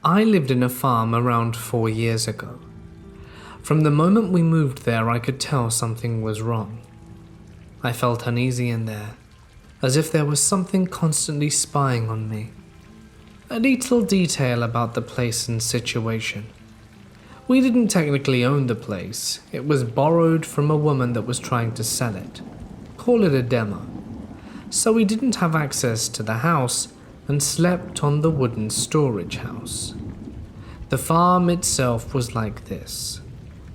I lived in a farm around 4 years ago. From the moment we moved there, I could tell something was wrong. I felt uneasy in there, as if there was something constantly spying on me. A little detail about the place and situation. We didn't technically own the place. It was borrowed from a woman that was trying to sell it. Call it a demo. So we didn't have access to the house and slept on the wooden storage house. The farm itself was like this.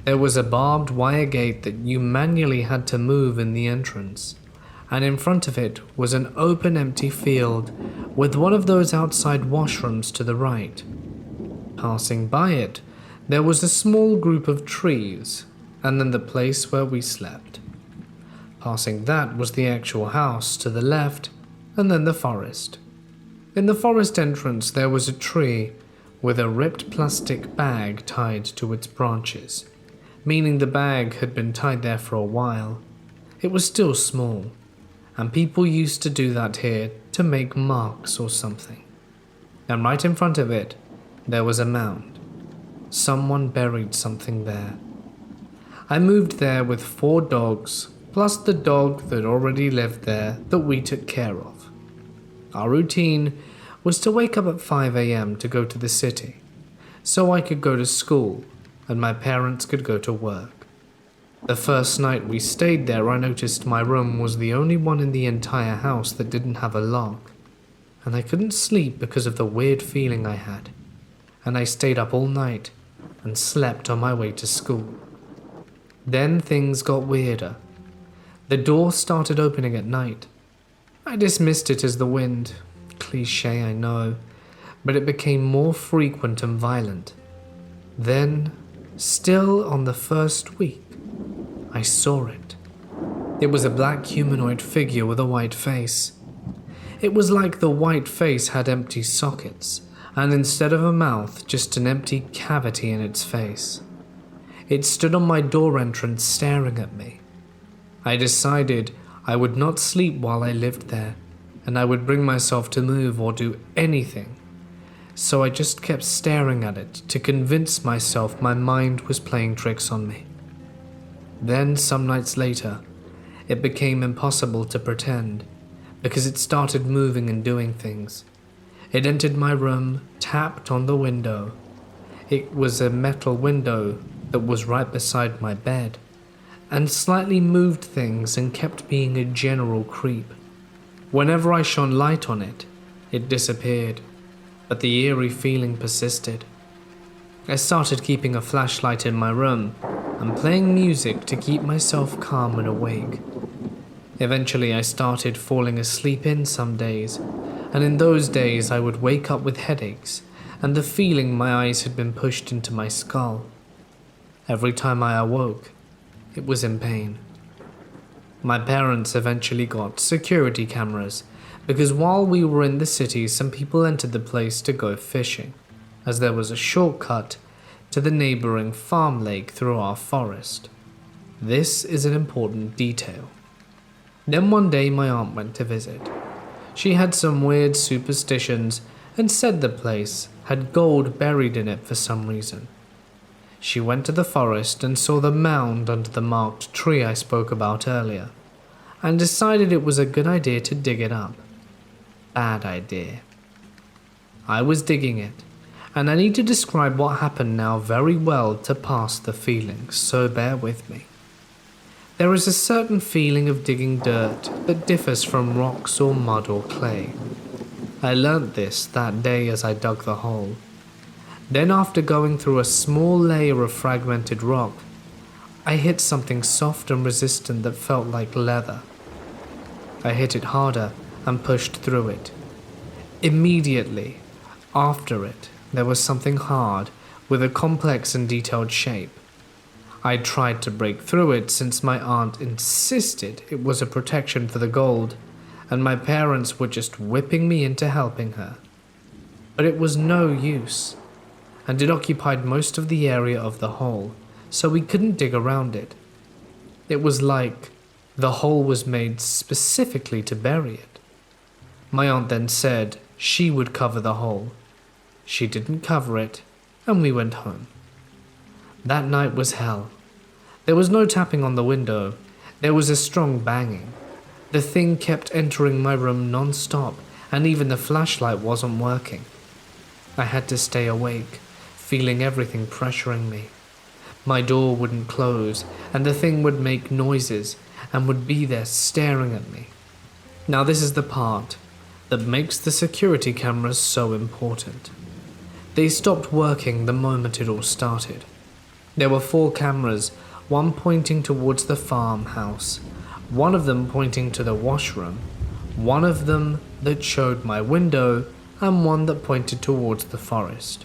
There was a barbed wire gate that you manually had to move in the entrance, and in front of it was an open empty field with one of those outside washrooms to the right. Passing by it, there was a small group of trees, and then the place where we slept. Passing that was the actual house to the left, and then the forest. In the forest entrance there was a tree with a ripped plastic bag tied to its branches, meaning the bag had been tied there for a while. It was still small, and people used to do that here to make marks or something. And right in front of it, there was a mound. Someone buried something there. I moved there with 4 dogs, plus the dog that already lived there that we took care of. Our routine was to wake up at 5 a.m. to go to the city, so I could go to school and my parents could go to work. The first night we stayed there, I noticed my room was the only one in the entire house that didn't have a lock, and I couldn't sleep because of the weird feeling I had, and I stayed up all night and slept on my way to school. Then things got weirder. The door started opening at night. I dismissed it as the wind. Cliché, I know, but it became more frequent and violent. Then, still on the first week, I saw it. It was a black humanoid figure with a white face. It was like the white face had empty sockets, and instead of a mouth, just an empty cavity in its face. It stood on my door entrance staring at me. I decided I would not sleep while I lived there, and I would bring myself to move or do anything. So I just kept staring at it to convince myself my mind was playing tricks on me. Then, some nights later, it became impossible to pretend, because it started moving and doing things. It entered my room, tapped on the window. It was a metal window that was right beside my bed, and slightly moved things and kept being a general creep. Whenever I shone light on it, it disappeared, but the eerie feeling persisted. I started keeping a flashlight in my room and playing music to keep myself calm and awake. Eventually I started falling asleep in some days, and in those days I would wake up with headaches and the feeling my eyes had been pushed into my skull. Every time I awoke, it was in pain. My parents eventually got security cameras because while we were in the city, some people entered the place to go fishing, as there was a shortcut to the neighboring farm lake through our forest. This is an important detail. Then one day my aunt went to visit. She had some weird superstitions and said the place had gold buried in it for some reason. She went to the forest and saw the mound under the marked tree I spoke about earlier, and decided it was a good idea to dig it up. Bad idea. I was digging it, and I need to describe what happened now very well to pass the feeling, so bear with me. There is a certain feeling of digging dirt that differs from rocks or mud or clay. I learnt this that day as I dug the hole. Then after going through a small layer of fragmented rock, I hit something soft and resistant that felt like leather. I hit it harder and pushed through it. Immediately after it, there was something hard with a complex and detailed shape. I tried to break through it since my aunt insisted it was a protection for the gold, and my parents were just whipping me into helping her. But it was no use, and it occupied most of the area of the hole, so we couldn't dig around it. It was like the hole was made specifically to bury it. My aunt then said she would cover the hole. She didn't cover it, and we went home. That night was hell. There was no tapping on the window. There was a strong banging. The thing kept entering my room non-stop, and even the flashlight wasn't working. I had to stay awake, feeling everything pressuring me. My door wouldn't close, and the thing would make noises and would be there staring at me. Now this is the part that makes the security cameras so important. They stopped working the moment it all started. There were 4 cameras, one pointing towards the farmhouse, one of them pointing to the washroom, one of them that showed my window, and one that pointed towards the forest.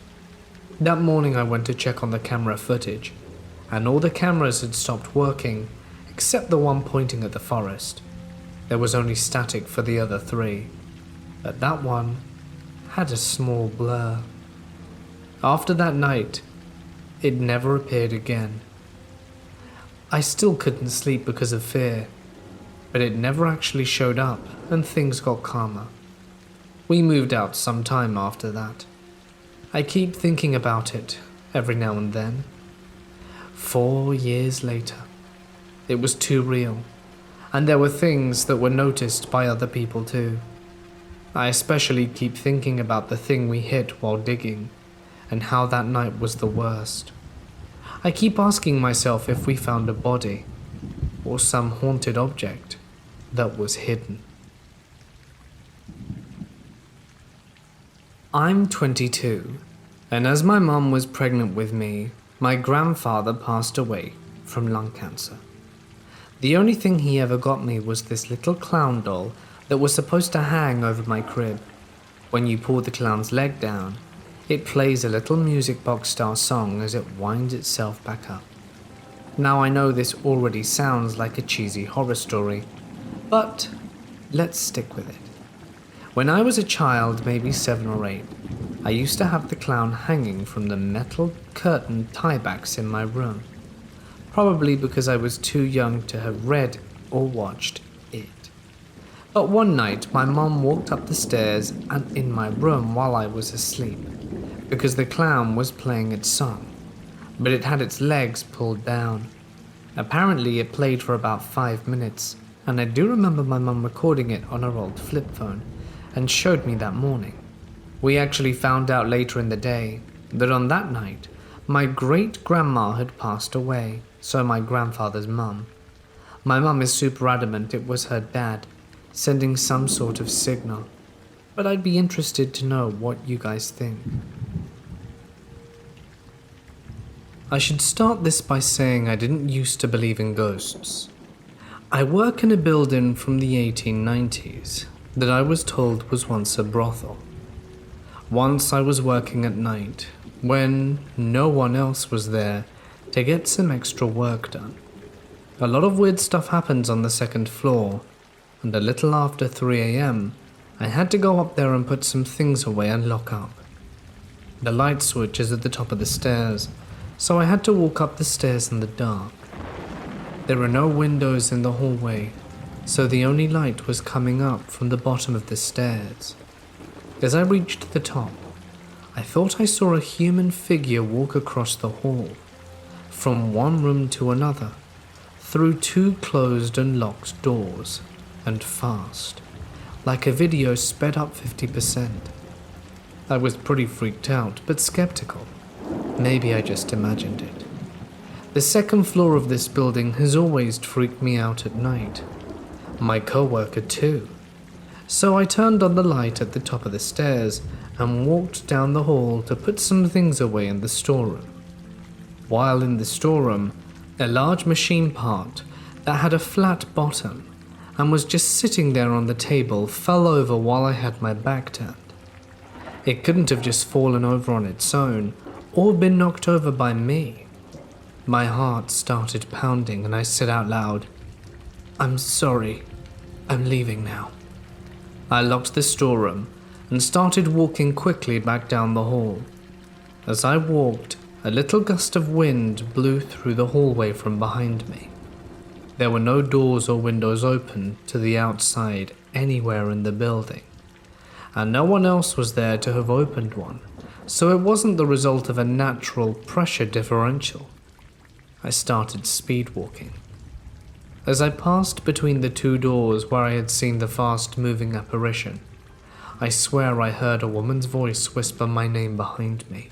That morning I went to check on the camera footage, and all the cameras had stopped working, except the one pointing at the forest. There was only static for the other 3, but that one had a small blur. After that night, it never appeared again. I still couldn't sleep because of fear, but it never actually showed up and things got calmer. We moved out some time after that. I keep thinking about it every now and then. 4 years later, it was too real, and there were things that were noticed by other people too. I especially keep thinking about the thing we hit while digging, and how that night was the worst. I keep asking myself if we found a body, or some haunted object that was hidden. I'm 22, and as my mum was pregnant with me, my grandfather passed away from lung cancer. The only thing he ever got me was this little clown doll that was supposed to hang over my crib. When you pull the clown's leg down, it plays a little music box style song as it winds itself back up. Now I know this already sounds like a cheesy horror story, but let's stick with it. When I was a child, maybe 7 or 8, I used to have the clown hanging from the metal curtain tiebacks in my room, probably because I was too young to have read or watched it. But one night, my mom walked up the stairs and in my room while I was asleep, because the clown was playing its song, but it had its legs pulled down. Apparently it played for about 5 minutes, and I do remember my mum recording it on her old flip phone and showed me that morning. We actually found out later in the day that on that night, my great-grandma had passed away, so my grandfather's mum. My mum is super adamant it was her dad, sending some sort of signal, but I'd be interested to know what you guys think. I should start this by saying I didn't used to believe in ghosts. I work in a building from the 1890s that I was told was once a brothel. Once I was working at night, when no one else was there, to get some extra work done. A lot of weird stuff happens on the 2nd floor, and a little after 3 a.m, I had to go up there and put some things away and lock up. The light switch is at the top of the stairs, so I had to walk up the stairs in the dark. There are no windows in the hallway, so the only light was coming up from the bottom of the stairs. As I reached the top, I thought I saw a human figure walk across the hall, from one room to another, through 2 closed and locked doors, and fast, like a video sped up 50%. I was pretty freaked out, but skeptical. Maybe I just imagined it. The 2nd floor of this building has always freaked me out at night. My co-worker too. So I turned on the light at the top of the stairs and walked down the hall to put some things away in the storeroom. While in the storeroom, a large machine part that had a flat bottom and was just sitting there on the table fell over while I had my back turned. It couldn't have just fallen over on its own or been knocked over by me. My heart started pounding and I said out loud, "I'm sorry, I'm leaving now." I locked the storeroom and started walking quickly back down the hall. As I walked, a little gust of wind blew through the hallway from behind me. There were no doors or windows open to the outside anywhere in the building, and no one else was there to have opened one, so it wasn't the result of a natural pressure differential. I started speed walking. As I passed between the two doors where I had seen the fast-moving apparition, I swear I heard a woman's voice whisper my name behind me.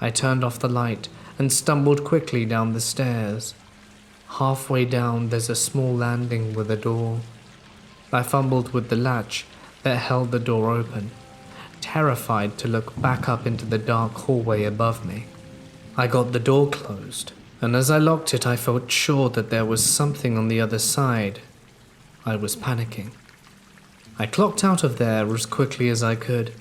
I turned off the light and stumbled quickly down the stairs. Halfway down, there's a small landing with a door. I fumbled with the latch that held the door open, terrified to look back up into the dark hallway above me. I got the door closed, and as I locked it, I felt sure that there was something on the other side. I was panicking. I clocked out of there as quickly as I could,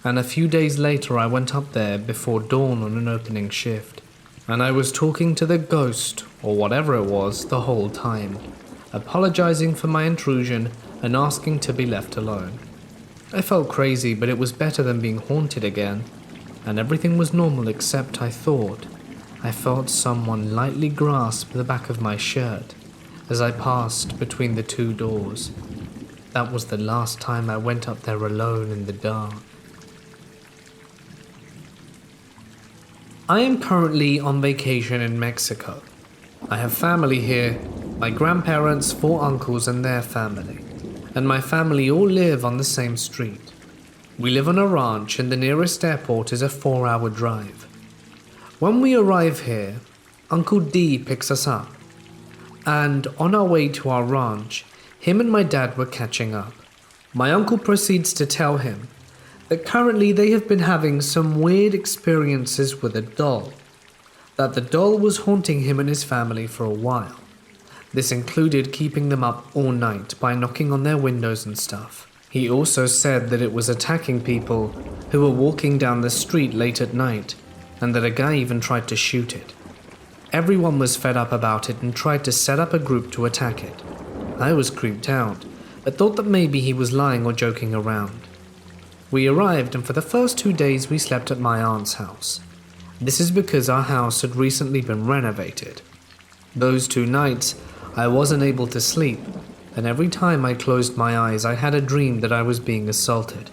and a few days later I went up there before dawn on an opening shift, and I was talking to the ghost, or whatever it was, the whole time, apologizing for my intrusion and asking to be left alone. I felt crazy, but it was better than being haunted again, and everything was normal except I felt someone lightly grasp the back of my shirt as I passed between the two doors. That was the last time I went up there alone in the dark. I am currently on vacation in Mexico. I have family here, my grandparents, 4 uncles and their family, and my family all live on the same street. We live on a ranch and the nearest airport is a 4-hour drive. When we arrive here, Uncle D picks us up, and on our way to our ranch, him and my dad were catching up. My uncle proceeds to tell him that currently they have been having some weird experiences with a doll, that the doll was haunting him and his family for a while. This included keeping them up all night by knocking on their windows and stuff. He also said that it was attacking people who were walking down the street late at night, and that a guy even tried to shoot it. Everyone was fed up about it and tried to set up a group to attack it. I was creeped out, but thought that maybe he was lying or joking around. We arrived, and for the first 2 days we slept at my aunt's house. This is because our house had recently been renovated. Those 2 nights, I wasn't able to sleep, and every time I closed my eyes I had a dream that I was being assaulted.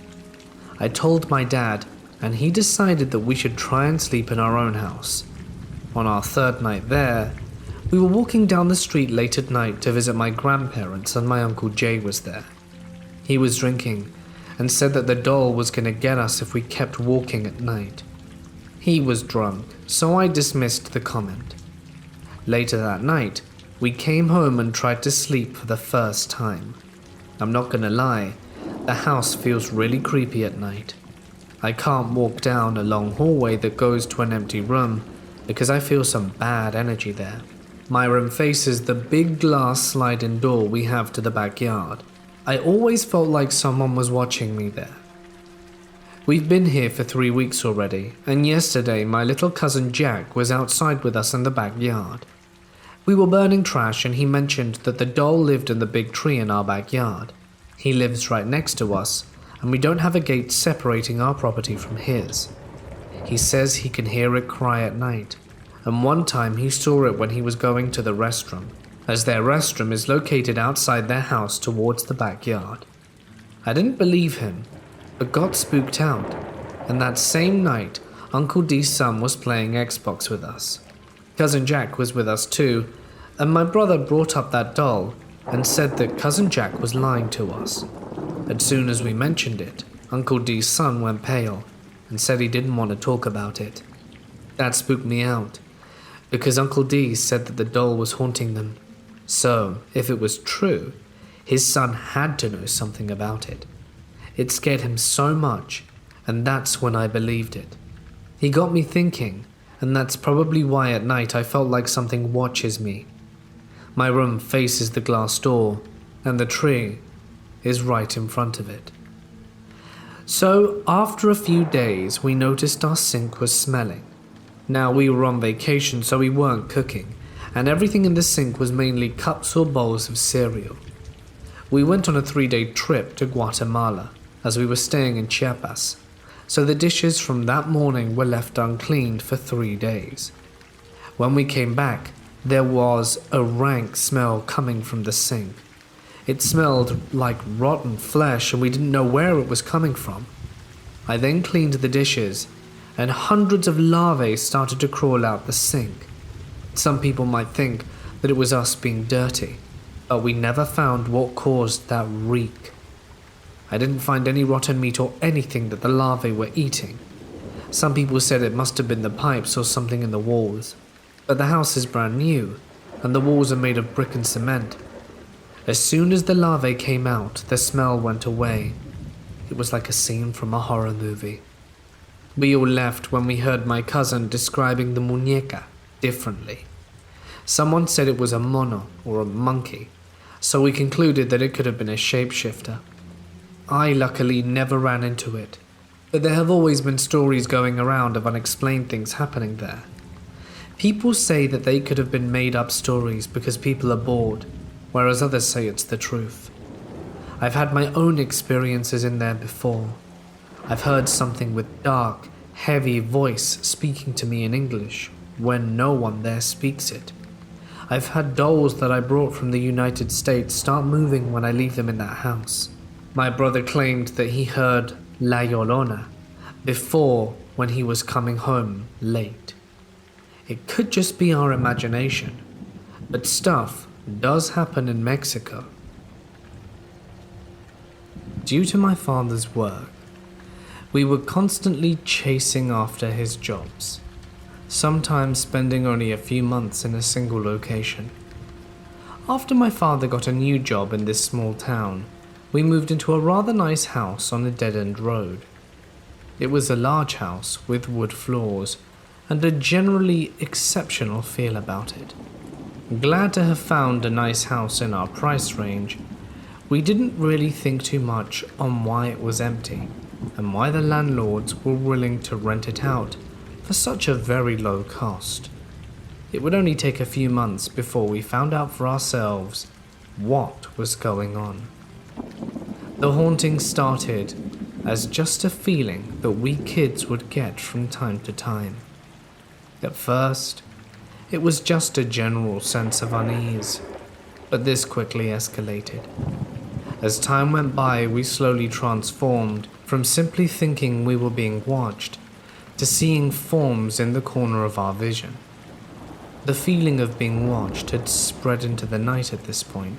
I told my dad, and he decided that we should try and sleep in our own house. On our 3rd night there, we were walking down the street late at night to visit my grandparents, and my Uncle Jay was there. He was drinking and said that the doll was going to get us if we kept walking at night. He was drunk, so I dismissed the comment. Later that night, we came home and tried to sleep for the first time. I'm not going to lie, the house feels really creepy at night. I can't walk down a long hallway that goes to an empty room because I feel some bad energy there. My room faces the big glass sliding door we have to the backyard. I always felt like someone was watching me there. We've been here for 3 weeks already, and yesterday my little cousin Jack was outside with us in the backyard. We were burning trash and he mentioned that the doll lived in the big tree in our backyard. He lives right next to us, and we don't have a gate separating our property from his. He says he can hear it cry at night, and one time he saw it when he was going to the restroom, as their restroom is located outside their house towards the backyard. I didn't believe him, but got spooked out, and that same night Uncle D's son was playing Xbox with us. Cousin Jack was with us too, and my brother brought up that doll and said that Cousin Jack was lying to us. As soon as we mentioned it, Uncle D's son went pale and said he didn't want to talk about it. That spooked me out, because Uncle D said that the doll was haunting them. So, if it was true, his son had to know something about it. It scared him so much, and that's when I believed it. He got me thinking, and that's probably why at night I felt like something watches me. My room faces the glass door, and the tree is right in front of it. So, after a few days, we noticed our sink was smelling. Now, we were on vacation, so we weren't cooking, and everything in the sink was mainly cups or bowls of cereal. We went on a 3-day trip to Guatemala, as we were staying in Chiapas, so the dishes from that morning were left uncleaned for 3 days. When we came back, there was a rank smell coming from the sink. It smelled like rotten flesh, and we didn't know where it was coming from. I then cleaned the dishes, and hundreds of larvae started to crawl out the sink. Some people might think that it was us being dirty, but we never found what caused that reek. I didn't find any rotten meat or anything that the larvae were eating. Some people said it must have been the pipes or something in the walls, but the house is brand new, and the walls are made of brick and cement. As soon as the larvae came out, the smell went away. It was like a scene from a horror movie. We all left when we heard my cousin describing the muñeca differently. Someone said it was a mono, or a monkey, so we concluded that it could have been a shapeshifter. I luckily never ran into it, but there have always been stories going around of unexplained things happening there. People say that they could have been made up stories because people are bored, whereas others say it's the truth. I've had my own experiences in there before. I've heard something with dark, heavy voice speaking to me in English when no one there speaks it. I've had dolls that I brought from the United States start moving when I leave them in that house. My brother claimed that he heard La Llorona before when he was coming home late. It could just be our imagination, but stuff does happen in Mexico. Due to my father's work, we were constantly chasing after his jobs, sometimes spending only a few months in a single location. After my father got a new job in this small town, we moved into a rather nice house on a dead-end road. It was a large house with wood floors and a generally exceptional feel about it. Glad to have found a nice house in our price range, we didn't really think too much on why it was empty and why the landlords were willing to rent it out for such a very low cost. It would only take a few months before we found out for ourselves what was going on. The haunting started as just a feeling that we kids would get from time to time. At first, it was just a general sense of unease, but this quickly escalated. As time went by, we slowly transformed from simply thinking we were being watched to seeing forms in the corner of our vision. The feeling of being watched had spread into the night at this point,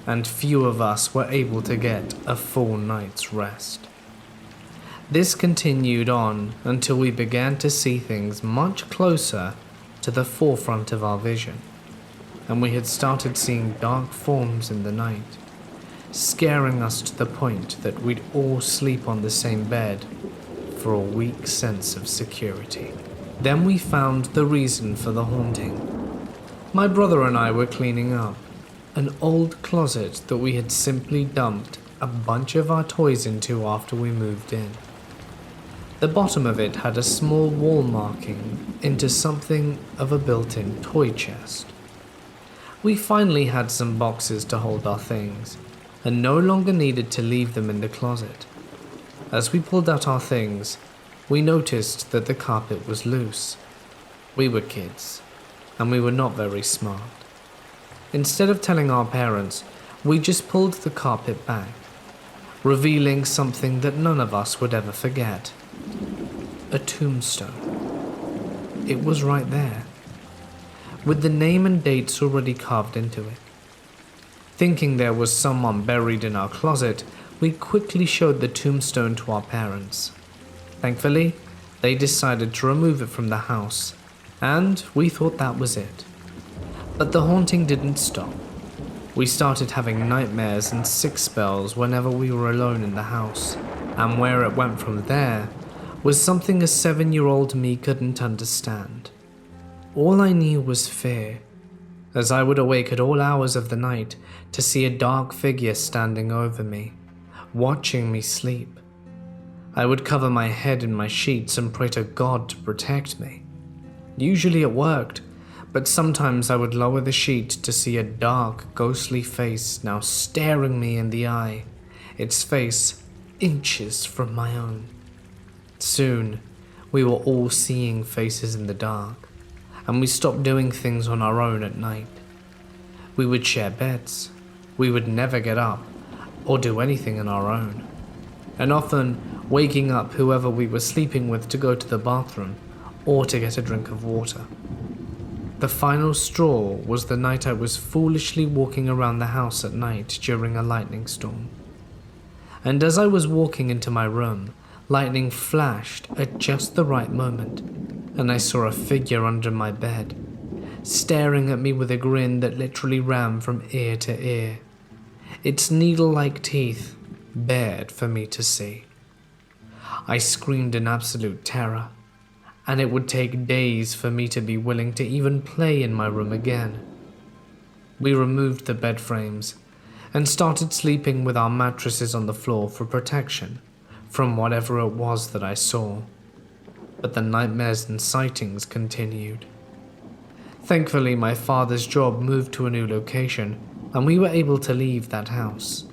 and few of us were able to get a full night's rest. This continued on until we began to see things much closer to the forefront of our vision, and we had started seeing dark forms in the night, scaring us to the point that we'd all sleep on the same bed for a weak sense of security. Then we found the reason for the haunting. My brother and I were cleaning up an old closet that we had simply dumped a bunch of our toys into after we moved in. The bottom of it had a small wall marking into something of a built-in toy chest. We finally had some boxes to hold our things, and no longer needed to leave them in the closet. As we pulled out our things, we noticed that the carpet was loose. We were kids, and we were not very smart. Instead of telling our parents, we just pulled the carpet back, revealing something that none of us would ever forget. A tombstone. It was right there, with the name and dates already carved into it. Thinking there was someone buried in our closet, we quickly showed the tombstone to our parents. Thankfully, they decided to remove it from the house, and we thought that was it. But the haunting didn't stop. We started having nightmares and sick spells whenever we were alone in the house, and where it went from there was something a 7-year-old me couldn't understand. All I knew was fear, as I would awake at all hours of the night to see a dark figure standing over me, watching me sleep. I would cover my head in my sheets and pray to God to protect me. Usually it worked, but sometimes I would lower the sheet to see a dark, ghostly face now staring me in the eye, its face inches from my own. Soon, we were all seeing faces in the dark, and we stopped doing things on our own at night. We would share beds. We would never get up or do anything on our own. And often, waking up whoever we were sleeping with to go to the bathroom or to get a drink of water. The final straw was the night I was foolishly walking around the house at night during a lightning storm. And as I was walking into my room, lightning flashed at just the right moment, and I saw a figure under my bed, staring at me with a grin that literally ran from ear to ear. Its needle-like teeth bared for me to see. I screamed in absolute terror, and it would take days for me to be willing to even play in my room again. We removed the bed frames and started sleeping with our mattresses on the floor for protection from whatever it was that I saw. But the nightmares and sightings continued. Thankfully, my father's job moved to a new location, and we were able to leave that house.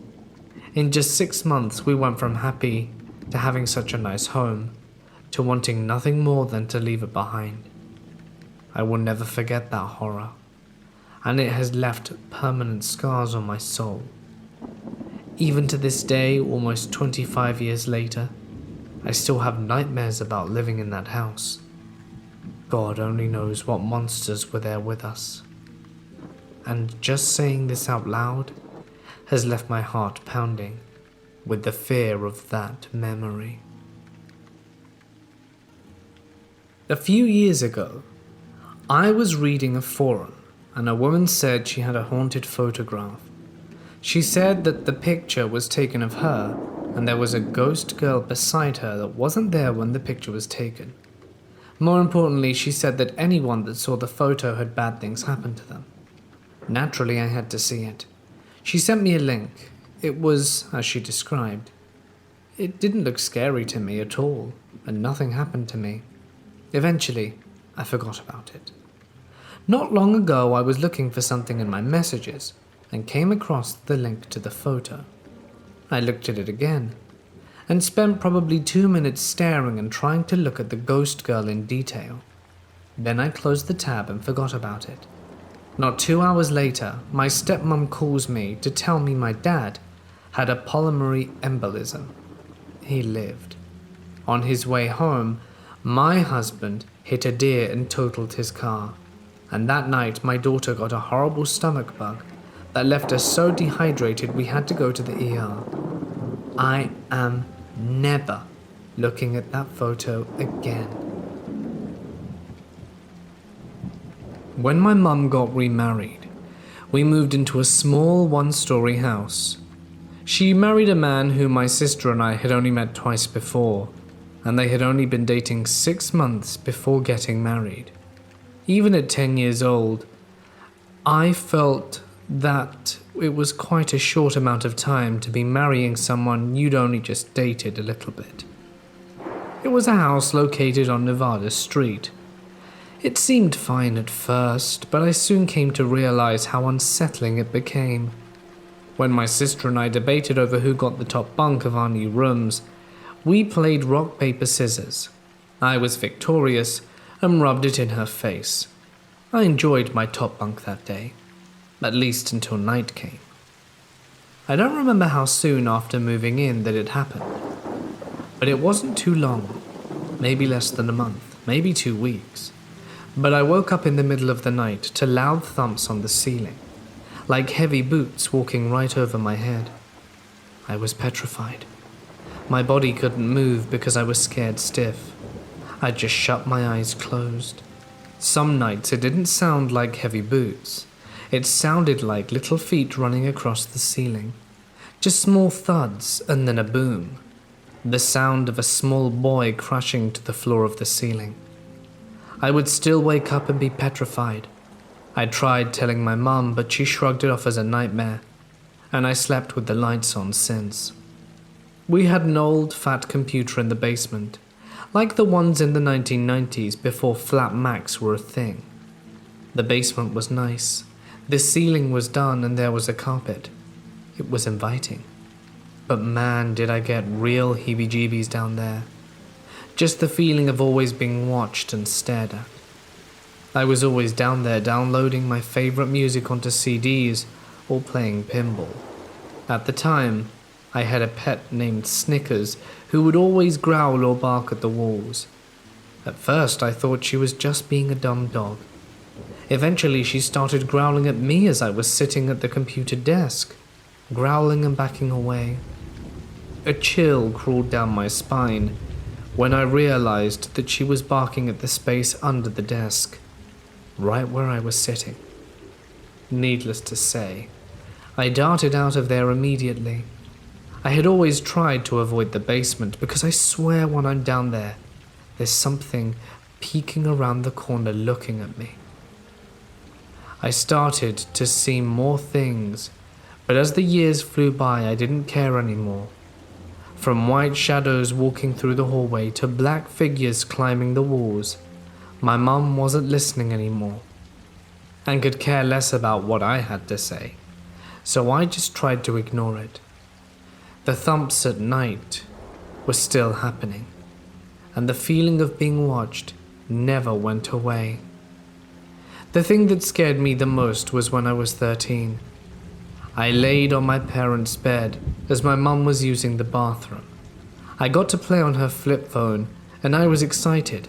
In just 6 months, we went from happy to having such a nice home to wanting nothing more than to leave it behind. I will never forget that horror, and it has left permanent scars on my soul. Even to this day, almost 25 years later, I still have nightmares about living in that house. God only knows what monsters were there with us. And just saying this out loud has left my heart pounding with the fear of that memory. A few years ago, I was reading a forum and a woman said she had a haunted photograph. She said that the picture was taken of her and there was a ghost girl beside her that wasn't there when the picture was taken. More importantly, she said that anyone that saw the photo had bad things happen to them. Naturally, I had to see it. She sent me a link. It was, as she described. It didn't look scary to me at all, and nothing happened to me. Eventually, I forgot about it. Not long ago, I was looking for something in my messages and came across the link to the photo. I looked at it again and spent probably 2 minutes staring and trying to look at the ghost girl in detail. Then I closed the tab and forgot about it. Not 2 hours later, my stepmom calls me to tell me my dad had a pulmonary embolism. He lived. On his way home, my husband hit a deer and totaled his car. And that night, my daughter got a horrible stomach bug that left us so dehydrated we had to go to the ER. I am never looking at that photo again. When my mum got remarried, we moved into a small one-story house. She married a man who my sister and I had only met twice before, and they had only been dating 6 months before getting married. Even at 10 years old, I felt that it was quite a short amount of time to be marrying someone you'd only just dated a little bit. It was a house located on Nevada Street. It seemed fine at first, but I soon came to realize how unsettling it became. When my sister and I debated over who got the top bunk of our new rooms, we played rock, paper, scissors. I was victorious and rubbed it in her face. I enjoyed my top bunk that day, at least until night came. I don't remember how soon after moving in that it happened, but it wasn't too long, maybe less than a month, maybe 2 weeks. But I woke up in the middle of the night to loud thumps on the ceiling, like heavy boots walking right over my head. I was petrified. My body couldn't move because I was scared stiff. I just shut my eyes closed. Some nights it didn't sound like heavy boots. It sounded like little feet running across the ceiling. Just small thuds and then a boom. The sound of a small boy crashing to the floor of the ceiling. I would still wake up and be petrified. I tried telling my mum, but she shrugged it off as a nightmare, and I slept with the lights on since. We had an old, fat computer in the basement, like the ones in the 1990s before flat Macs were a thing. The basement was nice. The ceiling was done and there was a carpet. It was inviting. But man, did I get real heebie-jeebies down there. Just the feeling of always being watched and stared at. I was always down there downloading my favorite music onto CDs or playing pinball. At the time, I had a pet named Snickers who would always growl or bark at the walls. At first I thought she was just being a dumb dog. Eventually she started growling at me as I was sitting at the computer desk, growling and backing away. A chill crawled down my spine when I realized that she was barking at the space under the desk, right where I was sitting. Needless to say, I darted out of there immediately. I had always tried to avoid the basement because I swear when I'm down there, there's something peeking around the corner looking at me. I started to see more things, but as the years flew by, I didn't care anymore. From white shadows walking through the hallway to black figures climbing the walls, my mum wasn't listening anymore and could care less about what I had to say, so I just tried to ignore it. The thumps at night were still happening, and the feeling of being watched never went away. The thing that scared me the most was when I was 13. I laid on my parents' bed as my mum was using the bathroom. I got to play on her flip phone, and I was excited.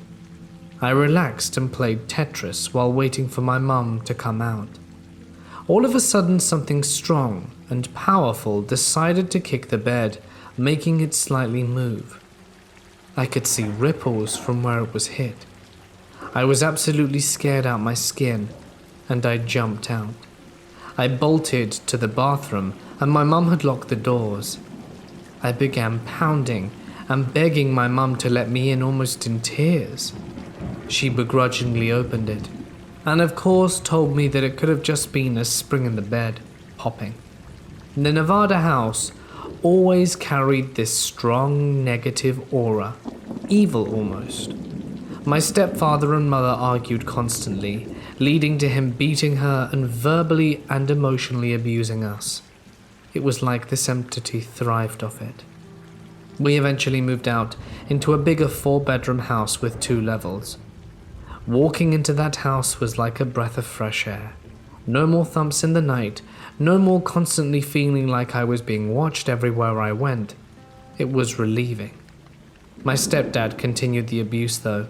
I relaxed and played Tetris while waiting for my mum to come out. All of a sudden, something strong and powerful decided to kick the bed, making it slightly move. I could see ripples from where it was hit. I was absolutely scared out my skin, and I jumped out. I bolted to the bathroom, and my mum had locked the doors. I began pounding and begging my mum to let me in, almost in tears. She begrudgingly opened it, and of course told me that it could have just been a spring in the bed, popping. The Nevada house always carried this strong negative aura, evil almost. My stepfather and mother argued constantly, leading to him beating her and verbally and emotionally abusing us. It was like this entity thrived off it. We eventually moved out into a bigger 4-bedroom house with 2 levels. Walking into that house was like a breath of fresh air. No more thumps in the night, no more constantly feeling like I was being watched everywhere I went. It was relieving. My stepdad continued the abuse though.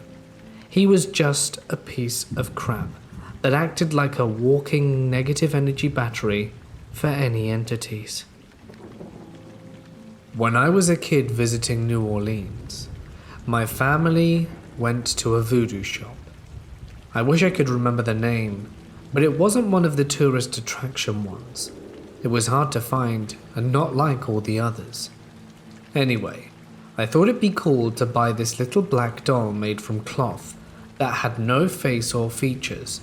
He was just a piece of crap that acted like a walking negative energy battery for any entities. When I was a kid visiting New Orleans, my family went to a voodoo shop. I wish I could remember the name, but it wasn't one of the tourist attraction ones. It was hard to find and not like all the others. Anyway, I thought it'd be cool to buy this little black doll made from cloth that had no face or features,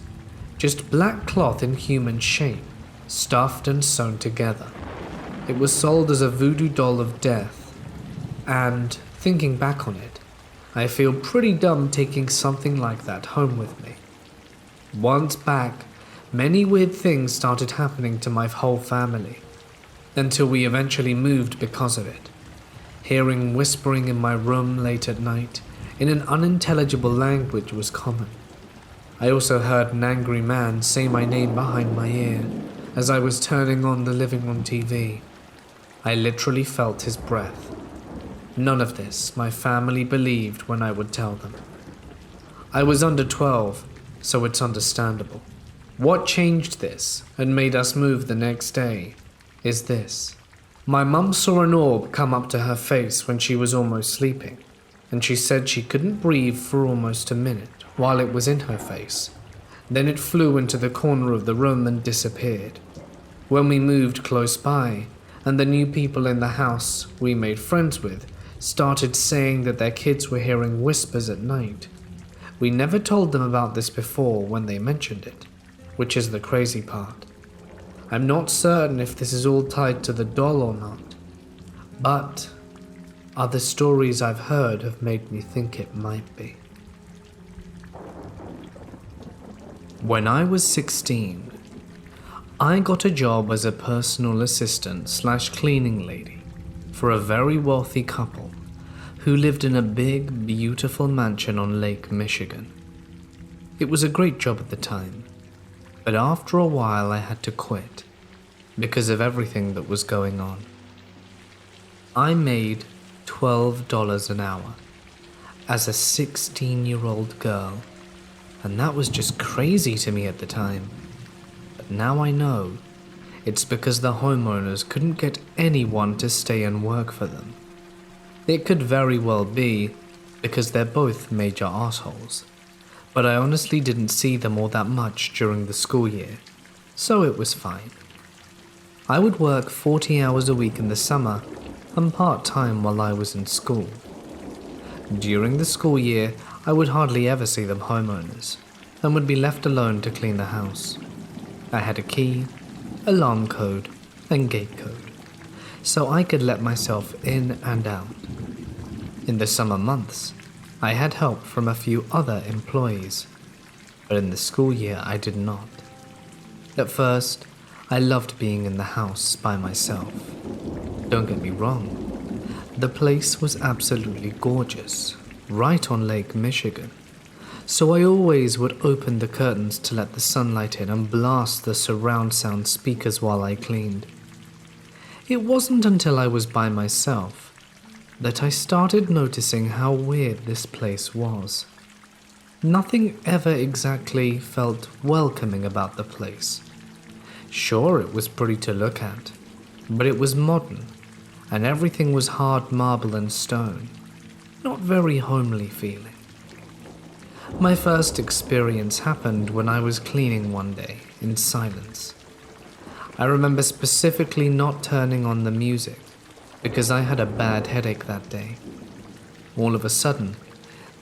just black cloth in human shape, stuffed and sewn together. It was sold as a voodoo doll of death, and thinking back on it, I feel pretty dumb taking something like that home with me. Once back, many weird things started happening to my whole family, until we eventually moved because of it. Hearing whispering in my room late at night in an unintelligible language was common. I also heard an angry man say my name behind my ear as I was turning on the living room TV. I literally felt his breath. None of this my family believed when I would tell them. I was under 12, so it's understandable. What changed this and made us move the next day is this. My mum saw an orb come up to her face when she was almost sleeping, and she said she couldn't breathe for almost a minute while it was in her face. Then it flew into the corner of the room and disappeared. When we moved close by, and the new people in the house we made friends with started saying that their kids were hearing whispers at night, we never told them about this before when they mentioned it, which is the crazy part. I'm not certain if this is all tied to the doll or not, but other stories I've heard have made me think it might be. When I was 16, I got a job as a personal assistant / cleaning lady for a very wealthy couple who lived in a big, beautiful mansion on Lake Michigan. It was a great job at the time, but after a while I had to quit because of everything that was going on. I made $12 an hour as a 16-year-old girl, and that was just crazy to me at the time. But now I know it's because the homeowners couldn't get anyone to stay and work for them. It could very well be because they're both major assholes, but I honestly didn't see them all that much during the school year, so it was fine. I would work 40 hours a week in the summer and part-time while I was in school. During the school year, I would hardly ever see them homeowners and would be left alone to clean the house. I had a key, alarm code, and gate code, so I could let myself in and out. In the summer months, I had help from a few other employees, but in the school year I did not. At first, I loved being in the house by myself. Don't get me wrong, the place was absolutely gorgeous, right on Lake Michigan, so I always would open the curtains to let the sunlight in and blast the surround sound speakers while I cleaned. It wasn't until I was by myself that I started noticing how weird this place was. Nothing ever exactly felt welcoming about the place. Sure, it was pretty to look at, but it was modern, and everything was hard marble and stone, not very homely feeling. My first experience happened when I was cleaning one day in silence. I remember specifically not turning on the music because I had a bad headache that day. All of a sudden,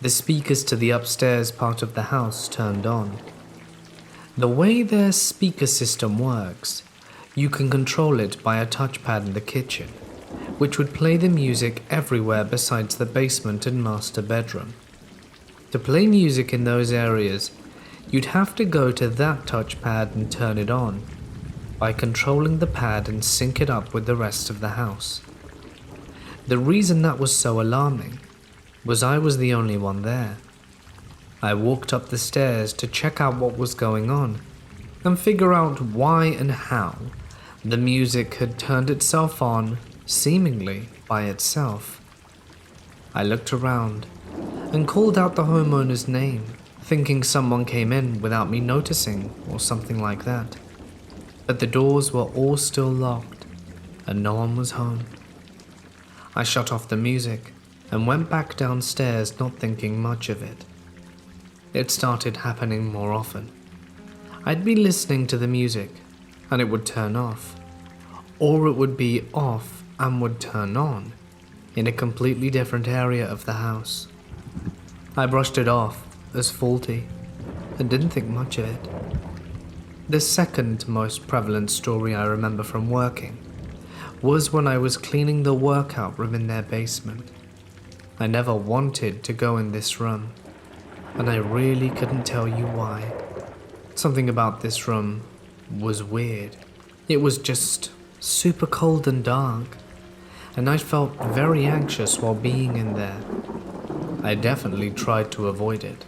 the speakers to the upstairs part of the house turned on. The way their speaker system works, you can control it by a touchpad in the kitchen, which would play the music everywhere besides the basement and master bedroom. To play music in those areas, you'd have to go to that touchpad and turn it on by controlling the pad and sync it up with the rest of the house. The reason that was so alarming was I was the only one there. I walked up the stairs to check out what was going on and figure out why and how the music had turned itself on seemingly by itself. I looked around and called out the homeowner's name, thinking someone came in without me noticing or something like that. But the doors were all still locked and no one was home. I shut off the music and went back downstairs, not thinking much of it. It started happening more often. I'd be listening to the music and it would turn off, or it would be off and would turn on in a completely different area of the house. I brushed it off as faulty and didn't think much of it. The second most prevalent story I remember from working was when I was cleaning the workout room in their basement. I never wanted to go in this room, and I really couldn't tell you why. Something about this room was weird. It was just super cold and dark, and I felt very anxious while being in there. I definitely tried to avoid it,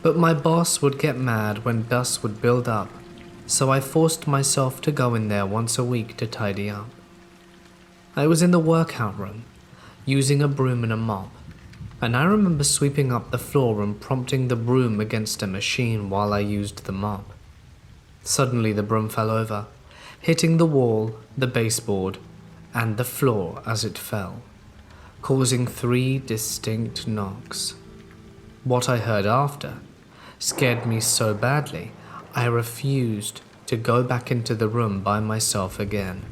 but my boss would get mad when dust would build up, so I forced myself to go in there once a week to tidy up. I was in the workout room, using a broom and a mop, and I remember sweeping up the floor and prompting the broom against a machine while I used the mop. Suddenly the broom fell over, hitting the wall, the baseboard, and the floor as it fell, causing 3 distinct knocks. What I heard after scared me so badly, I refused to go back into the room by myself again.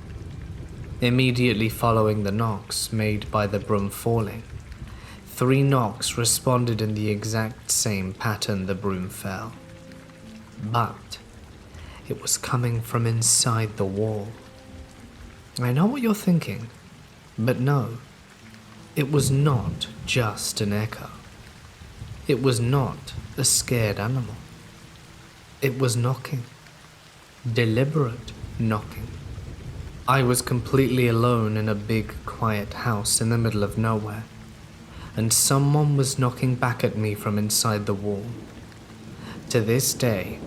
Immediately following the knocks made by the broom falling, 3 knocks responded in the exact same pattern the broom fell. But it was coming from inside the wall. I know what you're thinking, but no, it was not just an echo. It was not a scared animal. It was knocking. Deliberate knocking. I was completely alone in a big, quiet house in the middle of nowhere, and someone was knocking back at me from inside the wall. To this day,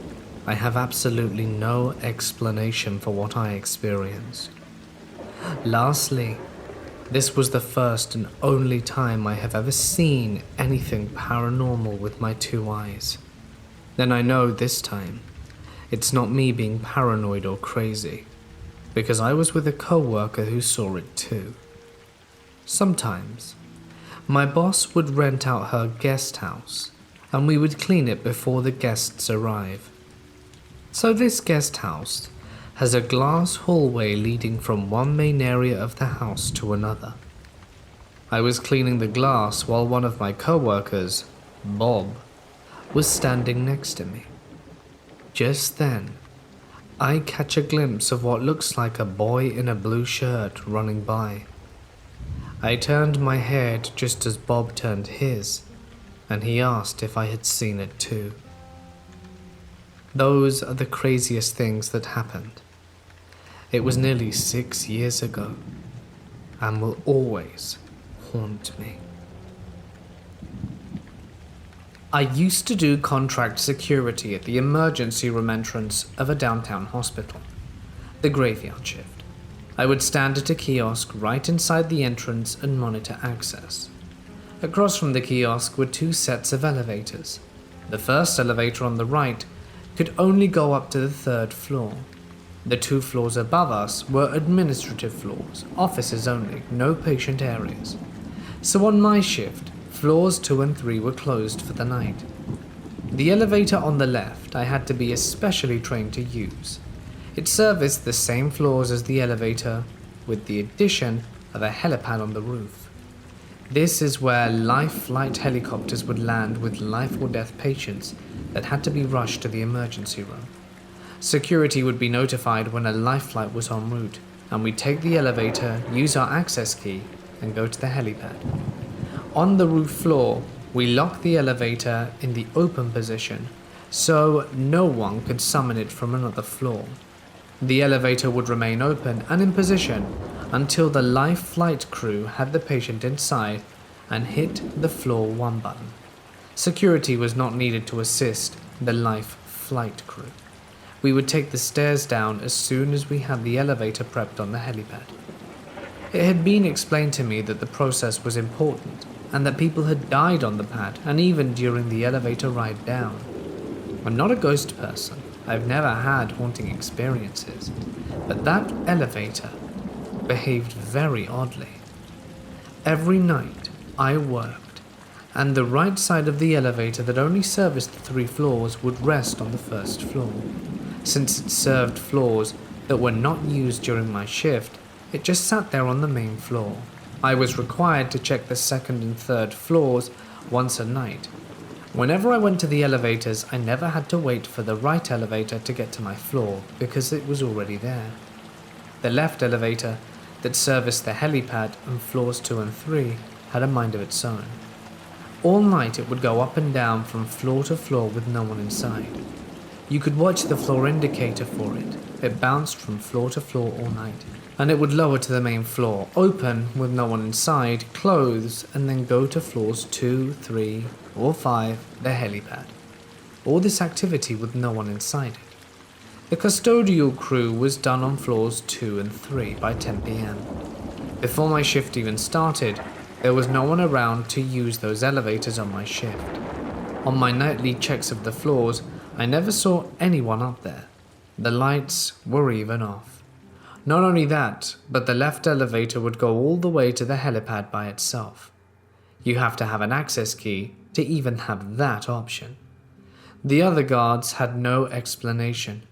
I have absolutely no explanation for what I experienced. Lastly, This was the first and only time I have ever seen anything paranormal with my two eyes. Then I know this time, it's not me being paranoid or crazy, because I was with a co-worker who saw it too. Sometimes, my boss would rent out her guest house, and we would clean it before the guests arrive. So this guest house has a glass hallway leading from one main area of the house to another. I was cleaning the glass while one of my co-workers, Bob, was standing next to me. Just then, I catch a glimpse of what looks like a boy in a blue shirt running by. I turned my head just as Bob turned his, and he asked if I had seen it too. Those are the craziest things that happened. It was nearly 6 years ago, and will always haunt me. I used to do contract security at the emergency room entrance of a downtown hospital, the graveyard shift. I would stand at a kiosk right inside the entrance and monitor access. Across from the kiosk were 2 sets of elevators. The first elevator on the right could only go up to the 3rd floor. The 2 floors above us were administrative floors, offices only, no patient areas. So on my shift, floors 2 and 3 were closed for the night. The elevator on the left I had to be especially trained to use. It serviced the same floors as the elevator, with the addition of a helipad on the roof. This is where life flight helicopters would land with life or death patients that had to be rushed to the emergency room. Security would be notified when a life flight was en route, and we'd take the elevator, use our access key, and go to the helipad. On the roof floor, we locked the elevator in the open position, so no one could summon it from another floor. The elevator would remain open and in position until the life flight crew had the patient inside and hit the floor 1 button. Security was not needed to assist the life flight crew. We would take the stairs down as soon as we had the elevator prepped on the helipad. It had been explained to me that the process was important and that people had died on the pad and even during the elevator ride down. I'm not a ghost person. I've never had haunting experiences, but that elevator behaved very oddly. Every night I worked, and the right side of the elevator that only serviced the 3 floors would rest on the 1st floor. Since it served floors that were not used during my shift, it just sat there on the main floor. I was required to check the 2nd and 3rd floors once a night. Whenever I went to the elevators, I never had to wait for the right elevator to get to my floor because it was already there. The left elevator that serviced the helipad and floors 2 and 3 had a mind of its own. All night it would go up and down from floor to floor with no one inside. You could watch the floor indicator for it. It bounced from floor to floor all night, and it would lower to the main floor, open with no one inside, close, and then go to floors 2, 3, or 5, the helipad. All this activity with no one inside it. The custodial crew was done on floors 2 and 3 by 10 p.m. Before my shift even started, there was no one around to use those elevators on my shift. On my nightly checks of the floors, I never saw anyone up there. The lights were even off. Not only that, but the left elevator would go all the way to the helipad by itself. You have to have an access key to even have that option. The other guards had no explanation.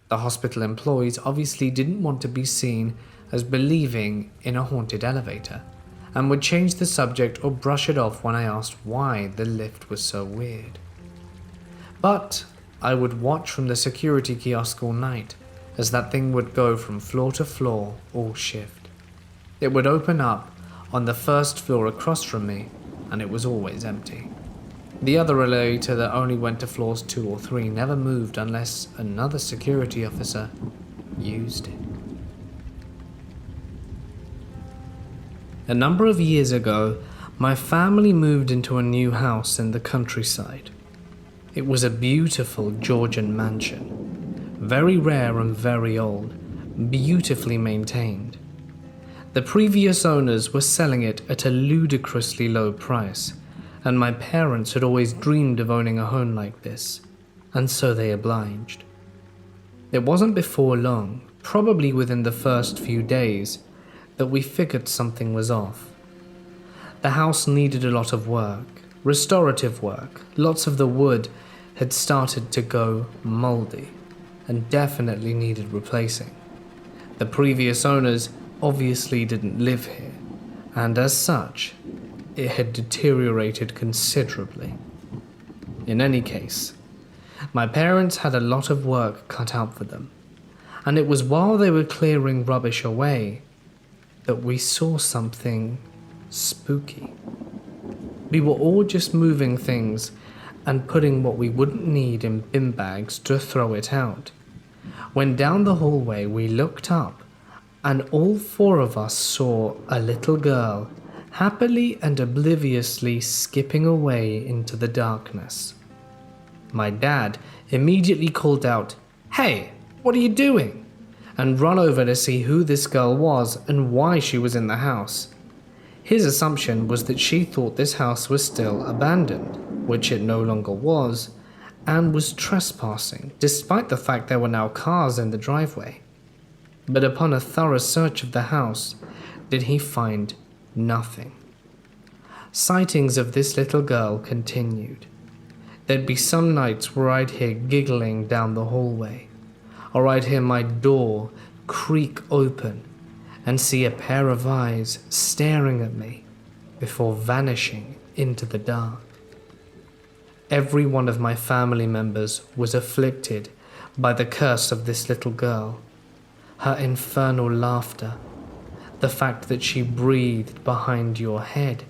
The hospital employees obviously didn't want to be seen as believing in a haunted elevator, and would change the subject or brush it off when I asked why the lift was so weird. But I would watch from the security kiosk all night, as that thing would go from floor to floor all shift. It would open up on the 1st floor across from me, and it was always empty. The other elevator that only went to floors 2 or 3 never moved unless another security officer used it. A number of years ago, my family moved into a new house in the countryside. It was a beautiful Georgian mansion, very rare and very old, beautifully maintained. The previous owners were selling it at a ludicrously low price, and my parents had always dreamed of owning a home like this, and so they obliged. It wasn't before long, probably within the first few days, that we figured something was off. The house needed a lot of work, restorative work. Lots of the wood had started to go moldy and definitely needed replacing. The previous owners obviously didn't live here, and as such, it had deteriorated considerably. In any case, my parents had a lot of work cut out for them, and it was while they were clearing rubbish away that we saw something spooky. We were all just moving things and putting what we wouldn't need in bin bags to throw it out. When down the hallway we looked up, and all four of us saw a little girl happily and obliviously skipping away into the darkness. My dad immediately called out, "Hey, what are you doing?" and run over to see who this girl was and why she was in the house. His assumption was that she thought this house was still abandoned, which it no longer was, and was trespassing, despite the fact there were now cars in the driveway. But upon a thorough search of the house, did he find nothing. Sightings of this little girl continued. There'd be some nights where I'd hear giggling down the hallway, or I'd hear my door creak open and see a pair of eyes staring at me before vanishing into the dark. Every one of my family members was afflicted by the curse of this little girl. Her infernal laughter, the fact that she breathed behind your head,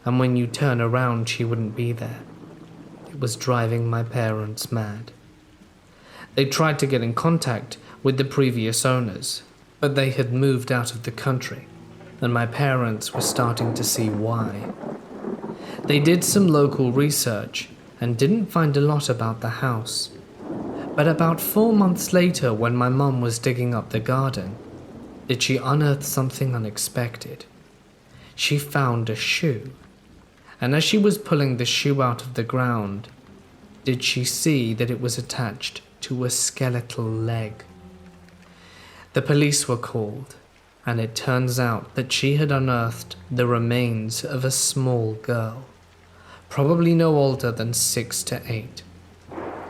and when you turn around she wouldn't be there. It was driving my parents mad. They tried to get in contact with the previous owners, but they had moved out of the country, and my parents were starting to see why. They did some local research and didn't find a lot about the house. But about 4 months later, when my mum was digging up the garden, did she unearth something unexpected. She found a shoe, and as she was pulling the shoe out of the ground, did she see that it was attached to a skeletal leg. The police were called, and it turns out that she had unearthed the remains of a small girl, probably no older than 6 to 8.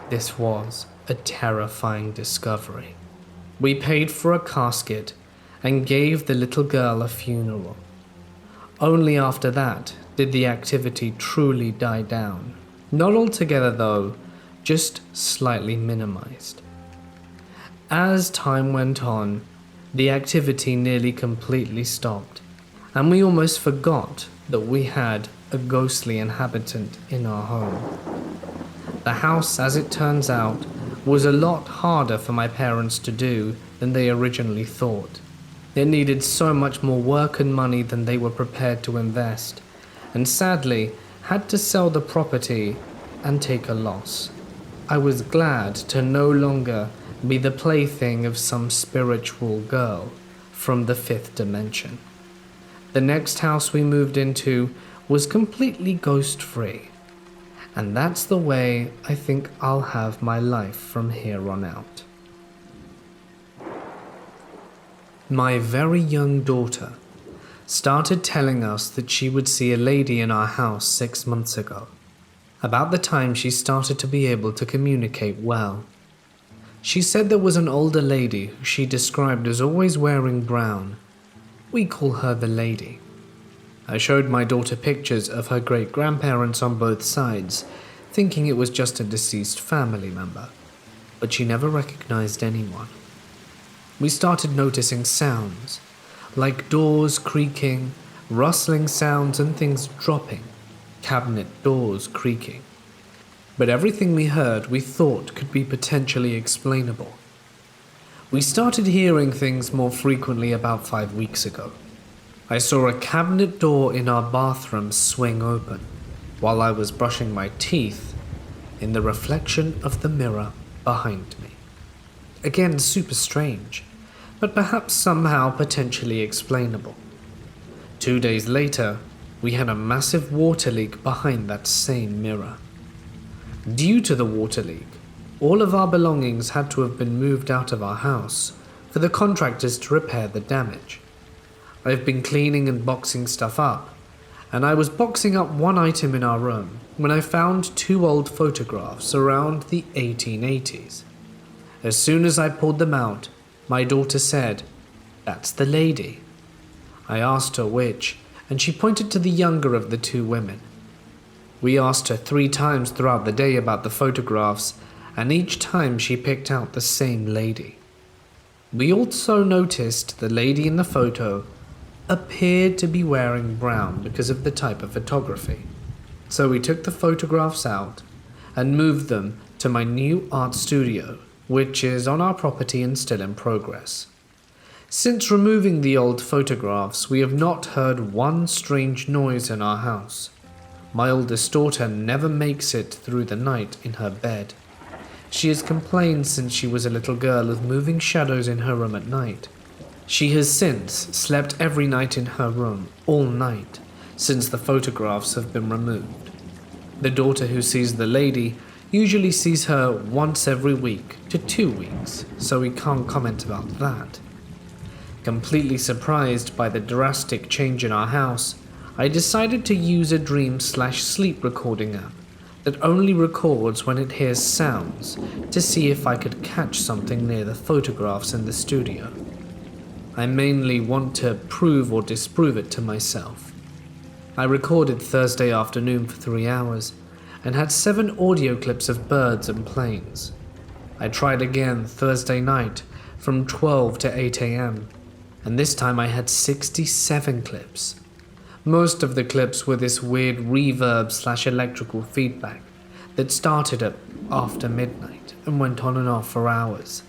This was a terrifying discovery. We paid for a casket and gave the little girl a funeral. Only after that did the activity truly die down. Not altogether though, just slightly minimized. As time went on, the activity nearly completely stopped, and we almost forgot that we had a ghostly inhabitant in our home. The house, as it turns out, was a lot harder for my parents to do than they originally thought. It needed so much more work and money than they were prepared to invest, and sadly had to sell the property and take a loss. I was glad to no longer be the plaything of some spiritual girl from the 5th dimension. The next house we moved into was completely ghost-free, and that's the way I think I'll have my life from here on out. My very young daughter started telling us that she would see a lady in our house 6 months ago, about the time she started to be able to communicate well. She said there was an older lady who she described as always wearing brown. We call her the lady. I showed my daughter pictures of her great-grandparents on both sides, thinking it was just a deceased family member, but she never recognized anyone. We started noticing sounds, like doors creaking, rustling sounds and things dropping, cabinet doors creaking. But everything we heard we thought could be potentially explainable. We started hearing things more frequently about 5 weeks ago. I saw a cabinet door in our bathroom swing open while I was brushing my teeth in the reflection of the mirror behind me. Again, super strange, but perhaps somehow potentially explainable. 2 days later, we had a massive water leak behind that same mirror. Due to the water leak, all of our belongings had to have been moved out of our house for the contractors to repair the damage. I've been cleaning and boxing stuff up, and I was boxing up one item in our room when I found 2 old photographs around the 1880s. As soon as I pulled them out, my daughter said, "That's the lady." I asked her which, and she pointed to the younger of the 2 women. We asked her 3 times throughout the day about the photographs, and each time she picked out the same lady. We also noticed the lady in the photo appeared to be wearing brown because of the type of photography. So we took the photographs out and moved them to my new art studio, which is on our property and still in progress. Since removing the old photographs, we have not heard one strange noise in our house. My oldest daughter never makes it through the night in her bed. She has complained since she was a little girl of moving shadows in her room at night. She has since slept every night in her room, all night, since the photographs have been removed. The daughter who sees the lady usually sees her once every week to 2 weeks, so we can't comment about that. Completely surprised by the drastic change in our house, I decided to use a dream/sleep recording app that only records when it hears sounds to see if I could catch something near the photographs in the studio. I mainly want to prove or disprove it to myself. I recorded Thursday afternoon for 3 hours and had 7 audio clips of birds and planes. I tried again Thursday night from 12 to 8 a.m. and this time I had 67 clips. Most of the clips were this weird reverb/electrical feedback that started at after midnight and went on and off for hours.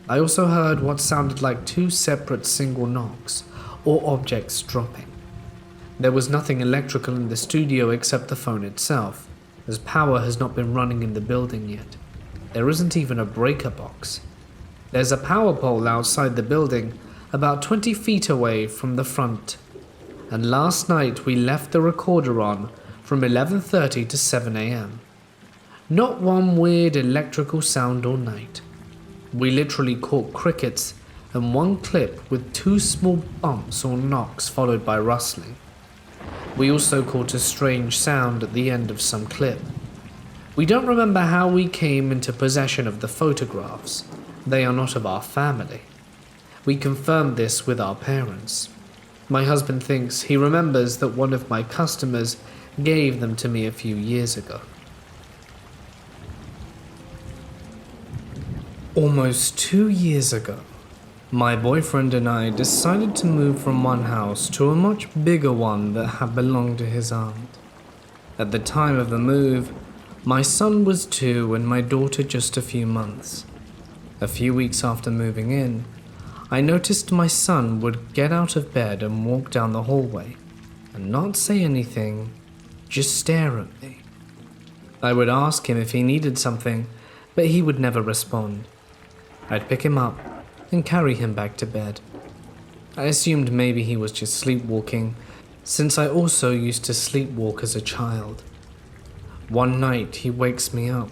I also heard what sounded like 2 separate single knocks or objects dropping. There was nothing electrical in the studio except the phone itself, as power has not been running in the building yet. There isn't even a breaker box. There's a power pole outside the building about 20 feet away from the front, and last night we left the recorder on from 11:30 to 7 a.m. Not one weird electrical sound all night. We literally caught crickets and 1 clip with 2 small bumps or knocks followed by rustling. We also caught a strange sound at the end of some clip. We don't remember how we came into possession of the photographs. They are not of our family. We confirmed this with our parents. My husband thinks he remembers that one of my customers gave them to me a few years ago. Almost 2 years ago, my boyfriend and I decided to move from one house to a much bigger one that had belonged to his aunt. At the time of the move, my son was 2 and my daughter just a few months. A few weeks after moving in, I noticed my son would get out of bed and walk down the hallway and not say anything, just stare at me. I would ask him if he needed something, but he would never respond. I'd pick him up and carry him back to bed. I assumed maybe he was just sleepwalking, since I also used to sleepwalk as a child. One night he wakes me up,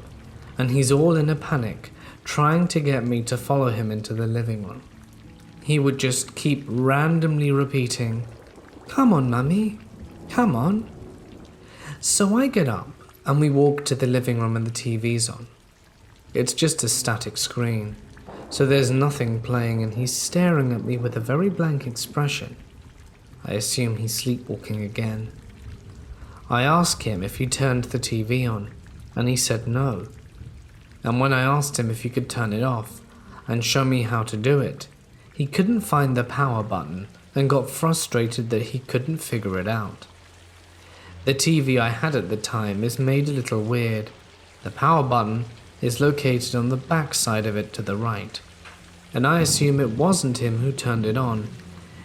and he's all in a panic, trying to get me to follow him into the living room. He would just keep randomly repeating, "Come on, Mummy, come on." So I get up, and we walk to the living room and the TV's on. It's just a static screen, so there's nothing playing, and he's staring at me with a very blank expression. I assume he's sleepwalking again. I ask him if he turned the TV on, and he said no. And when I asked him if he could turn it off and show me how to do it, he couldn't find the power button and got frustrated that he couldn't figure it out. The TV I had at the time is made a little weird. The power button is located on the back side of it to the right, and I assume it wasn't him who turned it on,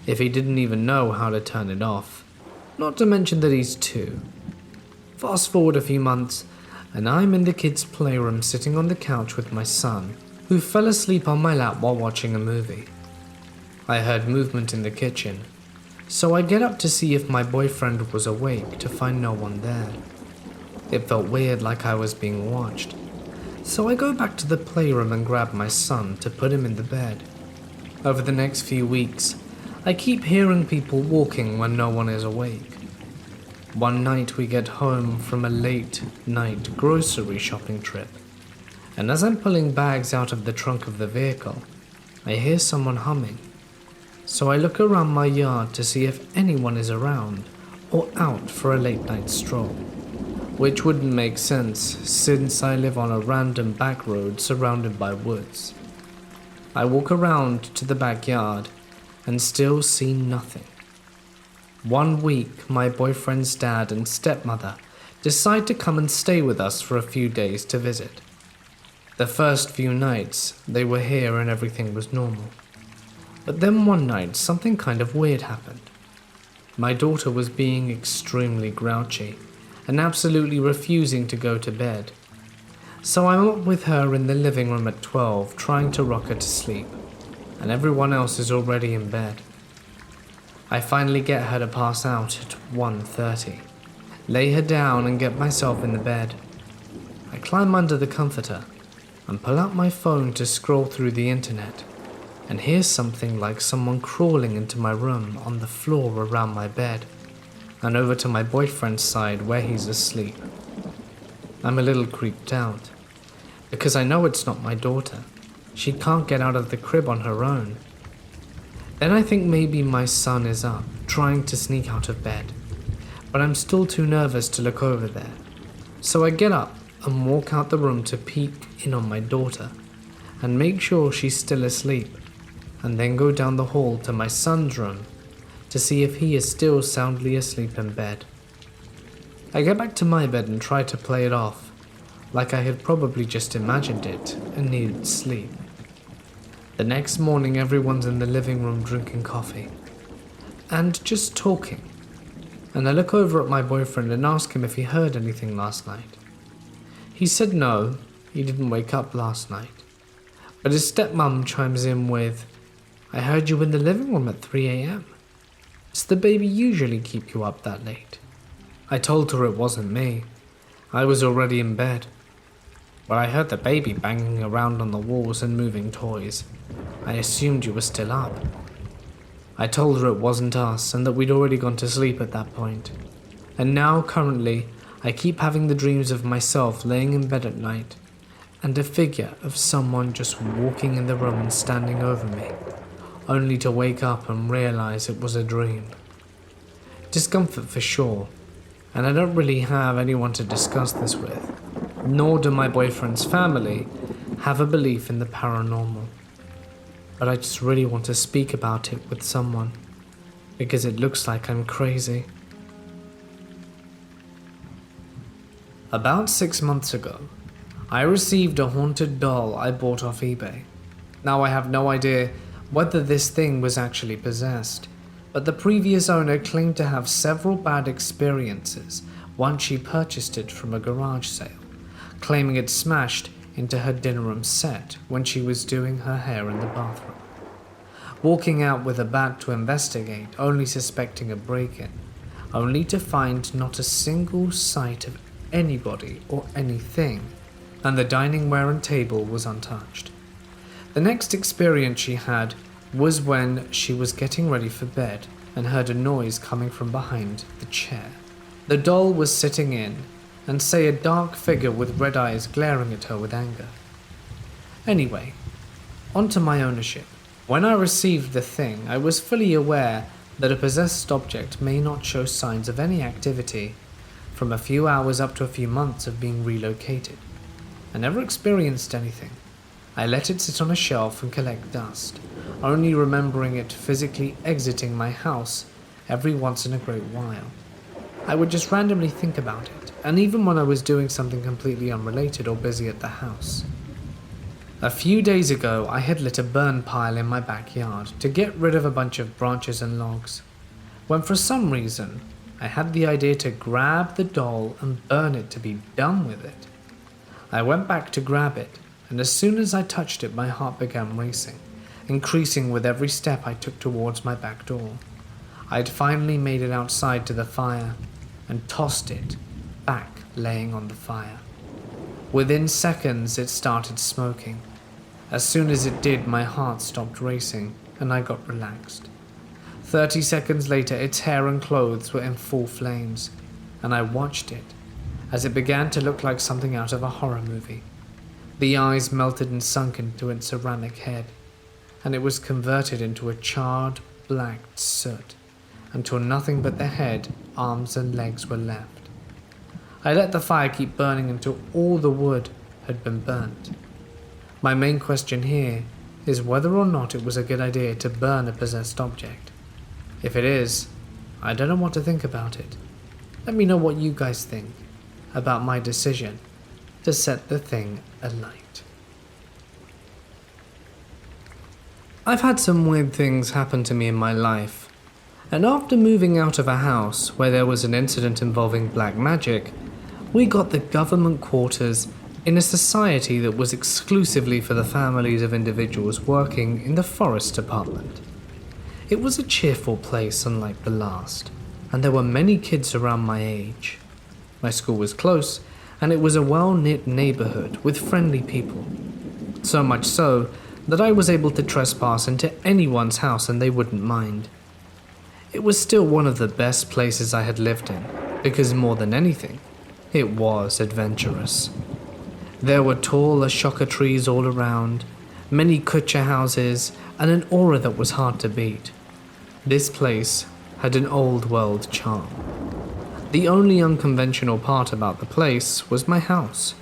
if he didn't even know how to turn it off, not to mention that he's 2. Fast forward a few months, and I'm in the kids' playroom sitting on the couch with my son, who fell asleep on my lap while watching a movie. I heard movement in the kitchen, So I get up to see if my boyfriend was awake to find no one there. It felt weird, like I was being watched. So I go back to the playroom and grab my son to put him in the bed. Over the next few weeks, I keep hearing people walking when no one is awake. One night we get home from a late night grocery shopping trip, and as I'm pulling bags out of the trunk of the vehicle, I hear someone humming. So I look around my yard to see if anyone is around or out for a late night stroll, which wouldn't make sense since I live on a random back road surrounded by woods. I walk around to the backyard and still see nothing. 1 week, my boyfriend's dad and stepmother decide to come and stay with us for a few days to visit. The first few nights, they were here and everything was normal. But then one night, something kind of weird happened. My daughter was being extremely grouchy and absolutely refusing to go to bed. So I'm up with her in the living room at 12, trying to rock her to sleep, and everyone else is already in bed. I finally get her to pass out at 1:30, lay her down and get myself in the bed. I climb under the comforter and pull out my phone to scroll through the internet and hear something like someone crawling into my room on the floor around my bed and over to my boyfriend's side where he's asleep. I'm a little creeped out because I know it's not my daughter. She can't get out of the crib on her own. Then I think maybe my son is up, trying to sneak out of bed, but I'm still too nervous to look over there. So I get up and walk out the room to peek in on my daughter and make sure she's still asleep, and then go down the hall to my son's room to see if he is still soundly asleep in bed. I get back to my bed and try to play it off, like I had probably just imagined it and needed sleep. The next morning, everyone's in the living room drinking coffee and just talking, and I look over at my boyfriend and ask him if he heard anything last night. He said no, he didn't wake up last night, but his stepmom chimes in with, "I heard you in the living room at 3 a.m. Does the baby usually keep you up that late?" I told her it wasn't me. I was already in bed. But I heard the baby banging around on the walls and moving toys. I assumed you were still up. I told her it wasn't us and that we'd already gone to sleep at that point. And now, currently, I keep having the dreams of myself laying in bed at night and a figure of someone just walking in the room and standing over me, only to wake up and realize it was a dream. Discomfort for sure, and I don't really have anyone to discuss this with, nor do my boyfriend's family have a belief in the paranormal. But I just really want to speak about it with someone, because it looks like I'm crazy. About 6 months ago, I received a haunted doll I bought off eBay. Now I have no idea whether this thing was actually possessed, but the previous owner claimed to have several bad experiences once she purchased it from a garage sale, claiming it smashed into her dinner room set when she was doing her hair in the bathroom. Walking out with a bat to investigate, only suspecting a break-in, only to find not a single sight of anybody or anything, and the diningware and table was untouched. The next experience she had was when she was getting ready for bed and heard a noise coming from behind the chair. The doll was sitting in, and say a dark figure with red eyes glaring at her with anger. Anyway, onto my ownership. When I received the thing, I was fully aware that a possessed object may not show signs of any activity from a few hours up to a few months of being relocated. I never experienced anything. I let it sit on a shelf and collect dust, only remembering it physically exiting my house every once in a great while. I would just randomly think about it, and even when I was doing something completely unrelated or busy at the house. A few days ago, I had lit a burn pile in my backyard to get rid of a bunch of branches and logs, when for some reason, I had the idea to grab the doll and burn it to be done with it. I went back to grab it, and as soon as I touched it, my heart began racing, increasing with every step I took towards my back door. I'd finally made it outside to the fire and tossed it back laying on the fire. Within seconds, it started smoking. As soon as it did, my heart stopped racing and I got relaxed. 30 seconds later, its hair and clothes were in full flames, and I watched it as it began to look like something out of a horror movie. The eyes melted and sunk into its ceramic head, and it was converted into a charred black soot until nothing but the head, arms and legs were left. I let the fire keep burning until all the wood had been burnt. My main question here is whether or not it was a good idea to burn a possessed object. If it is, I don't know what to think about it. Let me know what you guys think about my decision to set the thing alight. I've had some weird things happen to me in my life, and after moving out of a house where there was an incident involving black magic, we got the government quarters in a society that was exclusively for the families of individuals working in the forest department. It was a cheerful place unlike the last, and there were many kids around my age. My school was close, and it was a well-knit neighborhood with friendly people. So much so that I was able to trespass into anyone's house and they wouldn't mind. It was still one of the best places I had lived in, because more than anything, it was adventurous. There were tall ashoka trees all around, many kucha houses, and an aura that was hard to beat. This place had an old world charm. The only unconventional part about the place was my house.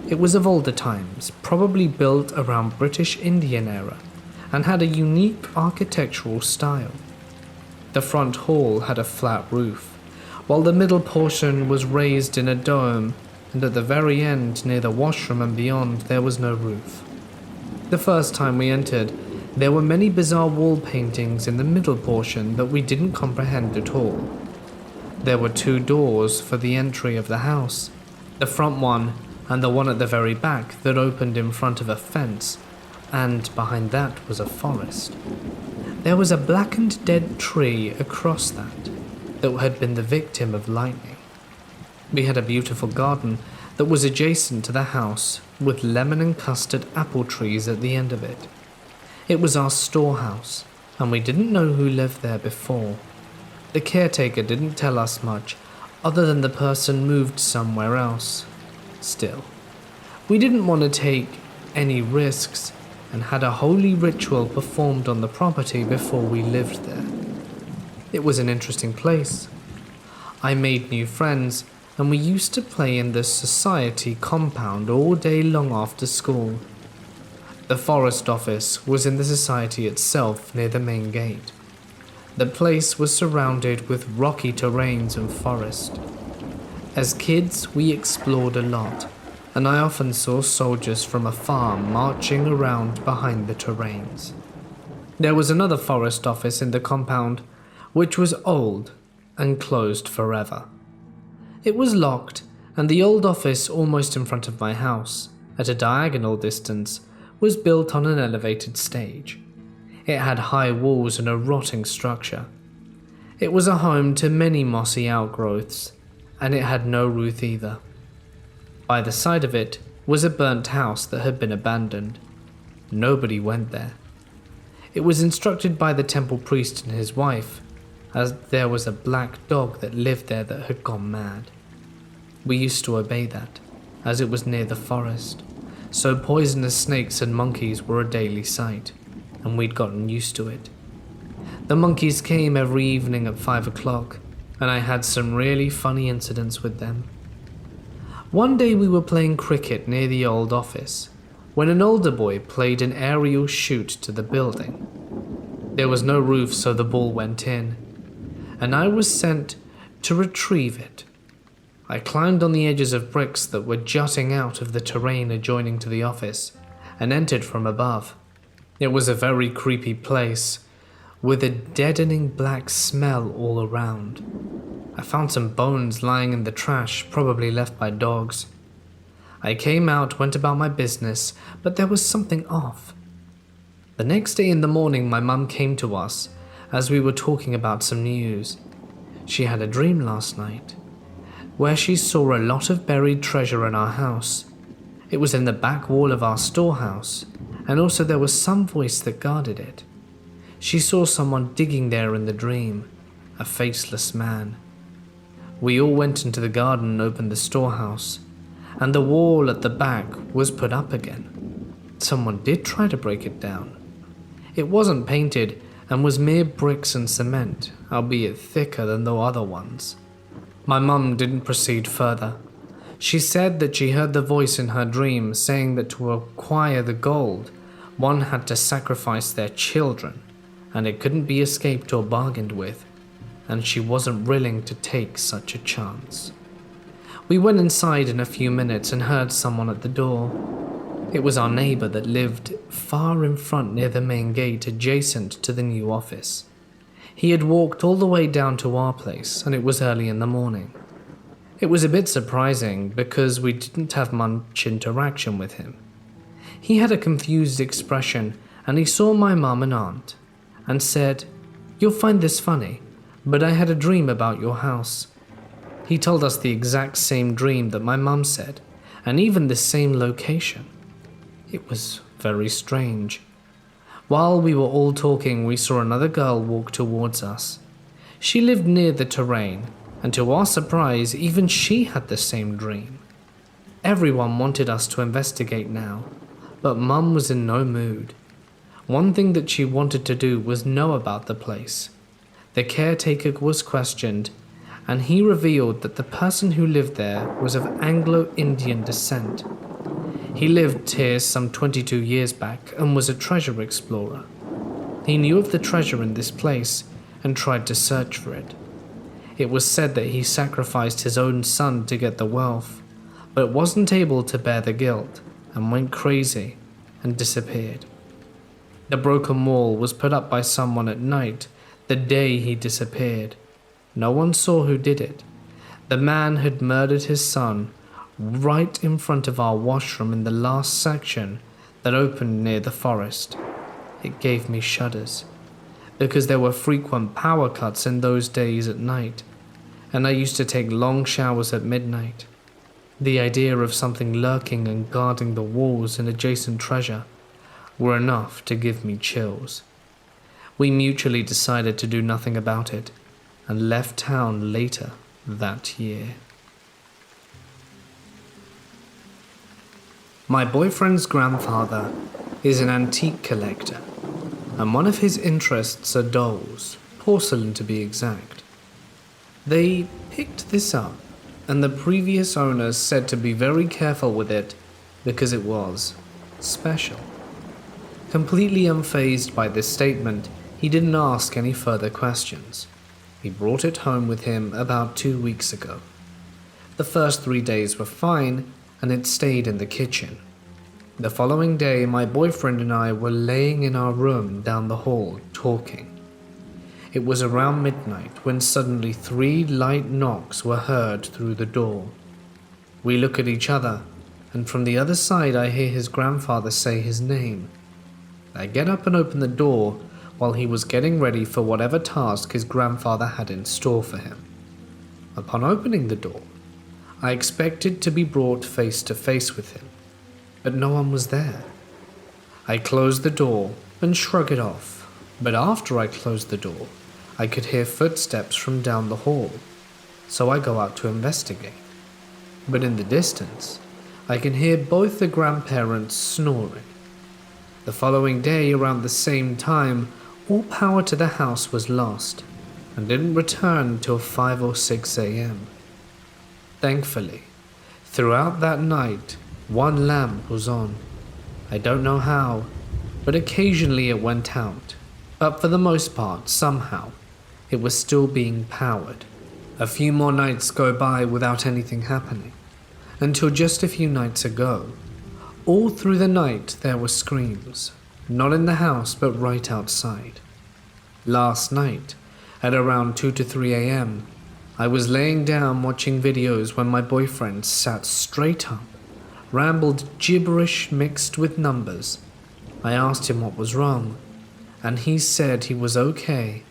It was of older times, probably built around British Indian era, and had a unique architectural style. The front hall had a flat roof, while the middle portion was raised in a dome, and at the very end, near the washroom and beyond, there was no roof. The first time we entered, there were many bizarre wall paintings in the middle portion that we didn't comprehend at all. There were 2 doors for the entry of the house, the front one and the one at the very back that opened in front of a fence, and behind that was a forest. There was a blackened dead tree across that had been the victim of lightning. We had a beautiful garden that was adjacent to the house with lemon and custard apple trees at the end of it. It was our storehouse, and we didn't know who lived there before. The caretaker didn't tell us much, other than the person moved somewhere else. Still, we didn't want to take any risks and had a holy ritual performed on the property before we lived there. It was an interesting place. I made new friends, and we used to play in the society compound all day long after school. The forest office was in the society itself near the main gate. The place was surrounded with rocky terrains and forest. As kids, we explored a lot, and I often saw soldiers from afar marching around behind the terrains. There was another forest office in the compound, which was old and closed forever. It was locked, and the old office almost in front of my house, at a diagonal distance, was built on an elevated stage. It had high walls and a rotting structure. It was a home to many mossy outgrowths, and it had no roof either. By the side of it was a burnt house that had been abandoned. Nobody went there. It was instructed by the temple priest and his wife, as there was a black dog that lived there that had gone mad. We used to obey that, as it was near the forest, so poisonous snakes and monkeys were a daily sight, and we'd gotten used to it. The monkeys came every evening at 5 o'clock, and I had some really funny incidents with them. One day we were playing cricket near the old office, when an older boy played an aerial shoot to the building. There was no roof, so the ball went in, and I was sent to retrieve it. I climbed on the edges of bricks that were jutting out of the terrain adjoining to the office, and entered from above. It was a very creepy place, with a deadening black smell all around. I found some bones lying in the trash, probably left by dogs. I came out, went about my business, but there was something off. The next day in the morning, my mum came to us as we were talking about some news. She had a dream last night where she saw a lot of buried treasure in our house. It was in the back wall of our storehouse, and also there was some voice that guarded it. She saw someone digging there in the dream, a faceless man. We all went into the garden and opened the storehouse, and the wall at the back was put up again. Someone did try to break it down. It wasn't painted and was mere bricks and cement, albeit thicker than the other ones. My mum didn't proceed further. She said that she heard the voice in her dream saying that to acquire the gold, one had to sacrifice their children, and it couldn't be escaped or bargained with, and she wasn't willing to take such a chance. We went inside in a few minutes and heard someone at the door. It was our neighbor that lived far in front near the main gate adjacent to the new office. He had walked all the way down to our place, and it was early in the morning. It was a bit surprising because we didn't have much interaction with him. He had a confused expression, and he saw my mum and aunt and said, "You'll find this funny, but I had a dream about your house." He told us the exact same dream that my mum said, and even the same location. It was very strange. While we were all talking, we saw another girl walk towards us. She lived near the terrain, and to our surprise, even she had the same dream. Everyone wanted us to investigate now, but Mum was in no mood. One thing that she wanted to do was know about the place. The caretaker was questioned, and he revealed that the person who lived there was of Anglo-Indian descent. He lived here some 22 years back and was a treasure explorer. He knew of the treasure in this place and tried to search for it. It was said that he sacrificed his own son to get the wealth, but wasn't able to bear the guilt and went crazy and disappeared. The broken wall was put up by someone at night the day he disappeared. No one saw who did it. The man had murdered his son right in front of our washroom in the last section that opened near the forest. It gave me shudders, because there were frequent power cuts in those days at night, and I used to take long showers at midnight. The idea of something lurking and guarding the walls and adjacent treasure were enough to give me chills. We mutually decided to do nothing about it, and left town later that year. My boyfriend's grandfather is an antique collector, and one of his interests are dolls, porcelain to be exact. They picked this up, and the previous owners said to be very careful with it because it was special. Completely unfazed by this statement, he didn't ask any further questions. He brought it home with him about 2 weeks ago. The first 3 days were fine, and it stayed in the kitchen. The following day, my boyfriend and I were laying in our room down the hall talking. It was around midnight when suddenly 3 light knocks were heard through the door. We look at each other, and from the other side I hear his grandfather say his name. I get up and open the door while he was getting ready for whatever task his grandfather had in store for him. Upon opening the door, I expected to be brought face to face with him, but no one was there. I closed the door and shrugged it off, but after I closed the door, I could hear footsteps from down the hall, so I go out to investigate. But in the distance, I can hear both the grandparents snoring. The following day, around the same time, all power to the house was lost and didn't return until 5 or 6 a.m. Thankfully, throughout that night, one lamp was on. I don't know how, but occasionally it went out. But for the most part, somehow, it was still being powered. A few more nights go by without anything happening, until just a few nights ago, all through the night there were screams, not in the house but right outside. Last night, at around 2 to 3 a.m., I was laying down watching videos when my boyfriend sat straight up, rambled gibberish mixed with numbers. I asked him what was wrong, and he said he was okay,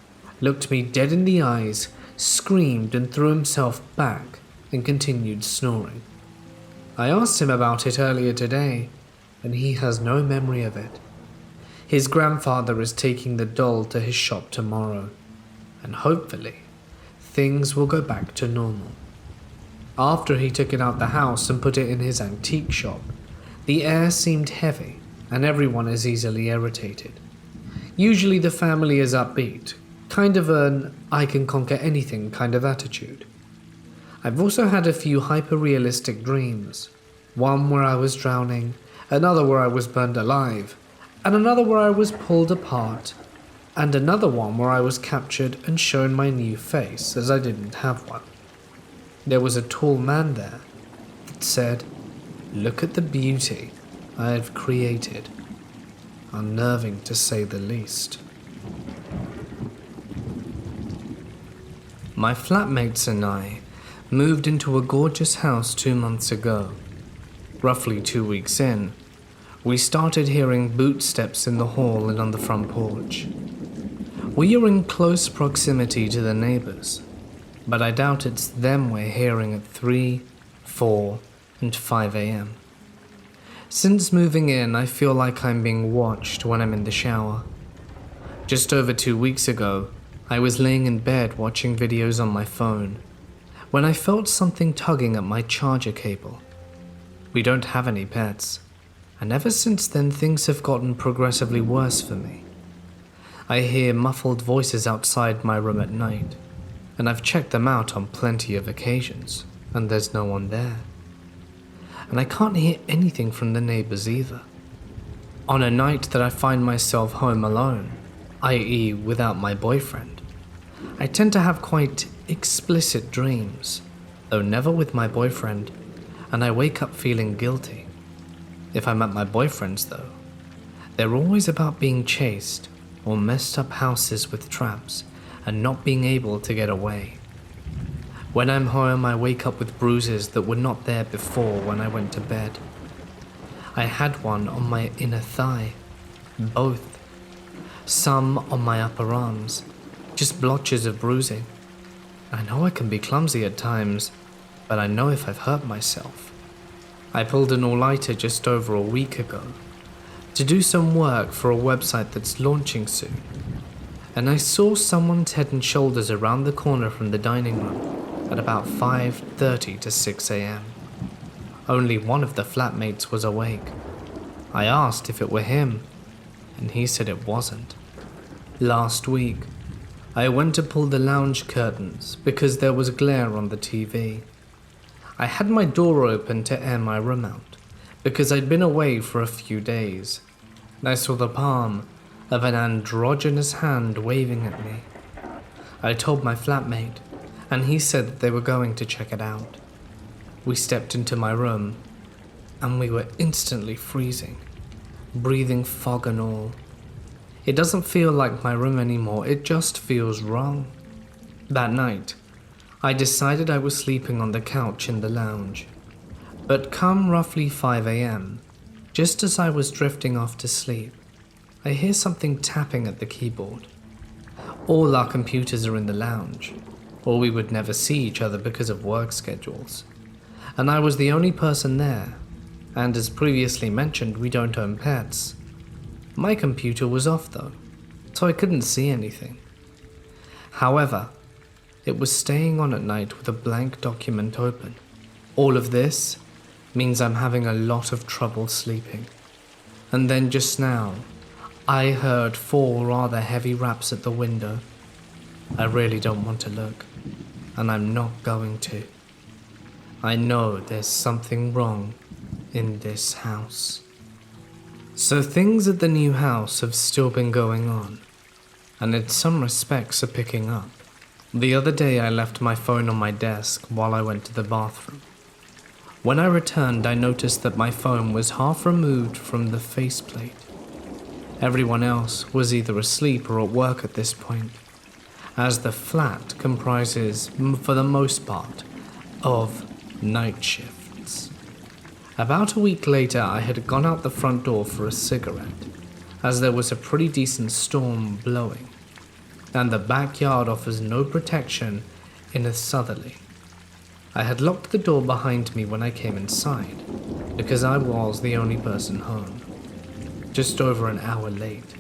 looked me dead in the eyes, screamed and threw himself back and continued snoring. I asked him about it earlier today, and he has no memory of it. His grandfather is taking the doll to his shop tomorrow, and hopefully, things will go back to normal. After he took it out the house and put it in his antique shop, the air seemed heavy and everyone is easily irritated. Usually the family is upbeat, kind of an I can conquer anything kind of attitude. I've also had a few hyper-realistic dreams, one where I was drowning, another where I was burned alive, and another where I was pulled apart, and another one where I was captured and shown my new face as I didn't have one. There was a tall man there that said, "Look at the beauty I have created." Unnerving to say the least. My flatmates and I moved into a gorgeous house 2 months ago. Roughly 2 weeks in, we started hearing bootsteps in the hall and on the front porch. We are in close proximity to the neighbors, but I doubt it's them we're hearing at 3, 4, and 5 a.m. Since moving in, I feel like I'm being watched when I'm in the shower. Just over 2 weeks ago, I was laying in bed watching videos on my phone when I felt something tugging at my charger cable. We don't have any pets, and ever since then things have gotten progressively worse for me. I hear muffled voices outside my room at night, and I've checked them out on plenty of occasions, and there's no one there. And I can't hear anything from the neighbors either. On a night that I find myself home alone, i.e. without my boyfriend, I tend to have quite explicit dreams, though never with my boyfriend, and I wake up feeling guilty. If I'm at my boyfriend's though, they're always about being chased or messed up houses with traps and not being able to get away. When I'm home, I wake up with bruises that were not there before when I went to bed. I had one on my inner thigh, both. Some on my upper arms, just blotches of bruising. I know I can be clumsy at times, but I know if I've hurt myself. I pulled an all-nighter just over a week ago to do some work for a website that's launching soon, and I saw someone's head and shoulders around the corner from the dining room at about 5:30 to 6 a.m. Only one of the flatmates was awake. I asked if it were him, and he said it wasn't. Last week, I went to pull the lounge curtains because there was glare on the TV. I had my door open to air my room out because I'd been away for a few days. I saw the palm of an androgynous hand waving at me. I told my flatmate, and he said that they were going to check it out. We stepped into my room, and we were instantly freezing, breathing fog and all. It doesn't feel like my room anymore, it just feels wrong. That night, I decided I was sleeping on the couch in the lounge. But come roughly 5 a.m., just as I was drifting off to sleep, I hear something tapping at the keyboard. All our computers are in the lounge, or we would never see each other because of work schedules. And I was the only person there, and as previously mentioned, we don't own pets. My computer was off though, so I couldn't see anything. However, it was staying on at night with a blank document open. All of this means I'm having a lot of trouble sleeping. And then just now, I heard 4 rather heavy raps at the window. I really don't want to look, and I'm not going to. I know there's something wrong in this house. So things at the new house have still been going on, and in some respects are picking up. The other day I left my phone on my desk while I went to the bathroom. When I returned, I noticed that my phone was half removed from the faceplate. Everyone else was either asleep or at work at this point, as the flat comprises, for the most part, of night shifts. About a week later, I had gone out the front door for a cigarette, as there was a pretty decent storm blowing. and the backyard offers no protection in a southerly. I had locked the door behind me when I came inside, because I was the only person home, just over an hour late.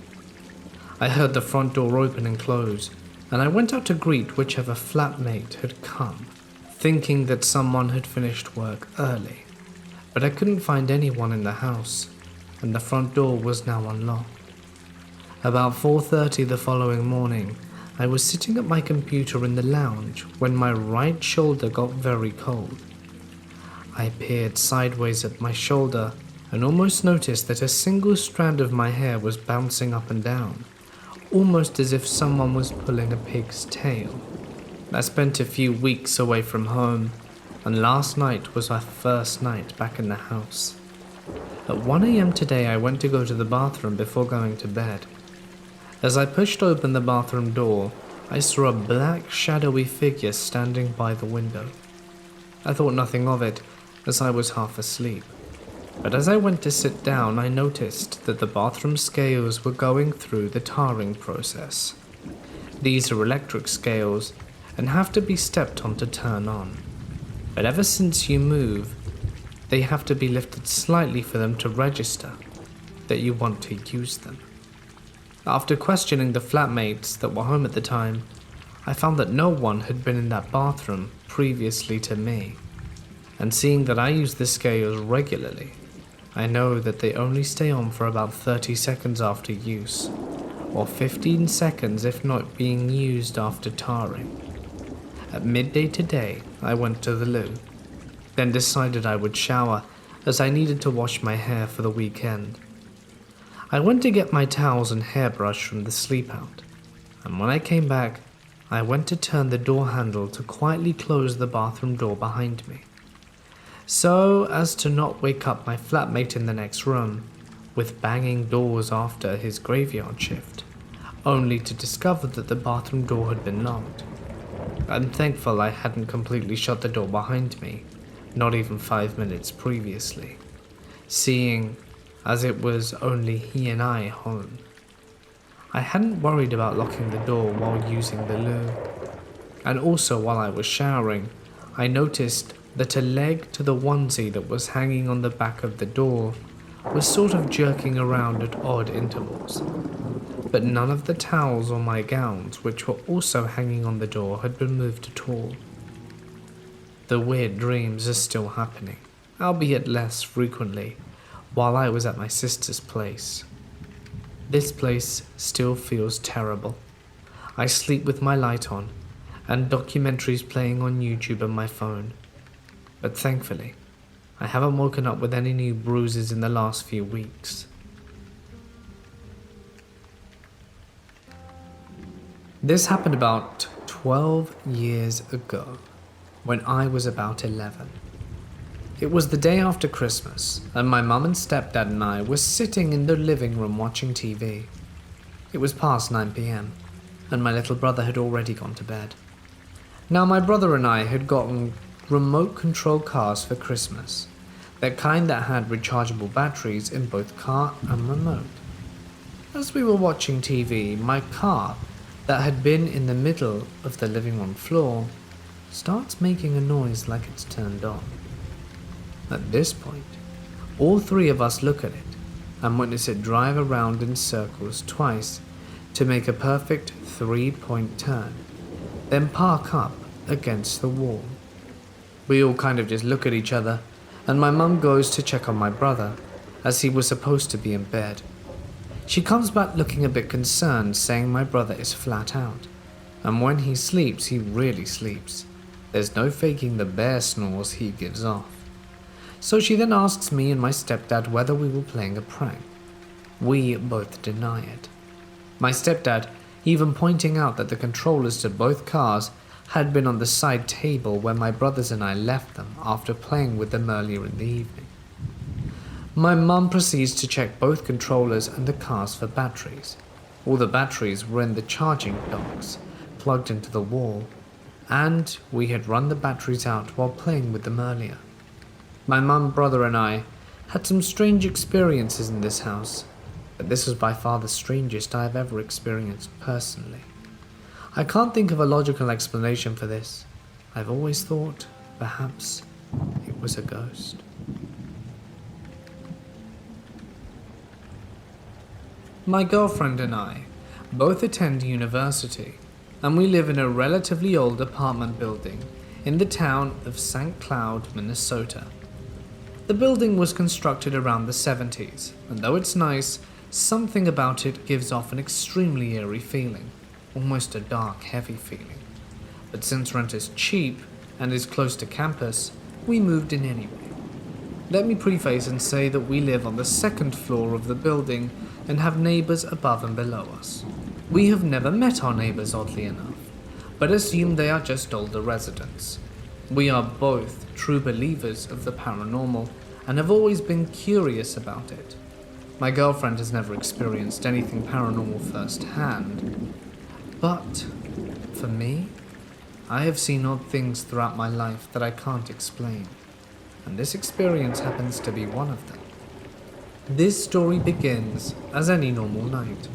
I heard the front door open and close, and I went out to greet whichever flatmate had come, thinking that someone had finished work early. But I couldn't find anyone in the house, and the front door was now unlocked. About 4:30 the following morning, I was sitting at my computer in the lounge when my right shoulder got very cold. I peered sideways at my shoulder and almost noticed that a single strand of my hair was bouncing up and down, almost as if someone was pulling a pig's tail. I spent a few weeks away from home, and last night was my first night back in the house. At 1 a.m. today, I went to go to the bathroom before going to bed. As I pushed open the bathroom door, I saw a black, shadowy figure standing by the window. I thought nothing of it, as I was half asleep. But as I went to sit down, I noticed that the bathroom scales were going through the tarring process. These are electric scales and have to be stepped on to turn on. But ever since you move, they have to be lifted slightly for them to register that you want to use them. After questioning the flatmates that were home at the time, I found that no one had been in that bathroom previously to me. And seeing that I use the scales regularly, I know that they only stay on for about 30 seconds after use, or 15 seconds if not being used after tarring. At midday today, I went to the loo, then decided I would shower as I needed to wash my hair for the weekend. I went to get my towels and hairbrush from the sleep out, and when I came back, I went to turn the door handle to quietly close the bathroom door behind me, so as to not wake up my flatmate in the next room with banging doors after his graveyard shift, only to discover that the bathroom door had been locked. I'm thankful I hadn't completely shut the door behind me, not even 5 minutes previously, seeing as it was only he and I home. I hadn't worried about locking the door while using the loo, and also while I was showering, I noticed that a leg to the onesie that was hanging on the back of the door was sort of jerking around at odd intervals. But none of the towels or my gowns, which were also hanging on the door, had been moved at all. The weird dreams are still happening, albeit less frequently, while I was at my sister's place. This place still feels terrible. I sleep with my light on, and documentaries playing on YouTube on my phone. But thankfully, I haven't woken up with any new bruises in the last few weeks. This happened about 12 years ago, when I was about 11. It was the day after Christmas, and my mum and stepdad and I were sitting in the living room watching TV. It was past 9 p.m, and my little brother had already gone to bed. Now, my brother and I had gotten remote control cars for Christmas, that kind that had rechargeable batteries in both car and remote. As we were watching TV, my car, that had been in the middle of the living room floor, starts making a noise like it's turned on. At this point, all three of us look at it and witness it drive around in circles twice to make a perfect 3-point turn, then park up against the wall. We all kind of just look at each other, and my mum goes to check on my brother, as he was supposed to be in bed. She comes back looking a bit concerned, saying my brother is flat out, and when he sleeps, he really sleeps. There's no faking the bear snores he gives off. So she then asks me and my stepdad whether we were playing a prank. We both deny it. My stepdad even pointing out that the controllers to both cars had been on the side table where my brothers and I left them after playing with them earlier in the evening. My mum proceeds to check both controllers and the cars for batteries. All the batteries were in the charging docks, plugged into the wall, and we had run the batteries out while playing with them earlier. My mum, brother and I had some strange experiences in this house, but this was by far the strangest I have ever experienced personally. I can't think of a logical explanation for this. I've always thought perhaps it was a ghost. My girlfriend and I both attend university, and we live in a relatively old apartment building in the town of St. Cloud, Minnesota. The building was constructed around the 70s, and though it's nice, something about it gives off an extremely eerie feeling, almost a dark, heavy feeling. But since rent is cheap and is close to campus, we moved in anyway. Let me preface and say that we live on the second floor of the building and have neighbors above and below us. We have never met our neighbors, oddly enough, but assume they are just older residents. We are both true believers of the paranormal and have always been curious about it. My girlfriend has never experienced anything paranormal firsthand, but for me, I have seen odd things throughout my life that I can't explain, and this experience happens to be one of them. This story begins as any normal night.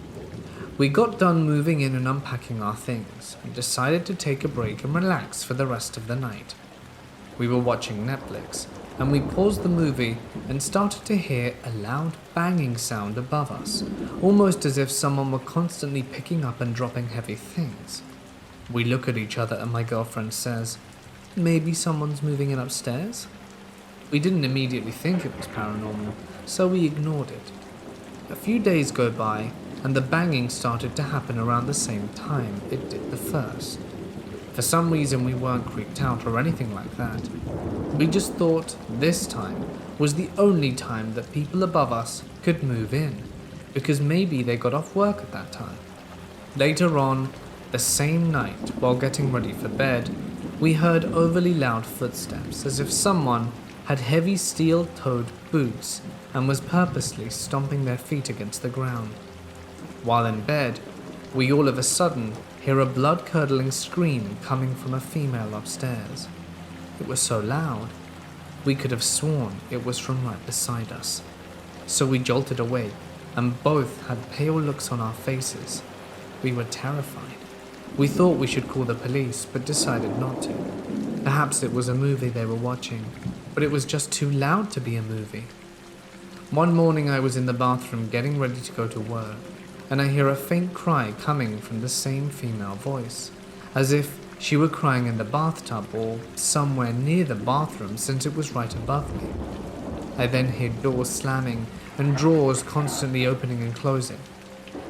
We got done moving in and unpacking our things and decided to take a break and relax for the rest of the night. We were watching Netflix and we paused the movie and started to hear a loud banging sound above us, almost as if someone were constantly picking up and dropping heavy things. We look at each other and my girlfriend says, "Maybe someone's moving in upstairs?" We didn't immediately think it was paranormal, so we ignored it. A few days go by and the banging started to happen around the same time it did the first. For some reason we weren't creeped out or anything like that. We just thought this time was the only time that people above us could move in, because maybe they got off work at that time. Later on, the same night, while getting ready for bed, we heard overly loud footsteps as if someone had heavy steel-toed boots and was purposely stomping their feet against the ground. While in bed, we all of a sudden hear a blood-curdling scream coming from a female upstairs. It was so loud, we could have sworn it was from right beside us. So we jolted awake and both had pale looks on our faces. We were terrified. We thought we should call the police, but decided not to. Perhaps it was a movie they were watching, but it was just too loud to be a movie. One morning I was in the bathroom getting ready to go to work, and I hear a faint cry coming from the same female voice, as if she were crying in the bathtub or somewhere near the bathroom since it was right above me. I then hear doors slamming and drawers constantly opening and closing.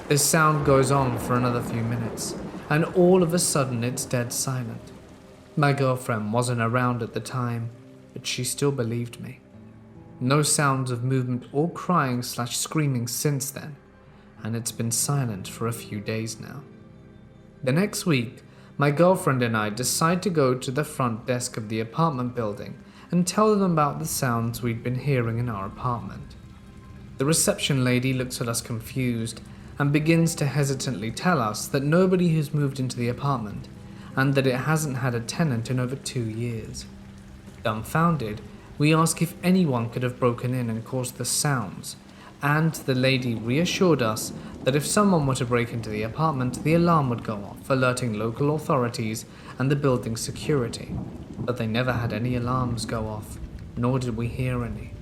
This sound goes on for another few minutes, and all of a sudden it's dead silent. My girlfriend wasn't around at the time, but she still believed me. No sounds of movement or crying/screaming since then, and it's been silent for a few days now. The next week, my girlfriend and I decide to go to the front desk of the apartment building and tell them about the sounds we'd been hearing in our apartment. The reception lady looks at us confused and begins to hesitantly tell us that nobody has moved into the apartment and that it hasn't had a tenant in over 2 years. Dumbfounded, we ask if anyone could have broken in and caused the sounds, and the lady reassured us that if someone were to break into the apartment, the alarm would go off, alerting local authorities and the building's security. But they never had any alarms go off, nor did we hear any.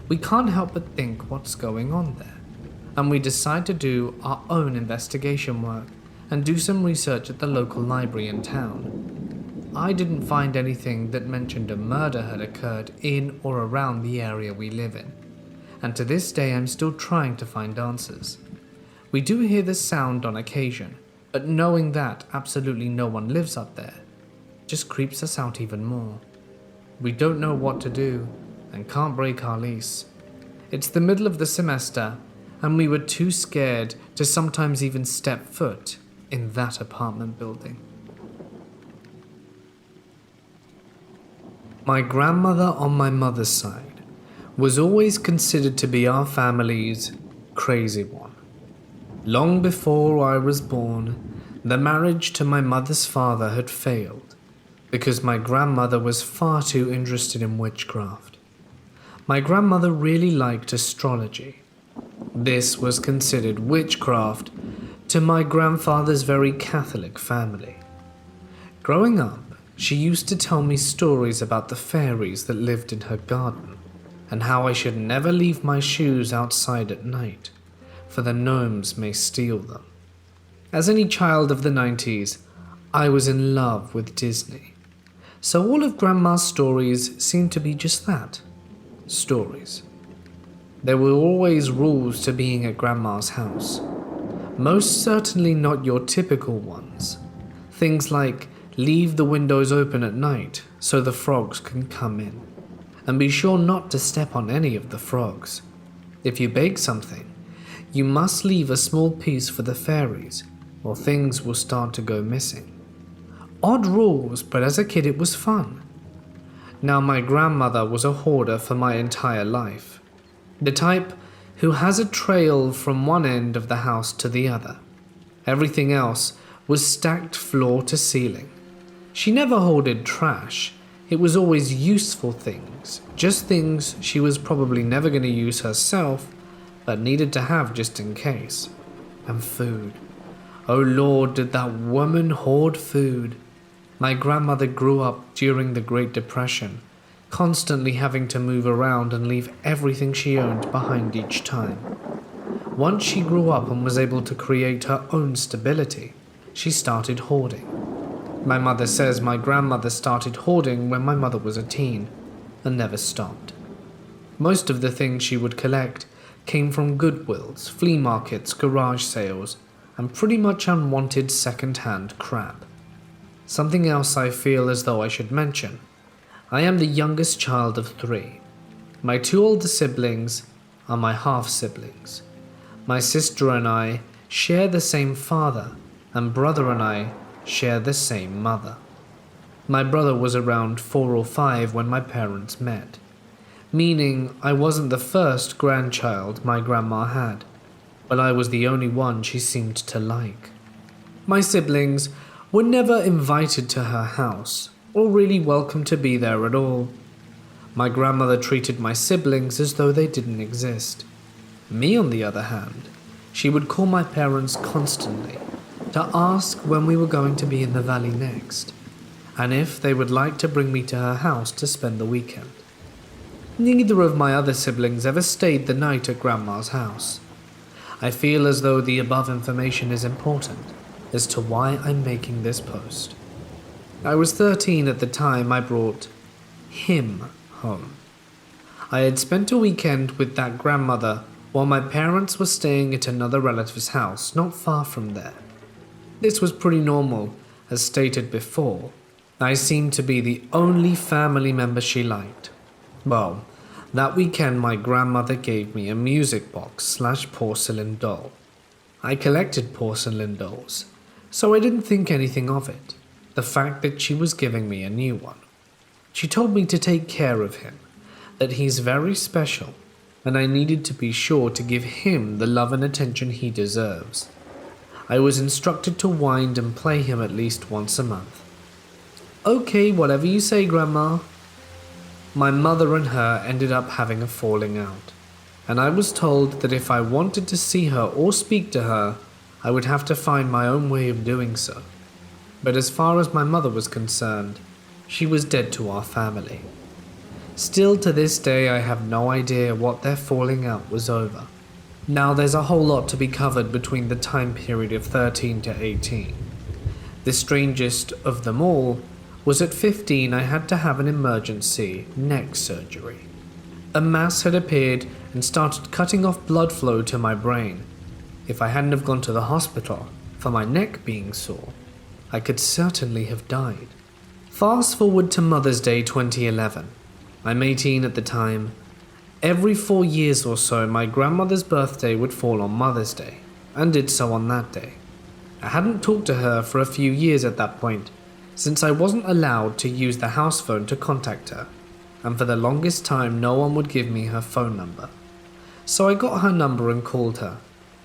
We can't help but think what's going on there, and we decide to do our own investigation work and do some research at the local library in town. I didn't find anything that mentioned a murder had occurred in or around the area we live in, and to this day I'm still trying to find answers. We do hear the sound on occasion, but knowing that absolutely no one lives up there just creeps us out even more. We don't know what to do and can't break our lease. It's the middle of the semester, and we were too scared to sometimes even step foot in that apartment building. My grandmother on my mother's side was always considered to be our family's crazy one. Long before I was born, the marriage to my mother's father had failed because my grandmother was far too interested in witchcraft. My grandmother really liked astrology. This was considered witchcraft to my grandfather's very Catholic family. Growing up, she used to tell me stories about the fairies that lived in her garden, and how I should never leave my shoes outside at night, for the gnomes may steal them. As any child of the 90s, I was in love with Disney. So all of Grandma's stories seemed to be just that, stories. There were always rules to being at Grandma's house. Most certainly not your typical ones. Things like leave the windows open at night so the frogs can come in. And be sure not to step on any of the frogs. If you bake something, you must leave a small piece for the fairies, or things will start to go missing. Odd rules, but as a kid it was fun. Now my grandmother was a hoarder for my entire life. The type who has a trail from one end of the house to the other. Everything else was stacked floor to ceiling. She never hoarded trash. It was always useful things, just things she was probably never going to use herself, but needed to have just in case. And food. Oh Lord, did that woman hoard food. My grandmother grew up during the Great Depression, constantly having to move around and leave everything she owned behind each time. Once she grew up and was able to create her own stability, she started hoarding. My mother says my grandmother started hoarding when my mother was a teen, and never stopped. Most of the things she would collect came from Goodwills, flea markets, garage sales, and pretty much unwanted second-hand crap. Something else I feel as though I should mention. I am the youngest child of 3. My 2 older siblings are my half-siblings. My sister and I share the same father, and brother and I share the same mother. My brother was around 4 or 5 when my parents met, meaning I wasn't the first grandchild my grandma had, but I was the only one she seemed to like. My siblings were never invited to her house, or really welcome to be there at all. My grandmother treated my siblings as though they didn't exist. Me, on the other hand, she would call my parents constantly to ask when we were going to be in the valley next, and if they would like to bring me to her house to spend the weekend. Neither of my other siblings ever stayed the night at Grandma's house. I feel as though the above information is important as to why I'm making this post. I was 13 at the time I brought him home. I had spent a weekend with that grandmother while my parents were staying at another relative's house not far from there. This was pretty normal, as stated before. I seemed to be the only family member she liked. Well, that weekend my grandmother gave me a music box / porcelain doll. I collected porcelain dolls, so I didn't think anything of it, the fact that she was giving me a new one. She told me to take care of him, that he's very special, and I needed to be sure to give him the love and attention he deserves. I was instructed to wind and play him at least once a month. Okay, whatever you say, Grandma. My mother and her ended up having a falling out, and I was told that if I wanted to see her or speak to her, I would have to find my own way of doing so. But as far as my mother was concerned, she was dead to our family. Still to this day I have no idea what their falling out was over. Now there's a whole lot to be covered between the time period of 13 to 18. The strangest of them all was at 15 I had to have an emergency neck surgery. A mass had appeared and started cutting off blood flow to my brain. If I hadn't have gone to the hospital for my neck being sore, I could certainly have died. Fast forward to Mother's Day 2011. I'm 18 at the time. Every 4 years or so, my grandmother's birthday would fall on Mother's Day, and did so on that day. I hadn't talked to her for a few years at that point, since I wasn't allowed to use the house phone to contact her, and for the longest time no one would give me her phone number. So I got her number and called her,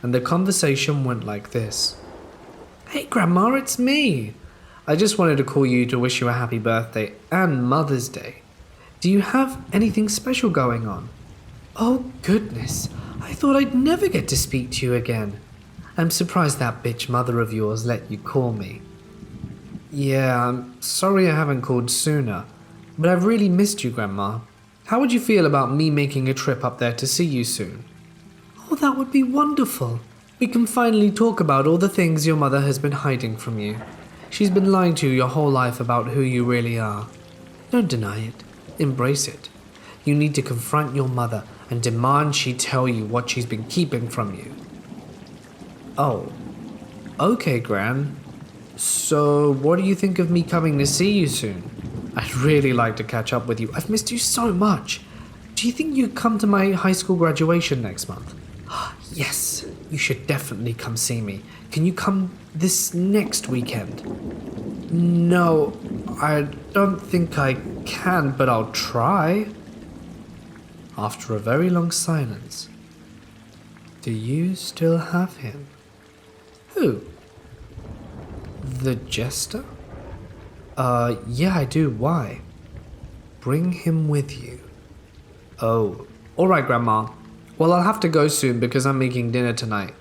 and the conversation went like this. Hey Grandma, it's me. I just wanted to call you to wish you a happy birthday and Mother's Day. Do you have anything special going on? Oh goodness, I thought I'd never get to speak to you again. I'm surprised that bitch mother of yours let you call me. Yeah, I'm sorry I haven't called sooner, but I've really missed you, Grandma. How would you feel about me making a trip up there to see you soon? Oh, that would be wonderful. We can finally talk about all the things your mother has been hiding from you. She's been lying to you your whole life about who you really are. Don't deny it. Embrace it. You need to confront your mother and demand she tell you what she's been keeping from you. Oh, okay, Gran. So, what do you think of me coming to see you soon? I'd really like to catch up with you. I've missed you so much. Do you think you'd come to my high school graduation next month? Yes, you should definitely come see me. Can you come this next weekend? No, I don't think I can, but I'll try. After a very long silence, do you still have him? Who? The jester? Yeah, I do. Why? Bring him with you. Oh, alright, Grandma. Well, I'll have to go soon because I'm making dinner tonight.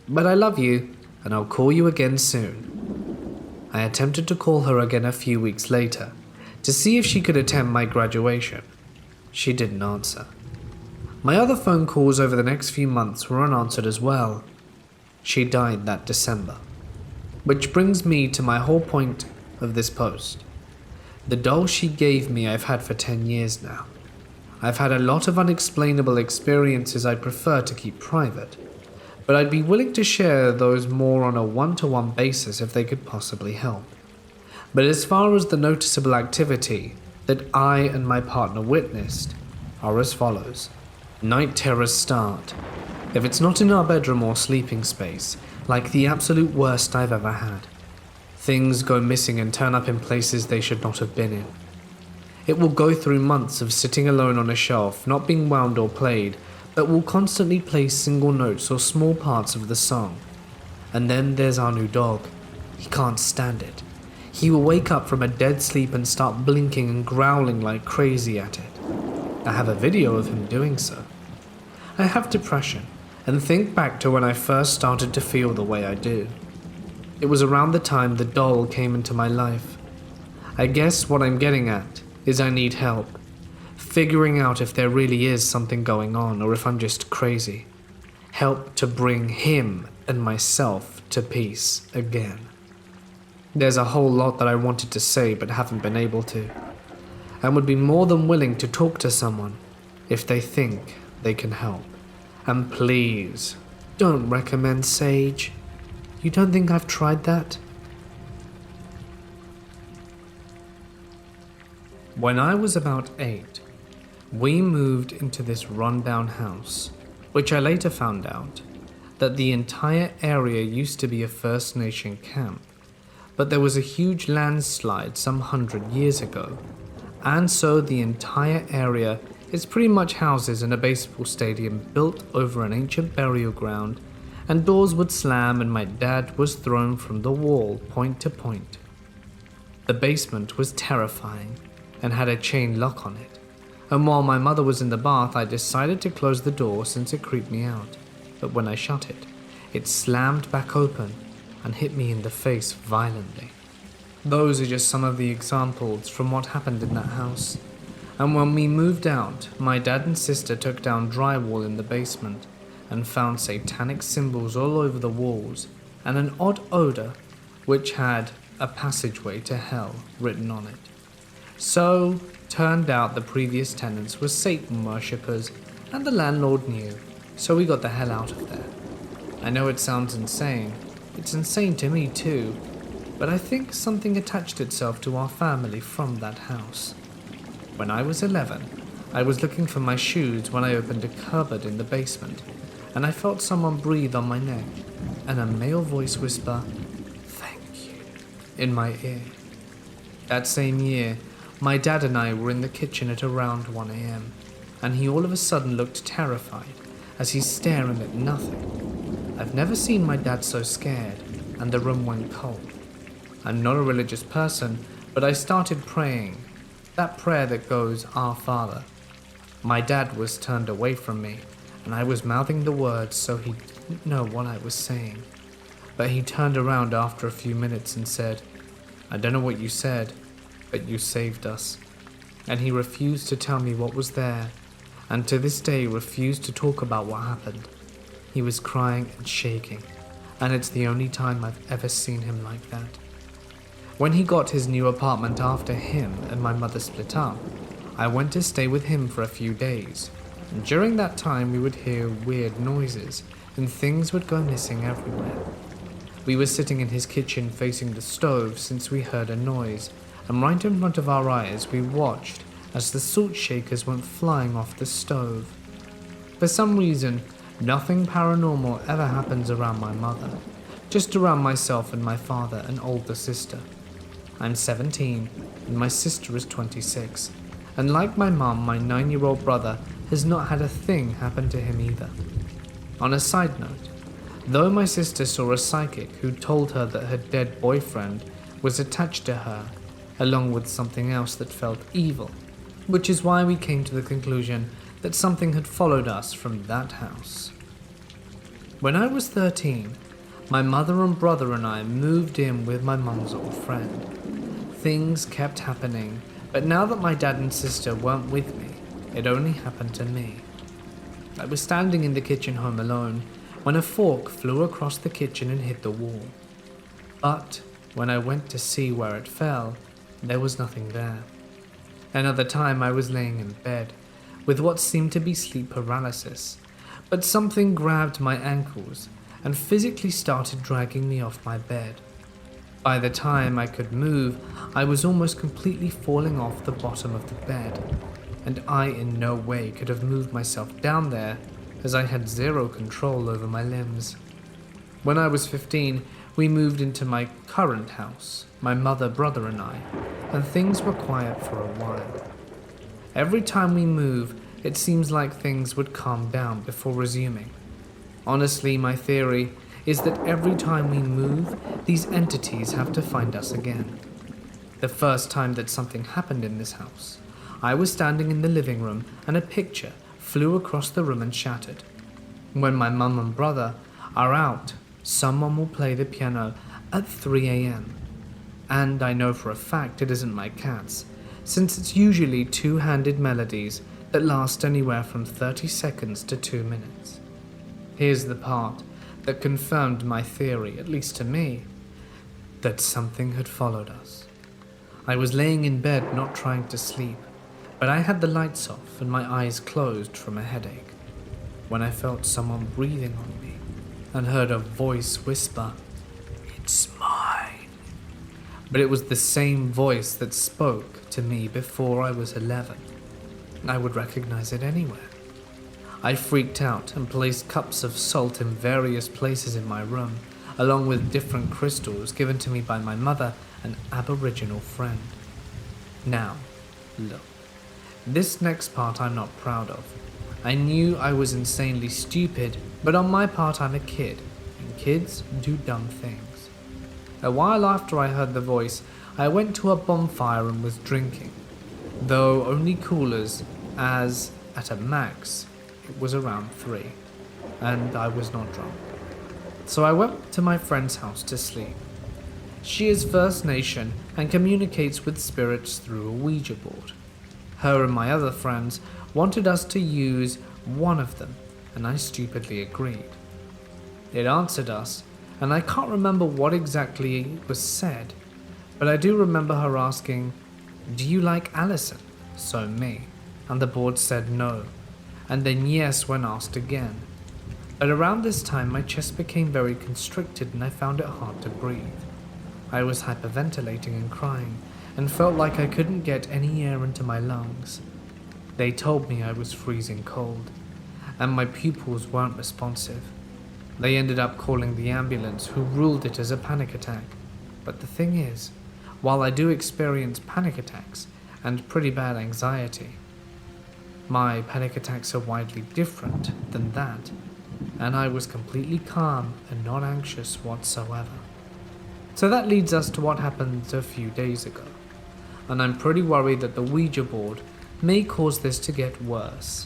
But I love you, and I'll call you again soon. I attempted to call her again a few weeks later to see if she could attend my graduation. She didn't answer. My other phone calls over the next few months were unanswered as well. She died that December. Which brings me to my whole point of this post. The doll she gave me I've had for 10 years now. I've had a lot of unexplainable experiences I'd prefer to keep private, but I'd be willing to share those more on a one-to-one basis if they could possibly help. But as far as the noticeable activity that I and my partner witnessed are as follows. Night terrors start. If it's not in our bedroom or sleeping space, like the absolute worst I've ever had. Things go missing and turn up in places they should not have been in. It will go through months of sitting alone on a shelf, not being wound or played, but will constantly play single notes or small parts of the song. And then there's our new dog. He can't stand it. He will wake up from a dead sleep and start blinking and growling like crazy at it. I have a video of him doing so. I have depression and think back to when I first started to feel the way I do. It was around the time the doll came into my life. I guess what I'm getting at is I need help, figuring out if there really is something going on or if I'm just crazy. Help to bring him and myself to peace again. There's a whole lot that I wanted to say but haven't been able to, and would be more than willing to talk to someone if they think they can help. And please, don't recommend Sage. You don't think I've tried that? When I was about 8, we moved into this rundown house, which I later found out that the entire area used to be a First Nation camp, but there was a huge landslide some 100 years ago, and so the entire area is pretty much houses and a baseball stadium built over an ancient burial ground, and doors would slam and my dad was thrown from the wall point to point. The basement was terrifying and had a chain lock on it, and while my mother was in the bath I decided to close the door since it creeped me out, but when I shut it, it slammed back open and hit me in the face violently. Those are just some of the examples from what happened in that house. And when we moved out, my dad and sister took down drywall in the basement and found satanic symbols all over the walls and an odd odor which had a passageway to hell written on it. So, turned out the previous tenants were Satan worshippers and the landlord knew, so we got the hell out of there. I know it sounds insane. It's insane to me too, but I think something attached itself to our family from that house. When I was 11, I was looking for my shoes when I opened a cupboard in the basement, and I felt someone breathe on my neck, and a male voice whisper, "Thank you," in my ear. That same year, my dad and I were in the kitchen at around 1 a.m., and he all of a sudden looked terrified as he's staring at nothing. I've never seen my dad so scared, and the room went cold. I'm not a religious person, but I started praying. That prayer that goes, "Our Father." My dad was turned away from me, and I was mouthing the words so he didn't know what I was saying. but he turned around after a few minutes and said, "I don't know what you said, but you saved us." And he refused to tell me what was there, and to this day refused to talk about what happened. He was crying and shaking, and it's the only time I've ever seen him like that. When he got his new apartment after him and my mother split up, I went to stay with him for a few days, and during that time we would hear weird noises and things would go missing everywhere. We were sitting in his kitchen facing the stove since we heard a noise, and right in front of our eyes we watched as the salt shakers went flying off the stove. For some reason, nothing paranormal ever happens around my mother, just around myself and my father and older sister. I'm 17 and my sister is 26, and like my mum, my 9-year-old brother has not had a thing happen to him either. On a side note, though my sister saw a psychic who told her that her dead boyfriend was attached to her, along with something else that felt evil, which is why we came to the conclusion that something had followed us from that house. When I was 13, my mother and brother and I moved in with my mum's old friend. Things kept happening, but now that my dad and sister weren't with me, it only happened to me. I was standing in the kitchen home alone when a fork flew across the kitchen and hit the wall. But when I went to see where it fell, there was nothing there. Another time I was laying in bed with what seemed to be sleep paralysis, but something grabbed my ankles and physically started dragging me off my bed. By the time I could move, I was almost completely falling off the bottom of the bed, and I in no way could have moved myself down there as I had zero control over my limbs. When I was 15, we moved into my current house, my mother, brother and I, and things were quiet for a while. Every time we move, it seems like things would calm down before resuming. Honestly, my theory is that every time we move, these entities have to find us again. The first time that something happened in this house, I was standing in the living room and a picture flew across the room and shattered. When my mum and brother are out, someone will play the piano at 3 a.m. And I know for a fact it isn't my cats, since it's usually two-handed melodies that last anywhere from 30 seconds to 2 minutes. Here's the part that confirmed my theory, at least to me, that something had followed us. I was laying in bed not trying to sleep, but I had the lights off and my eyes closed from a headache, when I felt someone breathing on me and heard a voice whisper, "It's mine." But it was the same voice that spoke to me before I was 11. I would recognize it anywhere. I freaked out and placed cups of salt in various places in my room, along with different crystals given to me by my mother, an Aboriginal friend. Now, look, this next part I'm not proud of. I knew I was insanely stupid, but on my part I'm a kid, and kids do dumb things. A while after I heard the voice, I went to a bonfire and was drinking, though only coolers, as at a max it was around 3, and I was not drunk. So I went to my friend's house to sleep. She is First Nation and communicates with spirits through a Ouija board. Her and my other friends wanted us to use one of them, and I stupidly agreed. It answered us, and I can't remember what exactly was said, but I do remember her asking, "Do you like Allison?" So me, and the board said no, and then yes when asked again. But around this time my chest became very constricted and I found it hard to breathe. I was hyperventilating and crying, and felt like I couldn't get any air into my lungs. They told me I was freezing cold, and my pupils weren't responsive. They ended up calling the ambulance, who ruled it as a panic attack. But the thing is, while I do experience panic attacks and pretty bad anxiety, my panic attacks are widely different than that, and I was completely calm and not anxious whatsoever. So that leads us to what happened a few days ago, and I'm pretty worried that the Ouija board may cause this to get worse.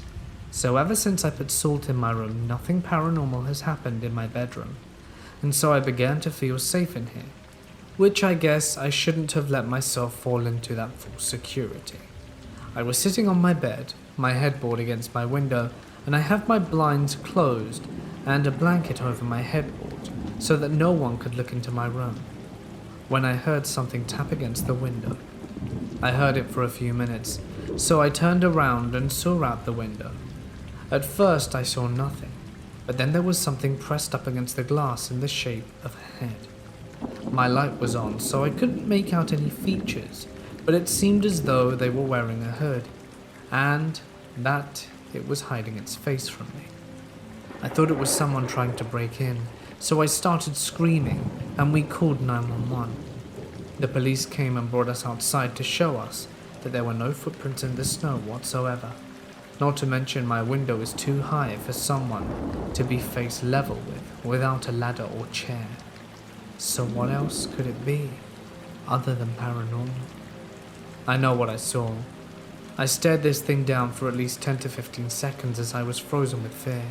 So ever since I put salt in my room, nothing paranormal has happened in my bedroom. and so I began to feel safe in here, which I guess I shouldn't have let myself fall into that false security. I was sitting on my bed, my headboard against my window, and I have my blinds closed and a blanket over my headboard so that no one could look into my room, when I heard something tap against the window. I heard it for a few minutes, so I turned around and saw out the window. At first I saw nothing, but then there was something pressed up against the glass in the shape of a head. My light was on, so I couldn't make out any features, but it seemed as though they were wearing a hood, and that it was hiding its face from me. I thought it was someone trying to break in, so I started screaming, and we called 911. The police came and brought us outside to show us that there were no footprints in the snow whatsoever. Not to mention my window is too high for someone to be face level with without a ladder or chair. So what else could it be other than paranormal? I know what I saw. I stared this thing down for at least 10 to 15 seconds as I was frozen with fear.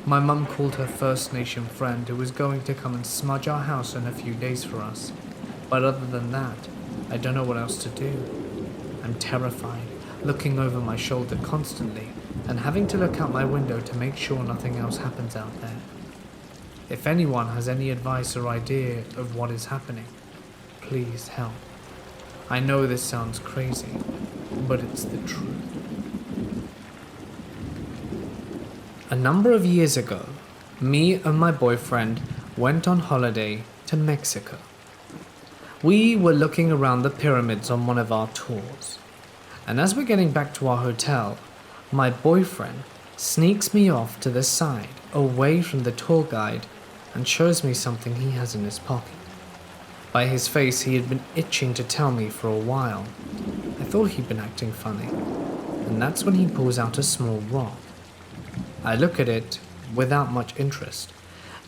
My mum called her First Nation friend who was going to come and smudge our house in a few days for us. But other than that, I don't know what else to do. I'm terrified, looking over my shoulder constantly and having to look out my window to make sure nothing else happens out there. If anyone has any advice or idea of what is happening, please help. I know this sounds crazy, but it's the truth. A number of years ago, me and my boyfriend went on holiday to Mexico. We were looking around the pyramids on one of our tours, and as we're getting back to our hotel, my boyfriend sneaks me off to the side, away from the tour guide, and shows me something he has in his pocket. By his face, he had been itching to tell me for a while. I thought he'd been acting funny, and that's when he pulls out a small rock. I look at it without much interest,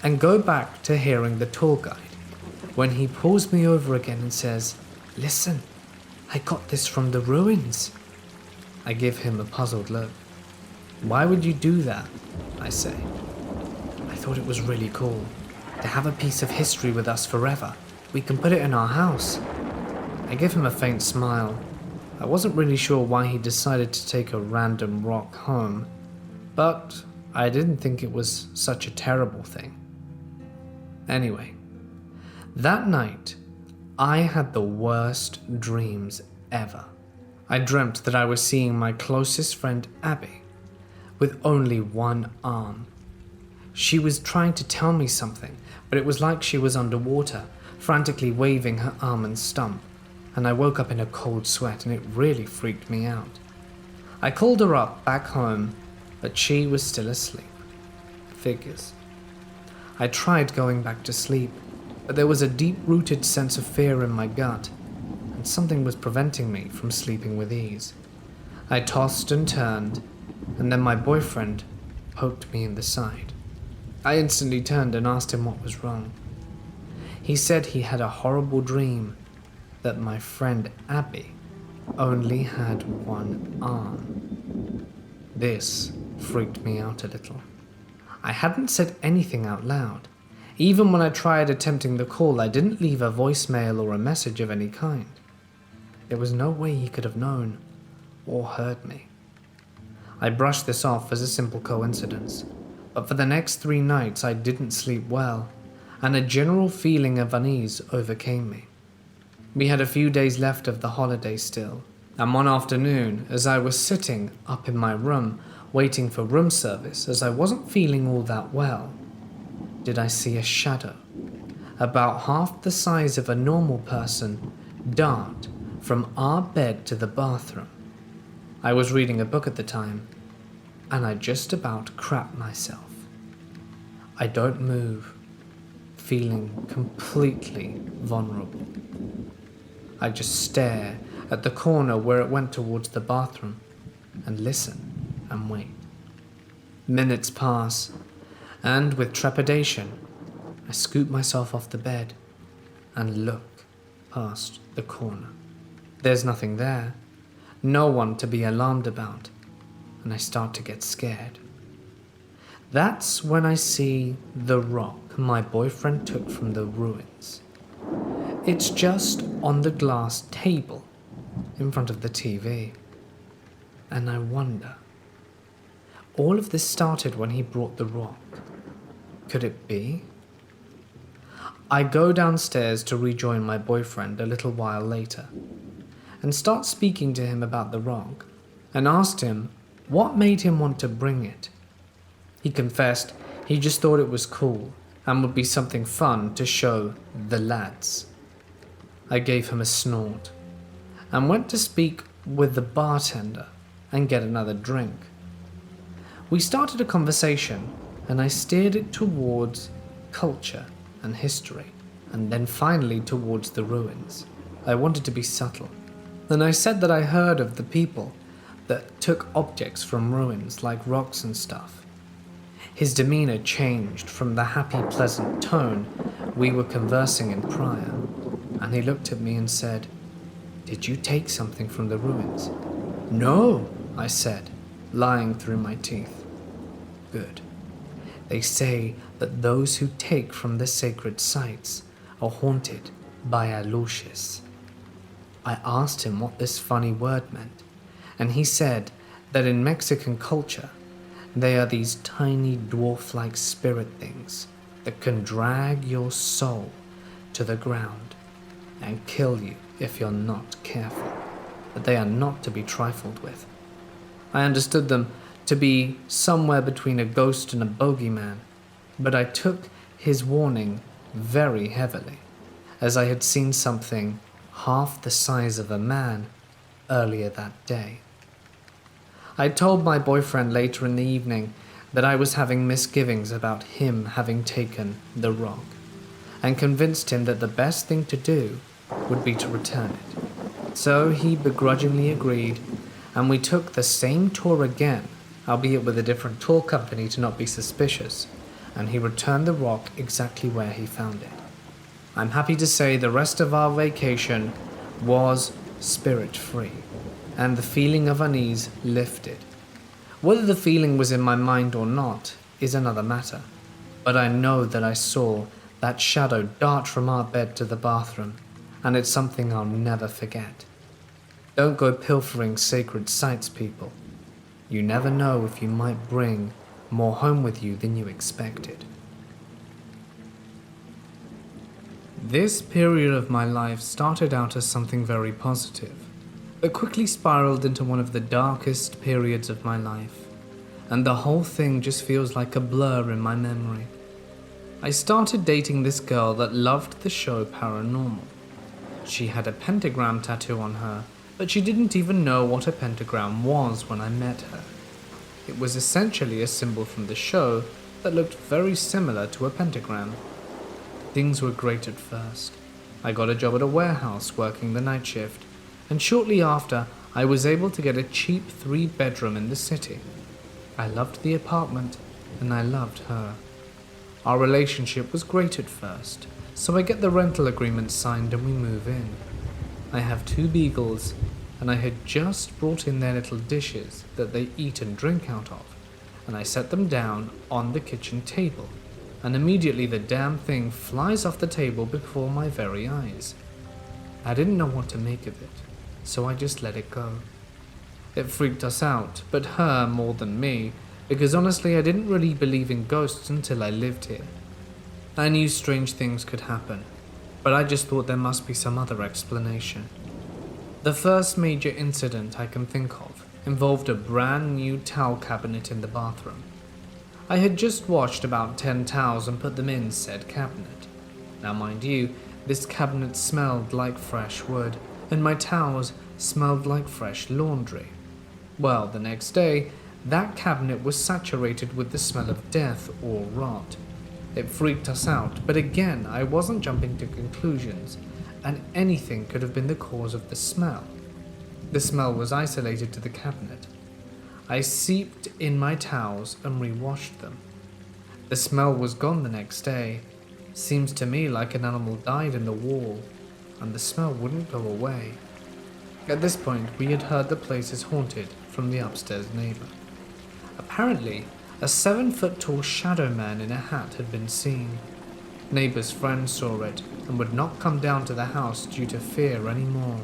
and go back to hearing the tour guide, when he pulls me over again and says, "Listen, I got this from the ruins." I give him a puzzled look. "Why would you do that?" I say. "I thought it was really cool, to have a piece of history with us forever. We can put it in our house." I give him a faint smile. I wasn't really sure why he decided to take a random rock home, but I didn't think it was such a terrible thing. Anyway, that night, I had the worst dreams ever. I dreamt that I was seeing my closest friend Abby with only one arm. She was trying to tell me something, but it was like she was underwater, frantically waving her arm and stump, and I woke up in a cold sweat and it really freaked me out. I called her up back home, but she was still asleep. Figures. I tried going back to sleep, but there was a deep-rooted sense of fear in my gut, and something was preventing me from sleeping with ease. I tossed and turned, and then my boyfriend poked me in the side. I instantly turned and asked him what was wrong. He said he had a horrible dream that my friend Abby only had one arm. This freaked me out a little. I hadn't said anything out loud. Even when I tried attempting the call, I didn't leave a voicemail or a message of any kind. There was no way he could have known or heard me. I brushed this off as a simple coincidence, but for the next 3 nights I didn't sleep well, and a general feeling of unease overcame me. We had a few days left of the holiday still, and one afternoon, as I was sitting up in my room waiting for room service as I wasn't feeling all that well, did I see a shadow, about half the size of a normal person, dart from our bed to the bathroom. I was reading a book at the time, and I just about crapped myself. I don't move, feeling completely vulnerable. I just stare at the corner where it went towards the bathroom and listen and wait. Minutes pass, and with trepidation, I scoop myself off the bed and look past the corner. There's nothing there, no one to be alarmed about, and I start to get scared. That's when I see the rock my boyfriend took from the ruins. It's just on the glass table in front of the TV. And I wonder, all of this started when he brought the rock. Could it be? I go downstairs to rejoin my boyfriend a little while later and start speaking to him about the rock and asked him what made him want to bring it. He confessed he just thought it was cool and would be something fun to show the lads. I gave him a snort and went to speak with the bartender and get another drink. We started a conversation and I steered it towards culture and history, and then finally towards the ruins. I wanted to be subtle. Then I said that I heard of the people that took objects from ruins like rocks and stuff. His demeanor changed from the happy, pleasant tone we were conversing in prior, and he looked at me and said, "Did you take something from the ruins?" "No," I said, lying through my teeth. "Good. They say that those who take from the sacred sites are haunted by alushes." I asked him what this funny word meant, and he said that in Mexican culture, they are these tiny dwarf-like spirit things that can drag your soul to the ground and kill you if you're not careful, but they are not to be trifled with. I understood them to be somewhere between a ghost and a bogeyman, but I took his warning very heavily, as I had seen something half the size of a man earlier that day. I told my boyfriend later in the evening that I was having misgivings about him having taken the rock, and convinced him that the best thing to do would be to return it. So he begrudgingly agreed, and we took the same tour again, albeit with a different tour company to not be suspicious, and he returned the rock exactly where he found it. I'm happy to say the rest of our vacation was spirit-free, and the feeling of unease lifted. Whether the feeling was in my mind or not is another matter, but I know that I saw that shadow dart from our bed to the bathroom, and it's something I'll never forget. Don't go pilfering sacred sites, people. You never know if you might bring more home with you than you expected. This period of my life started out as something very positive, but quickly spiraled into one of the darkest periods of my life, and the whole thing just feels like a blur in my memory. I started dating this girl that loved the show Paranormal. She had a pentagram tattoo on her, but she didn't even know what a pentagram was when I met her. It was essentially a symbol from the show that looked very similar to a pentagram. Things were great at first. I got a job at a warehouse working the night shift, and shortly after, I was able to get a cheap 3-bedroom in the city. I loved the apartment, and I loved her. Our relationship was great at first, so I get the rental agreement signed and we move in. I have 2 beagles, and I had just brought in their little dishes that they eat and drink out of, and I set them down on the kitchen table, and immediately the damn thing flies off the table before my very eyes. I didn't know what to make of it, so I just let it go. It freaked us out, but her more than me, because honestly I didn't really believe in ghosts until I lived here. I knew strange things could happen, but I just thought there must be some other explanation. The first major incident I can think of involved a brand new towel cabinet in the bathroom. I had just washed about 10 towels and put them in said cabinet. Now mind you, this cabinet smelled like fresh wood, and my towels smelled like fresh laundry. Well, the next day, that cabinet was saturated with the smell of death or rot. It freaked us out, but again, I wasn't jumping to conclusions, and anything could have been the cause of the smell. The smell was isolated to the cabinet. I seeped in my towels and re-washed them. The smell was gone the next day. Seems to me like an animal died in the wall, and the smell wouldn't go away. At this point, we had heard the place is haunted from the upstairs neighbor. Apparently, A 7-foot tall shadow man in a hat had been seen. Neighbors' friends saw it and would not come down to the house due to fear anymore.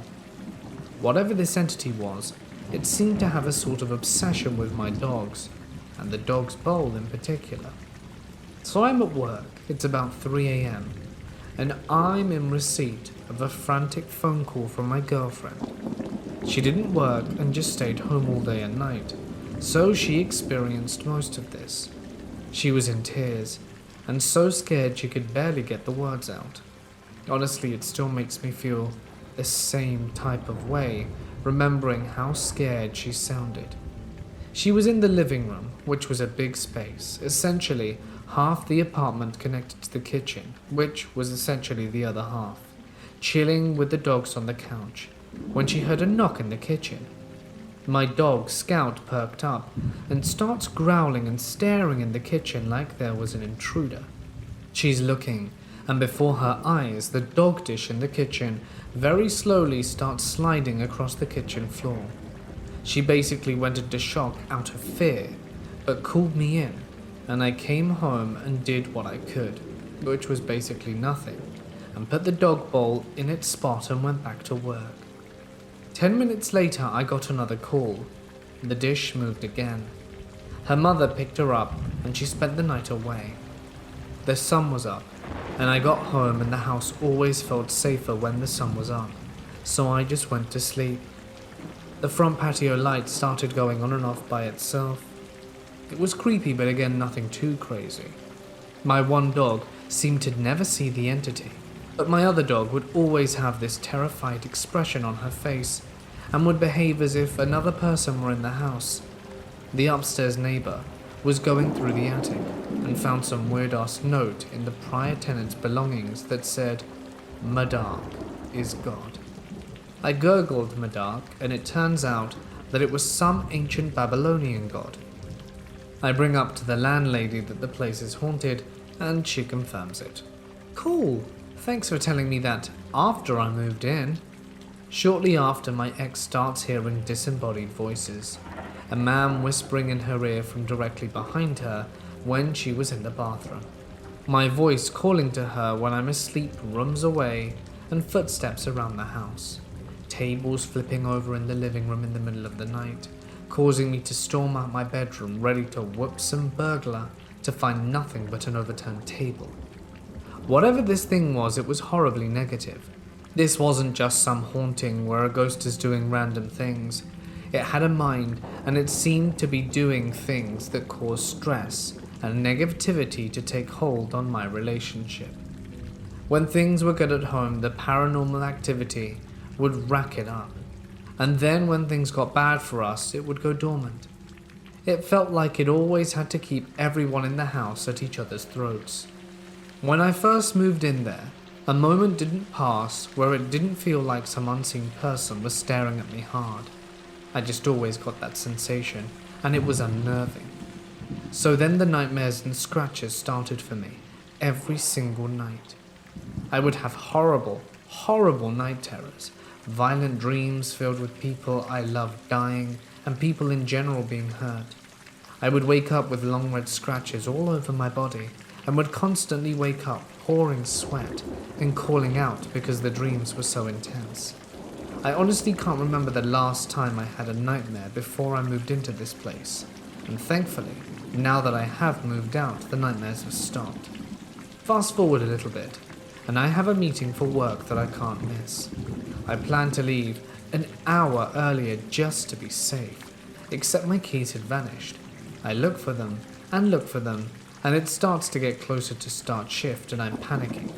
Whatever this entity was, it seemed to have a sort of obsession with my dogs, and the dog's bowl in particular. So I'm at work, it's about 3 a.m, and I'm in receipt of a frantic phone call from my girlfriend. She didn't work and just stayed home all day and night, so she experienced most of this. She was in tears, and so scared she could barely get the words out. Honestly, it still makes me feel the same type of way, remembering how scared she sounded. She was in the living room, which was a big space, essentially half the apartment connected to the kitchen, which was essentially the other half, chilling with the dogs on the couch, when she heard a knock in the kitchen. My dog, Scout, perked up and starts growling and staring in the kitchen like there was an intruder. She's looking, and before her eyes, the dog dish in the kitchen very slowly starts sliding across the kitchen floor. She basically went into shock out of fear, but called me in, and I came home and did what I could, which was basically nothing, and put the dog bowl in its spot and went back to work. 10 minutes later, I got another call. The dish moved again. Her mother picked her up, and she spent the night away. The sun was up, and I got home, and the house always felt safer when the sun was up, so I just went to sleep. The front patio light started going on and off by itself. It was creepy, but again, nothing too crazy. My one dog seemed to never see the entity, but my other dog would always have this terrified expression on her face and would behave as if another person were in the house. The upstairs neighbor was going through the attic and found some weird-ass note in the prior tenant's belongings that said, "Madark is God." I googled Madark, and it turns out that it was some ancient Babylonian god. I bring up to the landlady that the place is haunted, and she confirms it. Cool. Thanks for telling me that after I moved in. Shortly after, my ex starts hearing disembodied voices. A man whispering in her ear from directly behind her when she was in the bathroom. My voice calling to her when I'm asleep rooms away, and footsteps around the house. Tables flipping over in the living room in the middle of the night, causing me to storm out my bedroom ready to whoop some burglar to find nothing but an overturned table. Whatever this thing was, it was horribly negative. This wasn't just some haunting where a ghost is doing random things. It had a mind, and it seemed to be doing things that caused stress and negativity to take hold on my relationship. When things were good at home, the paranormal activity would rack it up. And then when things got bad for us, it would go dormant. It felt like it always had to keep everyone in the house at each other's throats. When I first moved in there, a moment didn't pass where it didn't feel like some unseen person was staring at me hard. I just always got that sensation, and it was unnerving. So then the nightmares and scratches started for me, every single night. I would have horrible, horrible night terrors, violent dreams filled with people I loved dying, and people in general being hurt. I would wake up with long red scratches all over my body, and would constantly wake up pouring sweat and calling out because the dreams were so intense. I honestly can't remember the last time I had a nightmare before I moved into this place, and thankfully, now that I have moved out, the nightmares have stopped. Fast forward a little bit, and I have a meeting for work that I can't miss. I plan to leave an hour earlier just to be safe, except my keys had vanished. I look for them, and it starts to get closer to start shift, and I'm panicking.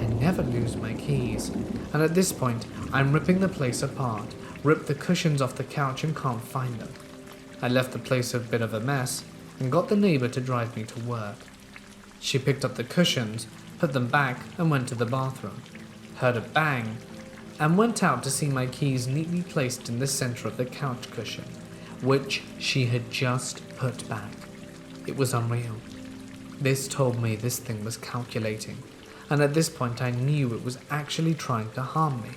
I never lose my keys, and at this point, I'm ripping the place apart, ripped the cushions off the couch and can't find them. I left the place a bit of a mess, and got the neighbor to drive me to work. She picked up the cushions, put them back, and went to the bathroom. Heard a bang, and went out to see my keys neatly placed in the center of the couch cushion, which she had just put back. It was unreal. This told me this thing was calculating, and at this point I knew it was actually trying to harm me.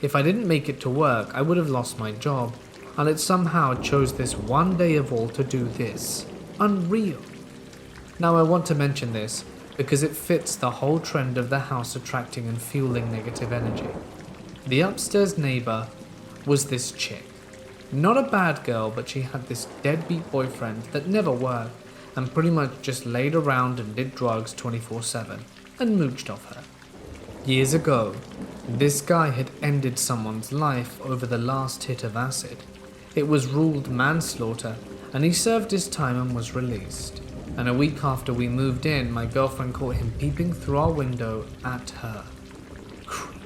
If I didn't make it to work, I would have lost my job, and it somehow chose this one day of all to do this. unreal. Now I want to mention this because it fits the whole trend of the house attracting and fueling negative energy. The upstairs neighbor was this chick. Not a bad girl, but she had this deadbeat boyfriend that never worked and pretty much just laid around and did drugs 24/7 and mooched off her. Years ago, this guy had ended someone's life over the last hit of acid. It was ruled manslaughter, and he served his time and was released. And a week after we moved in, my girlfriend caught him peeping through our window at her. Creep.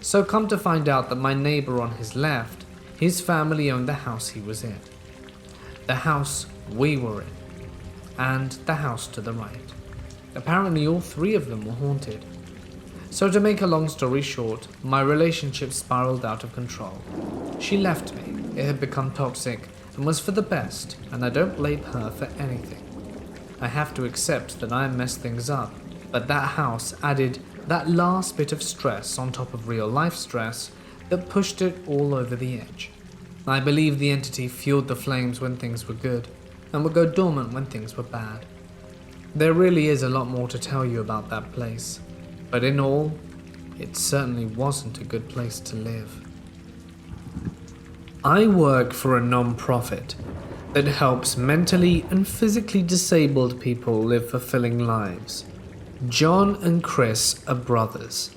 So come to find out that my neighbor on his left, his family owned the house he was in, the house we were in, and the house to the right. Apparently all three of them were haunted. So to make a long story short, my relationship spiraled out of control. She left me, it had become toxic, and was for the best, and I don't blame her for anything. I have to accept that I messed things up, but that house added that last bit of stress on top of real life stress that pushed it all over the edge. I believe the entity fueled the flames when things were good, and would go dormant when things were bad. There really is a lot more to tell you about that place, but in all, it certainly wasn't a good place to live. I work for a non-profit that helps mentally and physically disabled people live fulfilling lives. John and Chris are brothers.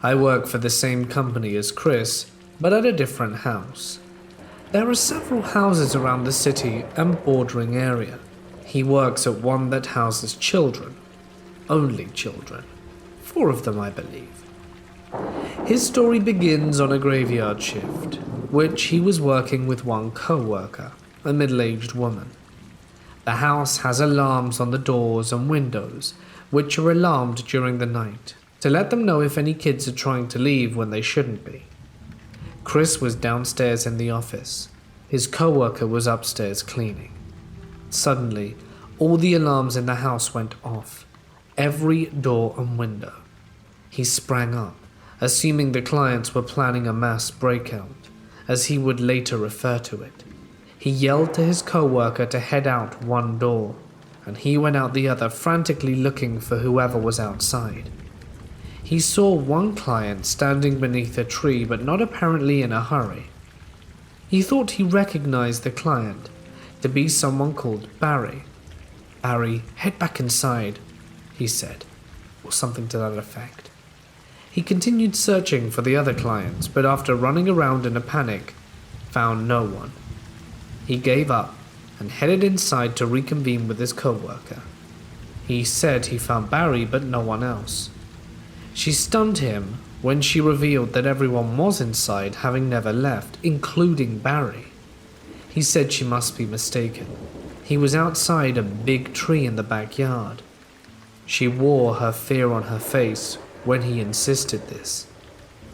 I work for the same company as Chris, but at a different house. There are several houses around the city and bordering area. He works at one that houses children. Only children. 4 of them, I believe. His story begins on a graveyard shift, which he was working with one co-worker, a middle-aged woman. The house has alarms on the doors and windows, which are alarmed during the night, to let them know if any kids are trying to leave when they shouldn't be. Chris was downstairs in the office. His co-worker was upstairs cleaning. Suddenly, all the alarms in the house went off, every door and window. He sprang up, assuming the clients were planning a mass breakout, as he would later refer to it. He yelled to his co-worker to head out one door, and he went out the other, frantically looking for whoever was outside. He saw one client standing beneath a tree, but not apparently in a hurry. He thought he recognized the client to be someone called Barry. "Barry, head back inside," he said, or something to that effect. He continued searching for the other clients, but after running around in a panic, found no one. He gave up and headed inside to reconvene with his co-worker. He said he found Barry, but no one else. She stunned him when she revealed that everyone was inside, having never left, including Barry. He said she must be mistaken. He was outside a big tree in the backyard. She wore her fear on her face when he insisted this.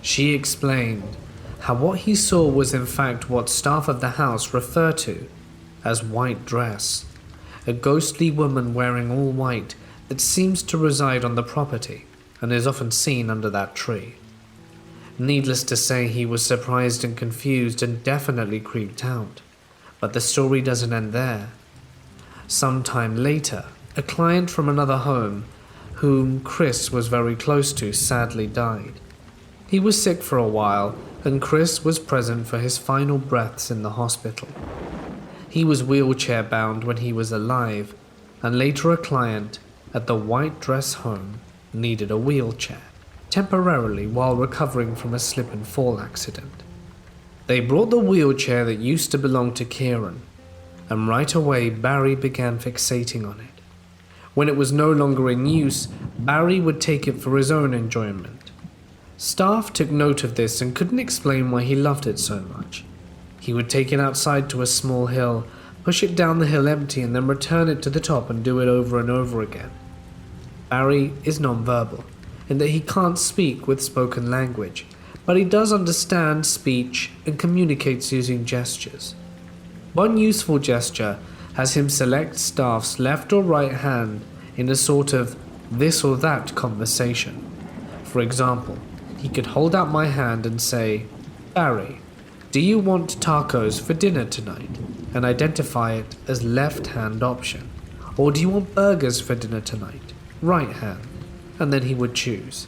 She explained how what he saw was in fact what staff of the house refer to as white dress, a ghostly woman wearing all white that seems to reside on the property and is often seen under that tree. Needless to say, he was surprised and confused and definitely creeped out. But the story doesn't end there. Sometime later, a client from another home, whom Chris was very close to, sadly died. He was sick for a while, and Chris was present for his final breaths in the hospital. He was wheelchair bound when he was alive, and later a client at the white dress home needed a wheelchair, temporarily while recovering from a slip and fall accident. They brought the wheelchair that used to belong to Kieran, and right away Barry began fixating on it. When it was no longer in use, Barry would take it for his own enjoyment. Staff took note of this and couldn't explain why he loved it so much. He would take it outside to a small hill, push it down the hill empty, and then return it to the top and do it over and over again. Barry is non-verbal, in that he can't speak with spoken language, but he does understand speech and communicates using gestures. One useful gesture has him select staff's left or right hand in a sort of this or that conversation. For example, he could hold out my hand and say, "Barry, do you want tacos for dinner tonight?" and identify it as left-hand option. Or do you want burgers for dinner tonight? Right hand. And then he would choose.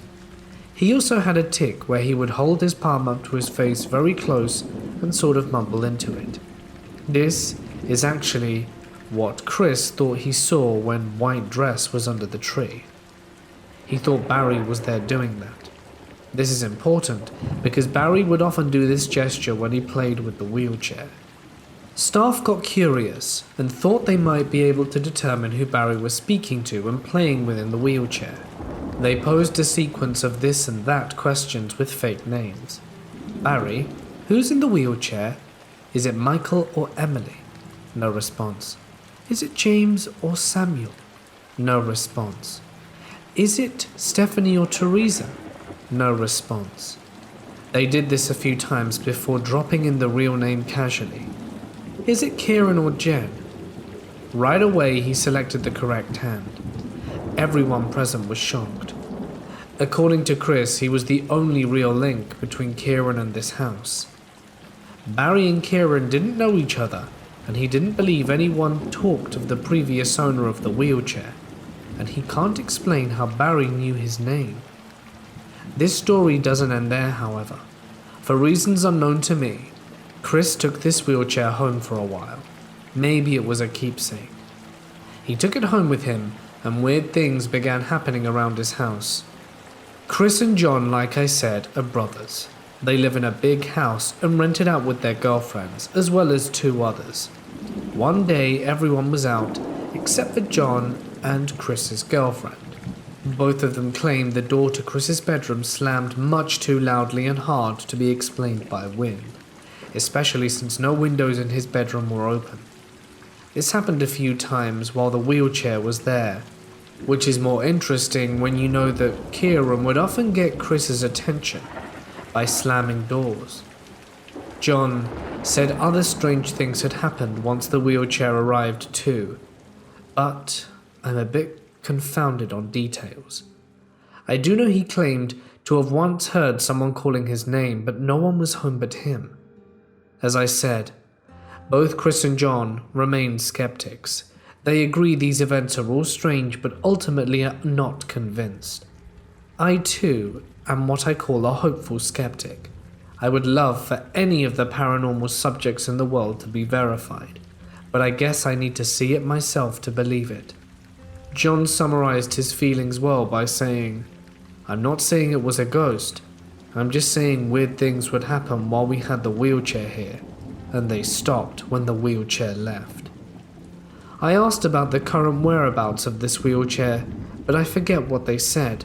He also had a tick where he would hold his palm up to his face very close and sort of mumble into it. This is actually what Chris thought he saw when White Dress was under the tree. He thought Barry was there doing that. This is important because Barry would often do this gesture when he played with the wheelchair. Staff got curious and thought they might be able to determine who Barry was speaking to and playing with in the wheelchair. They posed a sequence of this and that questions with fake names. Barry, who's in the wheelchair? Is it Michael or Emily? No response. Is it James or Samuel? No response. Is it Stephanie or Teresa? No response. They did this a few times before dropping in the real name casually. Is it Kieran or Jen? Right away he selected the correct hand. Everyone present was shocked. According to Chris, he was the only real link between Kieran and this house. Barry and Kieran didn't know each other, and he didn't believe anyone talked of the previous owner of the wheelchair, and he can't explain how Barry knew his name. This story doesn't end there, however. For reasons unknown to me, Chris took this wheelchair home for a while. Maybe it was a keepsake. He took it home with him, and weird things began happening around his house. Chris and John, like I said, are brothers. They live in a big house and rent it out with their girlfriends, as well as 2 others. One day, everyone was out, except for John and Chris's girlfriend. Both of them claimed the door to Chris's bedroom slammed much too loudly and hard to be explained by wind, especially since no windows in his bedroom were open. This happened a few times while the wheelchair was there, which is more interesting when you know that Kieran would often get Chris's attention by slamming doors. John said other strange things had happened once the wheelchair arrived too, but I'm a bit confounded on details. I do know he claimed to have once heard someone calling his name, but no one was home but him. As I said, both Chris and John remain skeptics. They agree these events are all strange, but ultimately are not convinced. I too am what I call a hopeful skeptic. I would love for any of the paranormal subjects in the world to be verified, but I guess I need to see it myself to believe it. John summarized his feelings well by saying, "I'm not saying it was a ghost. I'm just saying weird things would happen while we had the wheelchair here, and they stopped when the wheelchair left." I asked about the current whereabouts of this wheelchair, but I forget what they said.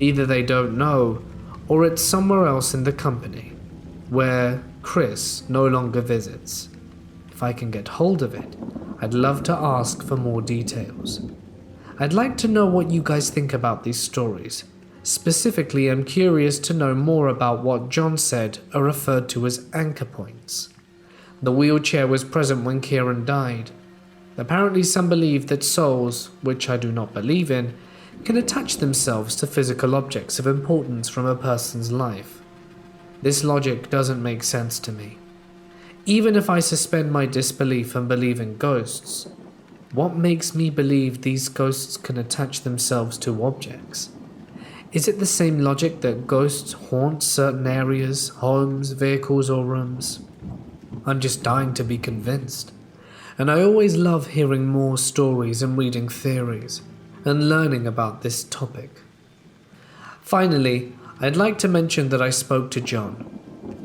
Either they don't know, or it's somewhere else in the company, where Chris no longer visits. If I can get hold of it, I'd love to ask for more details. I'd like to know what you guys think about these stories. Specifically, I'm curious to know more about what John said are referred to as anchor points. The wheelchair was present when Kieran died. Apparently some believe that souls, which I do not believe in, can attach themselves to physical objects of importance from a person's life. This logic doesn't make sense to me. Even if I suspend my disbelief and believe in ghosts, what makes me believe these ghosts can attach themselves to objects? Is it the same logic that ghosts haunt certain areas, homes, vehicles, or rooms? I'm just dying to be convinced. And I always love hearing more stories and reading theories and learning about this topic. Finally, I'd like to mention that I spoke to John.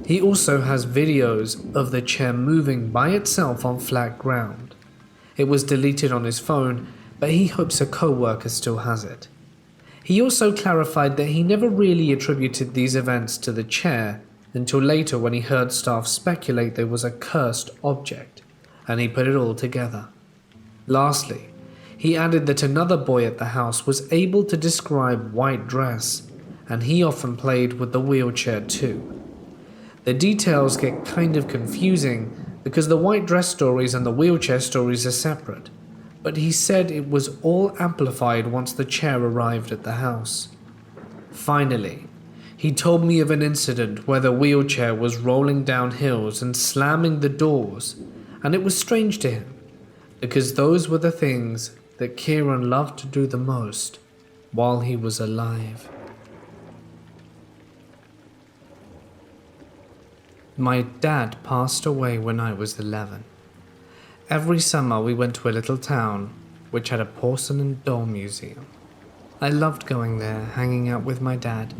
He also has videos of the chair moving by itself on flat ground. It was deleted on his phone, but he hopes a co-worker still has it. He also clarified that he never really attributed these events to the chair until later when he heard staff speculate there was a cursed object, and he put it all together. Lastly, he added that another boy at the house was able to describe White Dress, and he often played with the wheelchair too. The details get kind of confusing because the White Dress stories and the wheelchair stories are separate, but he said it was all amplified once the chair arrived at the house. Finally, he told me of an incident where the wheelchair was rolling down hills and slamming the doors, And it was strange to him, because those were the things that Kieran loved to do the most while he was alive. My dad passed away when I was 11. Every summer we went to a little town which had a porcelain doll museum. I loved going there, hanging out with my dad,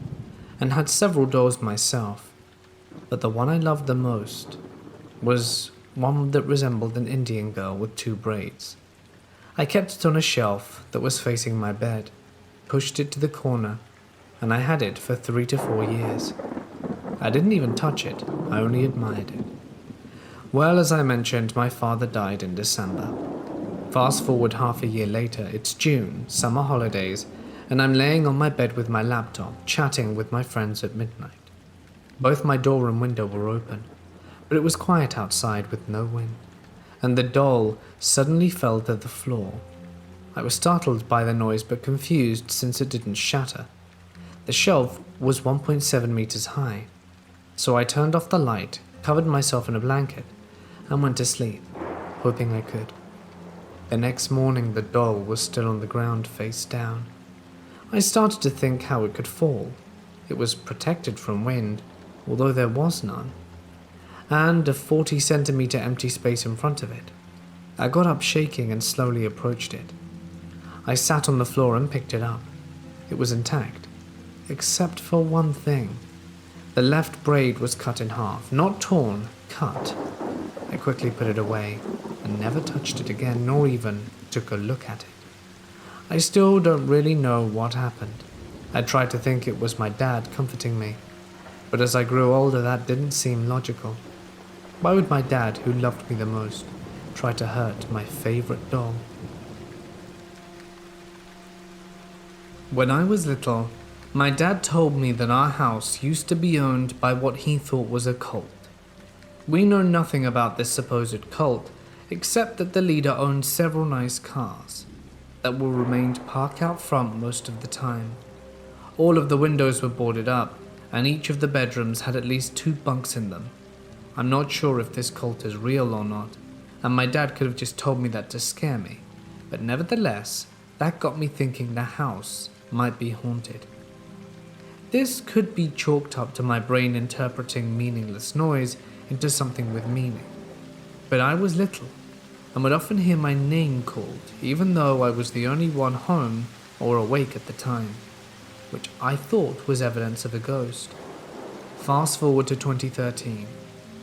and had several dolls myself, but the one I loved the most was one that resembled an Indian girl with 2 braids. I kept it on a shelf that was facing my bed, pushed it to the corner, and I had it for 3 to 4 years. I didn't even touch it, I only admired it. Well, as I mentioned, my father died in December. Fast forward half a year later, it's June, summer holidays, and I'm laying on my bed with my laptop, chatting with my friends at midnight. Both my door and window were open, but it was quiet outside with no wind, and the doll suddenly fell to the floor. I was startled by the noise but confused since it didn't shatter. The shelf was 1.7 meters high, so I turned off the light, covered myself in a blanket, and went to sleep, hoping I could. The next morning the doll was still on the ground face down. I started to think how it could fall. It was protected from wind, although there was none, and a 40-centimeter empty space in front of it. I got up shaking and slowly approached it. I sat on the floor and picked it up. It was intact, except for one thing. The left braid was cut in half, not torn, cut. I quickly put it away and never touched it again, nor even took a look at it. I still don't really know what happened. I tried to think it was my dad comforting me, but as I grew older that didn't seem logical. Why would my dad, who loved me the most, try to hurt my favorite doll? When I was little, my dad told me that our house used to be owned by what he thought was a cult. We know nothing about this supposed cult, except that the leader owned several nice cars that were remained parked out front most of the time. All of the windows were boarded up, and each of the bedrooms had at least 2 bunks in them. I'm not sure if this cult is real or not, and my dad could have just told me that to scare me, but nevertheless, that got me thinking the house might be haunted. This could be chalked up to my brain interpreting meaningless noise into something with meaning. But I was little, and would often hear my name called, even though I was the only one home or awake at the time, which I thought was evidence of a ghost. Fast forward to 2013.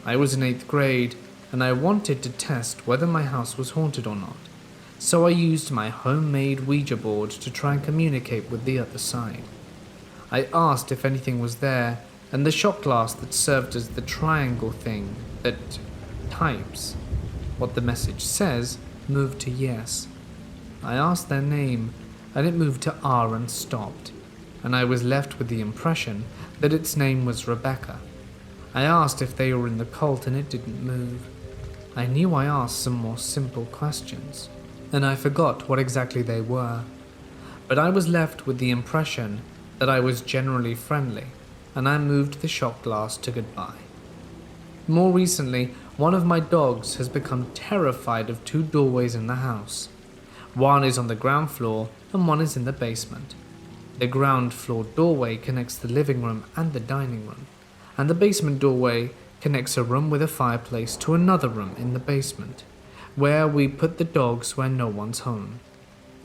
I was in 8th grade, and I wanted to test whether my house was haunted or not, so I used my homemade Ouija board to try and communicate with the other side. I asked if anything was there, and the shot glass that served as the triangle thing that types what the message says moved to yes. I asked their name, and it moved to R and stopped, and I was left with the impression that its name was Rebecca. I asked if they were in the cult, and it didn't move. I knew I asked some more simple questions, and I forgot what exactly they were, but I was left with the impression that I was generally friendly, and I moved the shot glass to goodbye. More recently, one of my dogs has become terrified of 2 doorways in the house. One is on the ground floor and one is in the basement. The ground floor doorway connects the living room and the dining room, and the basement doorway connects a room with a fireplace to another room in the basement, where we put the dogs when no one's home.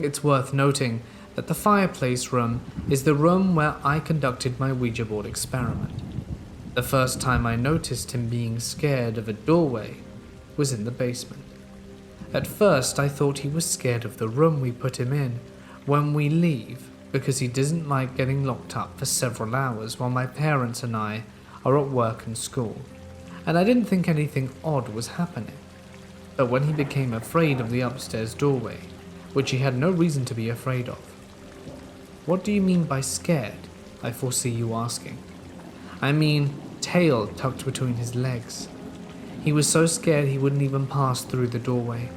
It's worth noting that the fireplace room is the room where I conducted my Ouija board experiment. The first time I noticed him being scared of a doorway was in the basement. At first I thought he was scared of the room we put him in when we leave, because he doesn't like getting locked up for several hours while my parents and I are at work and school, and I didn't think anything odd was happening. But when he became afraid of the upstairs doorway, which he had no reason to be afraid of. What do you mean by scared? I foresee you asking. I mean tail tucked between his legs. He was so scared he wouldn't even pass through the doorway.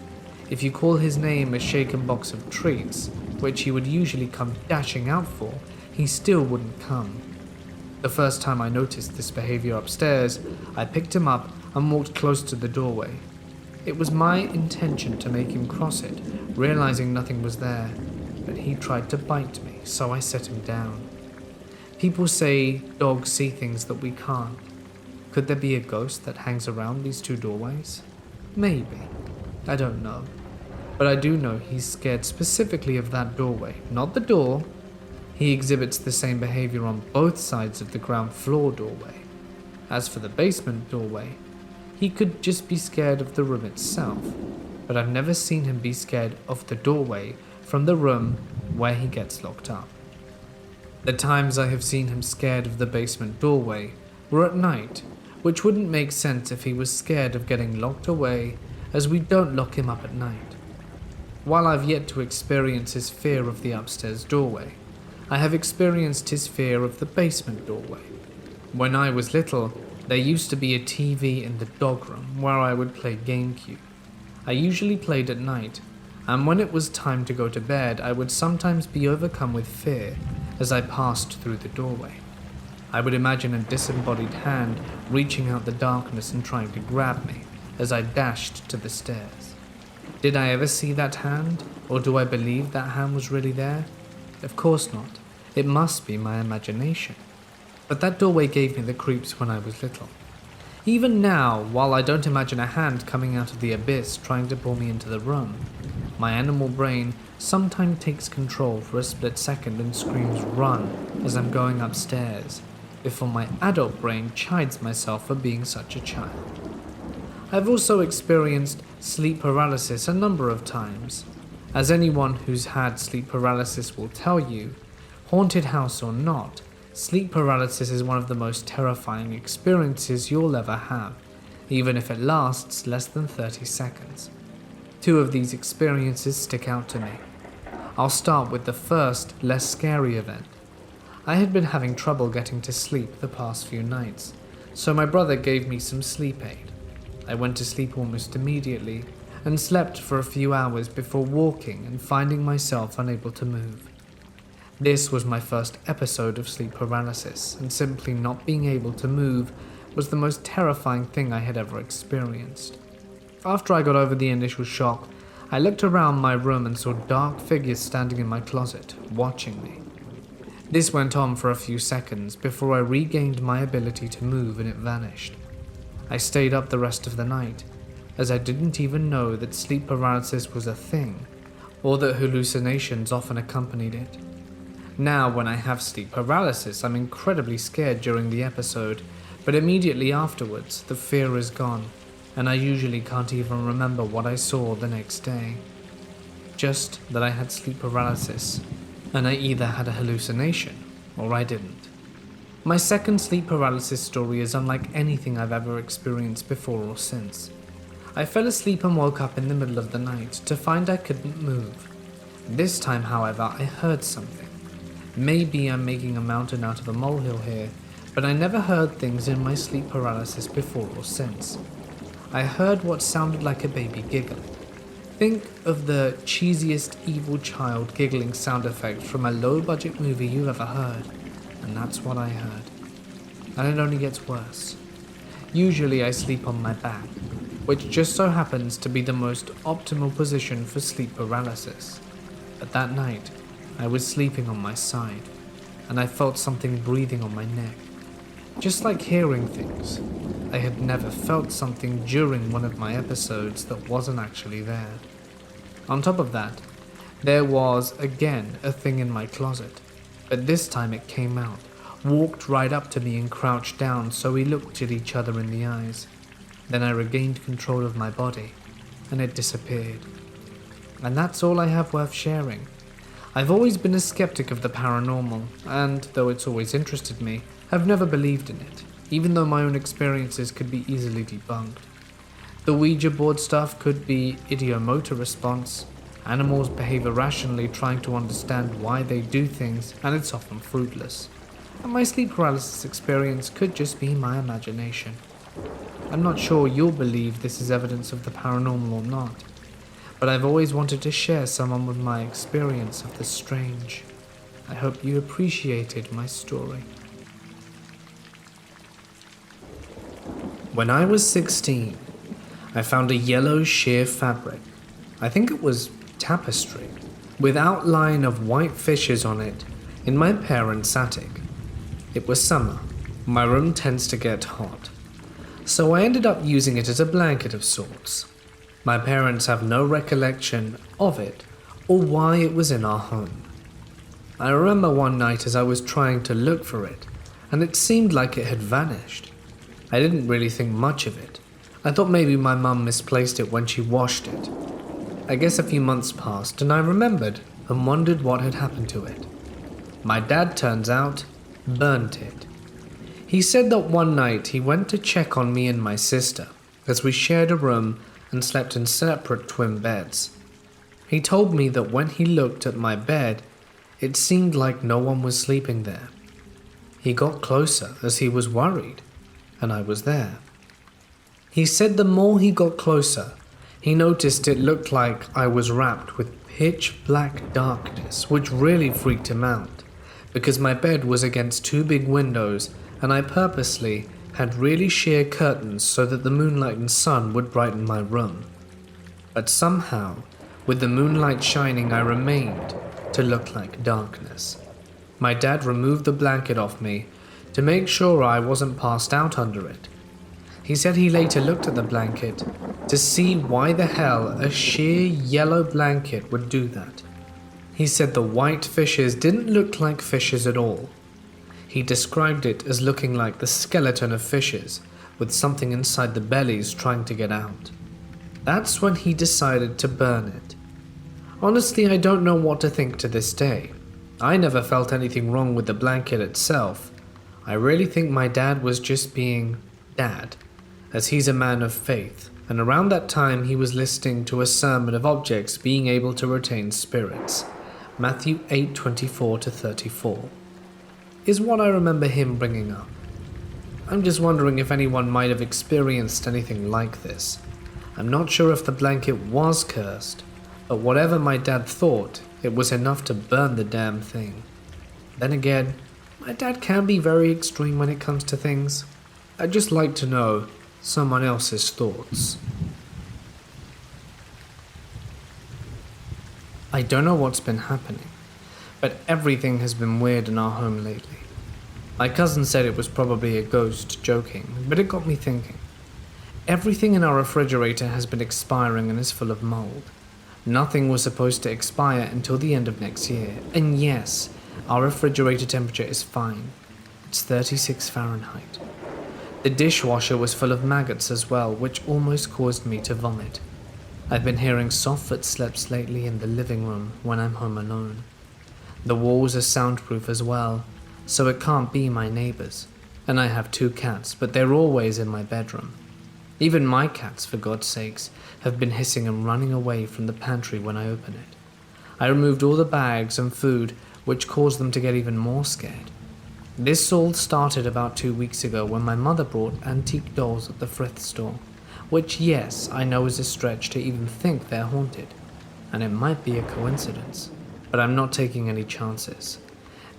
If you call his name a shaken box of treats, which he would usually come dashing out for, he still wouldn't come. The first time I noticed this behavior upstairs, I picked him up and walked close to the doorway. It was my intention to make him cross it, realizing nothing was there, but he tried to bite me, so I set him down. People say dogs see things that we can't. Could there be a ghost that hangs around these two doorways? Maybe. I don't know. But I do know he's scared specifically of that doorway, not the door. He exhibits the same behavior on both sides of the ground floor doorway. As for the basement doorway, he could just be scared of the room itself, but I've never seen him be scared of the doorway from the room where he gets locked up. The times I have seen him scared of the basement doorway were at night, which wouldn't make sense if he was scared of getting locked away, as we don't lock him up at night. While I've yet to experience his fear of the upstairs doorway, I have experienced his fear of the basement doorway. When I was little, there used to be a TV in the dog room where I would play GameCube. I usually played at night, and when it was time to go to bed, I would sometimes be overcome with fear as I passed through the doorway. I would imagine a disembodied hand reaching out the darkness and trying to grab me as I dashed to the stairs. Did I ever see that hand, or do I believe that hand was really there? Of course not. It must be my imagination. But that doorway gave me the creeps when I was little. Even now, while I don't imagine a hand coming out of the abyss trying to pull me into the room, my animal brain sometimes takes control for a split second and screams "run" as I'm going upstairs, before my adult brain chides myself for being such a child. I've also experienced sleep paralysis a number of times. As anyone who's had sleep paralysis will tell you, haunted house or not, sleep paralysis is one of the most terrifying experiences you'll ever have, even if it lasts less than 30 seconds. Two of these experiences stick out to me. I'll start with the first, less scary event. I had been having trouble getting to sleep the past few nights, so my brother gave me some sleep aid. I went to sleep almost immediately and slept for a few hours before walking and finding myself unable to move. This was my first episode of sleep paralysis, and simply not being able to move was the most terrifying thing I had ever experienced. After I got over the initial shock, I looked around my room and saw dark figures standing in my closet, watching me. This went on for a few seconds before I regained my ability to move and it vanished. I stayed up the rest of the night, as I didn't even know that sleep paralysis was a thing, or that hallucinations often accompanied it. Now, when I have sleep paralysis, I'm incredibly scared during the episode, but immediately afterwards, the fear is gone, and I usually can't even remember what I saw the next day. Just that I had sleep paralysis, and I either had a hallucination, or I didn't. My second sleep paralysis story is unlike anything I've ever experienced before or since. I fell asleep and woke up in the middle of the night to find I couldn't move. This time, however, I heard something. Maybe I'm making a mountain out of a molehill here, but I never heard things in my sleep paralysis before or since. I heard what sounded like a baby giggle. Think of the cheesiest evil child giggling sound effect from a low-budget movie you've ever heard, and that's what I heard. And it only gets worse. Usually I sleep on my back, which just so happens to be the most optimal position for sleep paralysis. But that night, I was sleeping on my side, and I felt something breathing on my neck. Just like hearing things, I had never felt something during one of my episodes that wasn't actually there. On top of that, there was again a thing in my closet, but this time it came out, walked right up to me and crouched down, so we looked at each other in the eyes. Then I regained control of my body, and it disappeared. And that's all I have worth sharing. I've always been a skeptic of the paranormal, and, though it's always interested me, have never believed in it, even though my own experiences could be easily debunked. The Ouija board stuff could be idiomotor response. Animals behave irrationally trying to understand why they do things, and it's often fruitless. And my sleep paralysis experience could just be my imagination. I'm not sure you'll believe this is evidence of the paranormal or not, but I've always wanted to share some with my experience of the strange. I hope you appreciated my story. When I was 16, I found a yellow sheer fabric, I think it was tapestry, with outline of white fishes on it, in my parents' attic. It was summer. My room tends to get hot, so I ended up using it as a blanket of sorts. My parents have no recollection of it or why it was in our home. I remember one night as I was trying to look for it, and it seemed like it had vanished. I didn't really think much of it. I thought maybe my mum misplaced it when she washed it. I guess a few months passed and I remembered and wondered what had happened to it. My dad, turns out, burnt it. He said that one night he went to check on me and my sister, as we shared a room and slept in separate twin beds. He told me that when he looked at my bed, it seemed like no one was sleeping there. He got closer as he was worried, and I was there. He said the more he got closer, he noticed it looked like I was wrapped with pitch black darkness, which really freaked him out, because my bed was against two big windows and I purposely had really sheer curtains so that the moonlight and sun would brighten my room. But somehow, with the moonlight shining, I remained to look like darkness. My dad removed the blanket off me to make sure I wasn't passed out under it. He said he later looked at the blanket to see why the hell a sheer yellow blanket would do that. He said the white fishes didn't look like fishes at all. He described it as looking like the skeleton of fishes, with something inside the bellies trying to get out. That's when he decided to burn it. Honestly, I don't know what to think to this day. I never felt anything wrong with the blanket itself. I really think my dad was just being dad, as he's a man of faith, and around that time he was listening to a sermon of objects being able to retain spirits. Matthew 8:24-34. Is what I remember him bringing up. I'm just wondering if anyone might have experienced anything like this. I'm not sure if the blanket was cursed, but whatever my dad thought, it was enough to burn the damn thing. Then again, my dad can be very extreme when it comes to things. I'd just like to know someone else's thoughts. I don't know what's been happening, but everything has been weird in our home lately. My cousin said it was probably a ghost joking, but it got me thinking. Everything in our refrigerator has been expiring and is full of mold. Nothing was supposed to expire until the end of next year, and yes, our refrigerator temperature is fine. It's 36 Fahrenheit. The dishwasher was full of maggots as well, which almost caused me to vomit. I've been hearing soft footsteps lately in the living room when I'm home alone. The walls are soundproof as well, so it can't be my neighbors. And I have 2 cats, but they're always in my bedroom. Even my cats, for God's sakes, have been hissing and running away from the pantry when I open it. I removed all the bags and food, which caused them to get even more scared. This all started about 2 weeks ago when my mother brought antique dolls at the thrift store, which, yes, I know is a stretch to even think they're haunted, and it might be a coincidence, but I'm not taking any chances.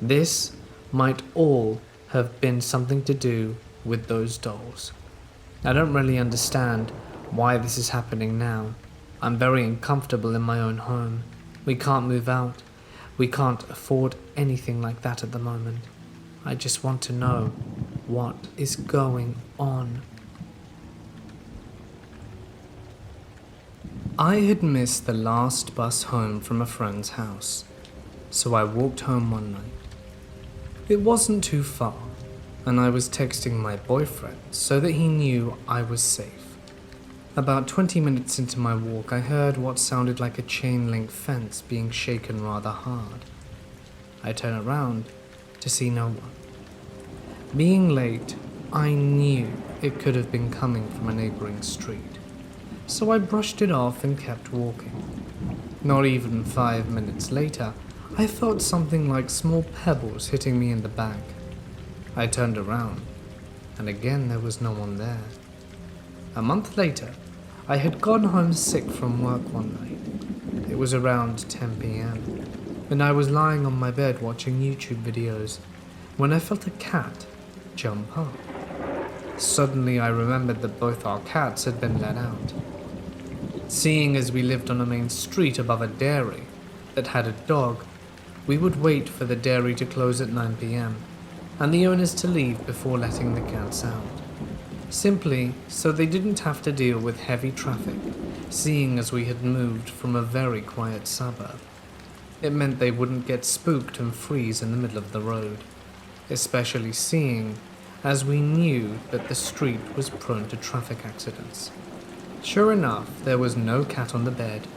This might all have been something to do with those dolls. I don't really understand why this is happening now. I'm very uncomfortable in my own home. We can't move out. We can't afford anything like that at the moment. I just want to know what is going on. I had missed the last bus home from a friend's house, so I walked home one night. It wasn't too far, and I was texting my boyfriend so that he knew I was safe. About 20 minutes into my walk, I heard what sounded like a chain-link fence being shaken rather hard. I turned around to see no one. Being late, I knew it could have been coming from a neighboring street, so I brushed it off and kept walking. Not even 5 minutes later, I felt something like small pebbles hitting me in the back. I turned around, and again there was no one there. A month later, I had gone home sick from work one night. It was around 10 p.m, and I was lying on my bed watching YouTube videos when I felt a cat jump up. Suddenly I remembered that both our cats had been let out. Seeing as we lived on a main street above a dairy that had a dog, we would wait for the dairy to close at 9 p.m. and the owners to leave before letting the cats out. Simply so they didn't have to deal with heavy traffic, seeing as we had moved from a very quiet suburb. It meant they wouldn't get spooked and freeze in the middle of the road, especially seeing as we knew that the street was prone to traffic accidents. Sure enough, there was no cat on the bed,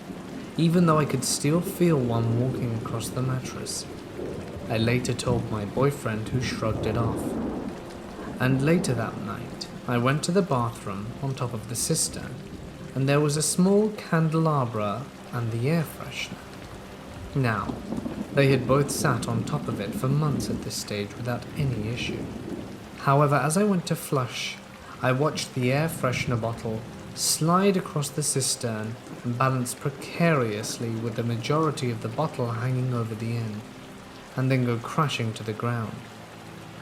even though I could still feel one walking across the mattress. I later told my boyfriend, who shrugged it off. And later that night, I went to the bathroom on top of the cistern, and there was a small candelabra and the air freshener. Now, they had both sat on top of it for months at this stage without any issue. However, as I went to flush, I watched the air freshener bottle slide across the cistern and balance precariously with the majority of the bottle hanging over the end, and then go crashing to the ground.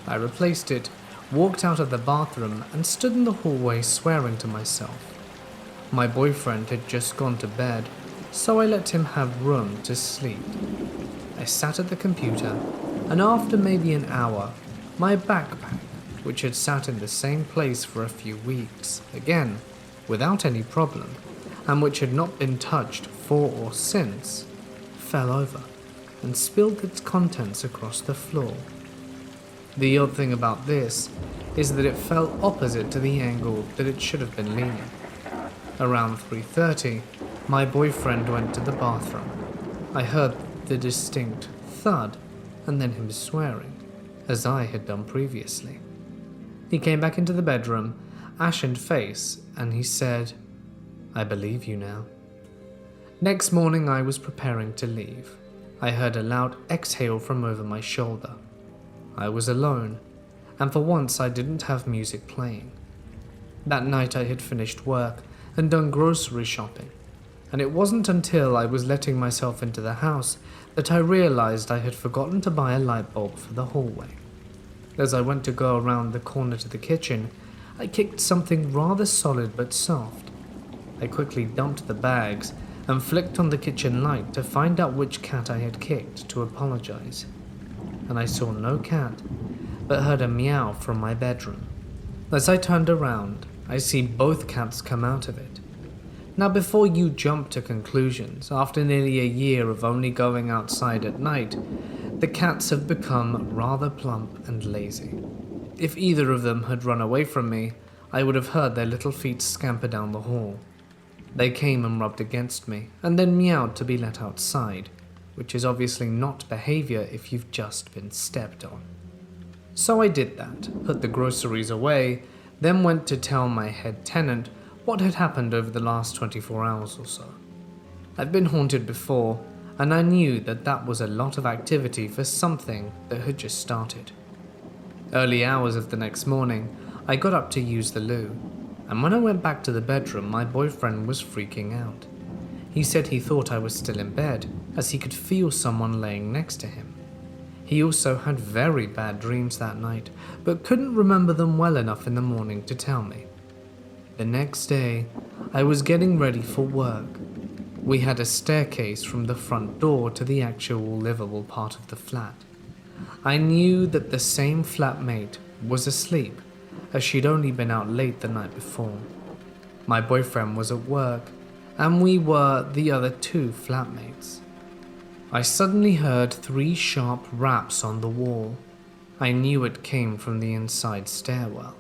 I replaced it, walked out of the bathroom, and stood in the hallway swearing to myself. My boyfriend had just gone to bed, so I let him have room to sleep. I sat at the computer, and after maybe an hour, my backpack, which had sat in the same place for a few weeks, again, without any problem, and which had not been touched for or since, fell over and spilled its contents across the floor. The odd thing about this is that it fell opposite to the angle that it should have been leaning. Around 3:30, my boyfriend went to the bathroom. I heard the distinct thud and then him swearing, as I had done previously. He came back into the bedroom, ashen face, and he said, "I believe you now." Next morning I was preparing to leave. I heard a loud exhale from over my shoulder. I was alone, and for once I didn't have music playing. That night I had finished work and done grocery shopping, and it wasn't until I was letting myself into the house that I realized I had forgotten to buy a light bulb for the hallway. As I went to go around the corner to the kitchen, I kicked something rather solid but soft. I quickly dumped the bags and flicked on the kitchen light to find out which cat I had kicked to apologize. And I saw no cat, but heard a meow from my bedroom. As I turned around, I see both cats come out of it. Now, before you jump to conclusions, after nearly a year of only going outside at night, the cats have become rather plump and lazy. If either of them had run away from me, I would have heard their little feet scamper down the hall. They came and rubbed against me, and then meowed to be let outside, which is obviously not behavior if you've just been stepped on. So I did that, put the groceries away, then went to tell my head tenant what had happened over the last 24 hours or so. I've been haunted before, and I knew that that was a lot of activity for something that had just started. Early hours of the next morning, I got up to use the loo, and when I went back to the bedroom, my boyfriend was freaking out. He said he thought I was still in bed, as he could feel someone laying next to him. He also had very bad dreams that night, but couldn't remember them well enough in the morning to tell me. The next day, I was getting ready for work. We had a staircase from the front door to the actual livable part of the flat. I knew that the same flatmate was asleep, as she'd only been out late the night before. My boyfriend was at work, and we were the other two flatmates. I suddenly heard 3 sharp raps on the wall. I knew it came from the inside stairwell.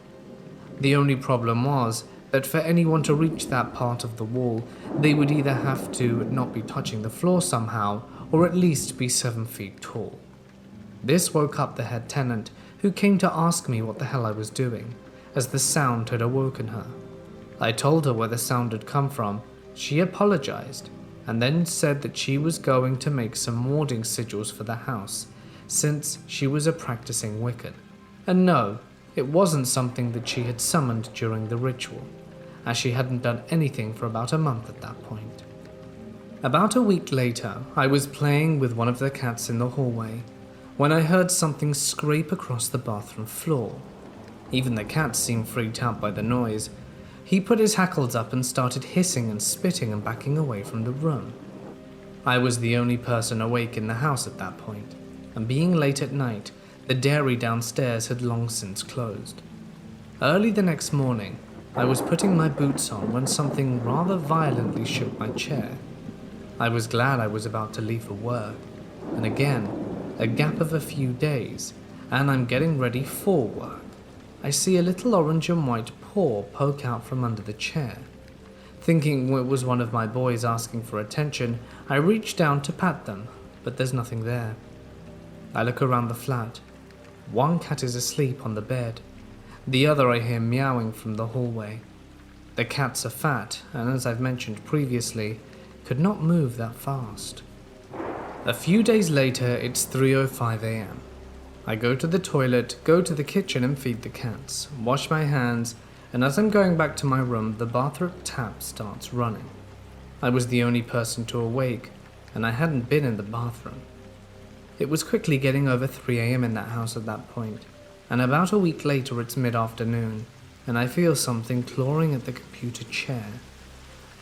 The only problem was that for anyone to reach that part of the wall, they would either have to not be touching the floor somehow, or at least be 7 feet tall. This woke up the head tenant, who came to ask me what the hell I was doing, as the sound had awoken her. I told her where the sound had come from. She apologized, and then said that she was going to make some warding sigils for the house, since she was a practicing Wiccan. And no, it wasn't something that she had summoned during the ritual, as she hadn't done anything for about a month at that point. About a week later, I was playing with one of the cats in the hallway, when I heard something scrape across the bathroom floor. Even the cat seemed freaked out by the noise. He put his hackles up and started hissing and spitting and backing away from the room. I was the only person awake in the house at that point, and being late at night, the dairy downstairs had long since closed. Early the next morning, I was putting my boots on when something rather violently shook my chair. I was glad I was about to leave for work, and again, a gap of a few days, and I'm getting ready for work. I see a little orange and white paw poke out from under the chair. Thinking it was one of my boys asking for attention, I reach down to pat them, but there's nothing there. I look around the flat. One cat is asleep on the bed. The other I hear meowing from the hallway. The cats are fat, and as I've mentioned previously, could not move that fast. A few days later, it's 3:05 a.m. I go to the toilet, go to the kitchen and feed the cats, wash my hands, and as I'm going back to my room, the bathroom tap starts running. I was the only person to awake, and I hadn't been in the bathroom. It was quickly getting over 3 a.m. in that house at that point, and about a week later it's mid-afternoon, and I feel something clawing at the computer chair.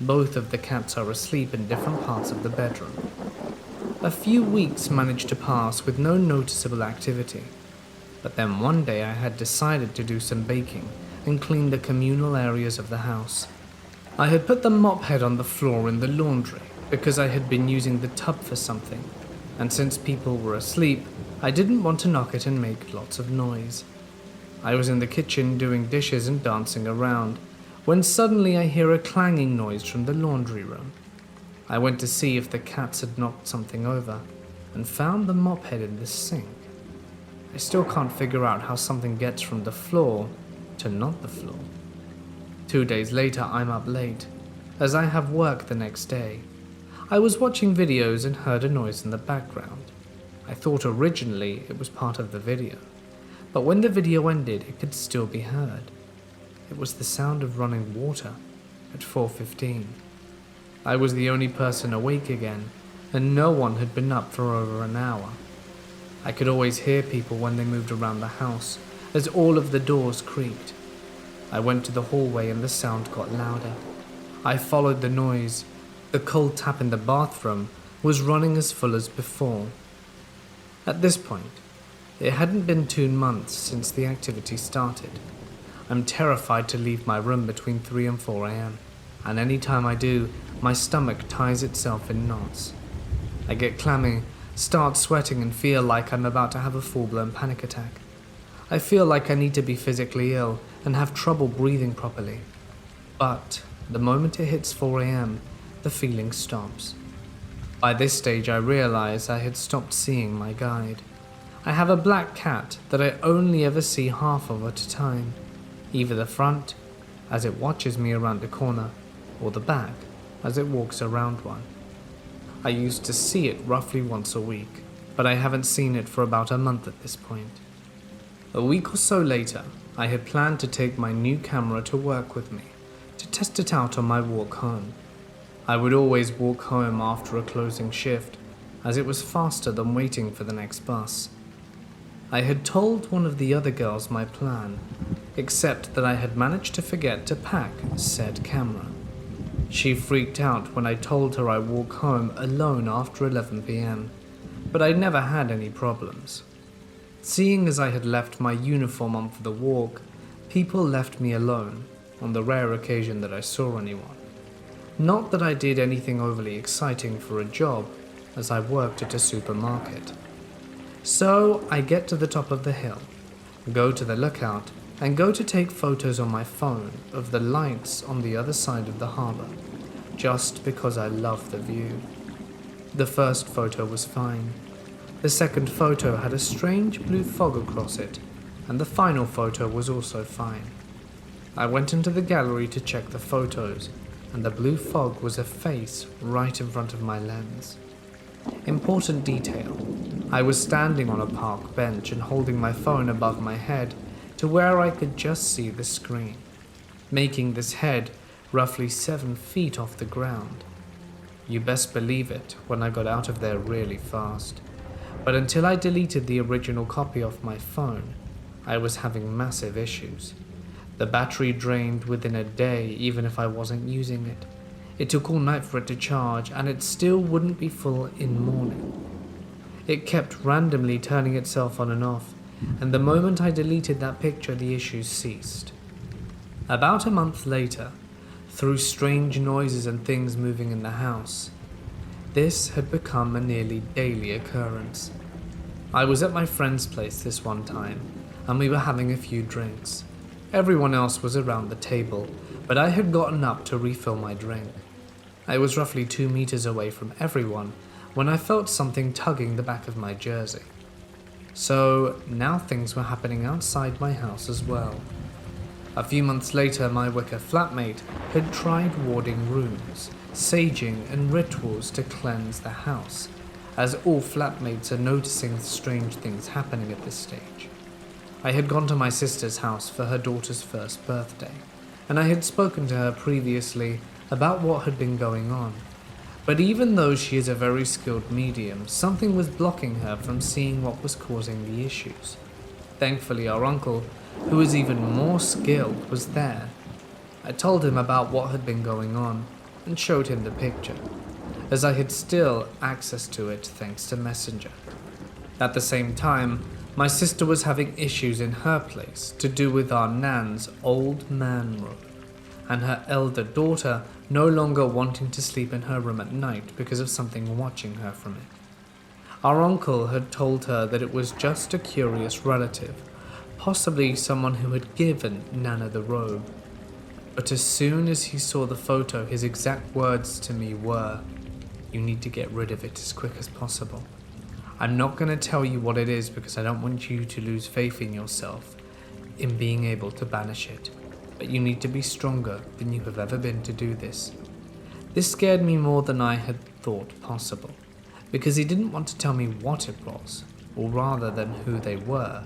Both of the cats are asleep in different parts of the bedroom. A few weeks managed to pass with no noticeable activity, but then one day I had decided to do some baking and clean the communal areas of the house. I had put the mop head on the floor in the laundry because I had been using the tub for something, and since people were asleep, I didn't want to knock it and make lots of noise. I was in the kitchen doing dishes and dancing around, when suddenly I hear a clanging noise from the laundry room. I went to see if the cats had knocked something over, and found the mop head in the sink. I still can't figure out how something gets from the floor to not the floor. 2 days later, I'm up late, as I have work the next day. I was watching videos and heard a noise in the background. I thought originally it was part of the video, but when the video ended, it could still be heard. It was the sound of running water at 4:15. I was the only person awake again, and no one had been up for over an hour. I could always hear people when they moved around the house, as all of the doors creaked. I went to the hallway and the sound got louder. I followed the noise. The cold tap in the bathroom was running as full as before. At this point, it hadn't been 2 months since the activity started. I'm terrified to leave my room between 3 and 4 a.m, and any time I do, my stomach ties itself in knots. I get clammy, start sweating and feel like I'm about to have a full-blown panic attack. I feel like I need to be physically ill and have trouble breathing properly. But the moment it hits 4 a.m, the feeling stops. By this stage, I realize I had stopped seeing my guide. I have a black cat that I only ever see half of at a time, either the front, as it watches me around the corner, or the back, as it walks around one. I used to see it roughly once a week, but I haven't seen it for about a month at this point. A week or so later, I had planned to take my new camera to work with me, to test it out on my walk home. I would always walk home after a closing shift, as it was faster than waiting for the next bus. I had told one of the other girls my plan, except that I had managed to forget to pack said camera. She freaked out when I told her I walk home alone after 11 p.m, but I never had any problems. Seeing as I had left my uniform on for the walk, people left me alone on the rare occasion that I saw anyone. Not that I did anything overly exciting for a job, as I worked at a supermarket. So I get to the top of the hill, go to the lookout, and go to take photos on my phone of the lights on the other side of the harbour, just because I love the view. The first photo was fine. The second photo had a strange blue fog across it, and the final photo was also fine. I went into the gallery to check the photos, and the blue fog was a face right in front of my lens. Important detail. I was standing on a park bench and holding my phone above my head to where I could just see the screen, making this head roughly 7 feet off the ground. You best believe it when I got out of there really fast. But until I deleted the original copy off my phone, I was having massive issues. The battery drained within a day even if I wasn't using it. It took all night for it to charge, and it still wouldn't be full in morning. It kept randomly turning itself on and off, and the moment I deleted that picture, the issues ceased. About a month later, through strange noises and things moving in the house, this had become a nearly daily occurrence. I was at my friend's place this one time, and we were having a few drinks. Everyone else was around the table, but I had gotten up to refill my drink. I was roughly 2 meters away from everyone when I felt something tugging the back of my jersey. So now things were happening outside my house as well. A few months later, my wicker flatmate had tried warding runes, saging and rituals to cleanse the house, as all flatmates are noticing strange things happening at this stage. I had gone to my sister's house for her daughter's first birthday, and I had spoken to her previously about what had been going on. But even though she is a very skilled medium, something was blocking her from seeing what was causing the issues. Thankfully, our uncle, who was even more skilled, was there. I told him about what had been going on and showed him the picture, as I had still access to it thanks to Messenger. At the same time, my sister was having issues in her place to do with our Nan's old man room, and her elder daughter no longer wanting to sleep in her room at night because of something watching her from it. Our uncle had told her that it was just a curious relative, possibly someone who had given Nana the robe. But as soon as he saw the photo, his exact words to me were, "You need to get rid of it as quick as possible. I'm not going to tell you what it is because I don't want you to lose faith in yourself in being able to banish it. But you need to be stronger than you have ever been to do this." This scared me more than I had thought possible, because he didn't want to tell me what it was, or rather than who they were.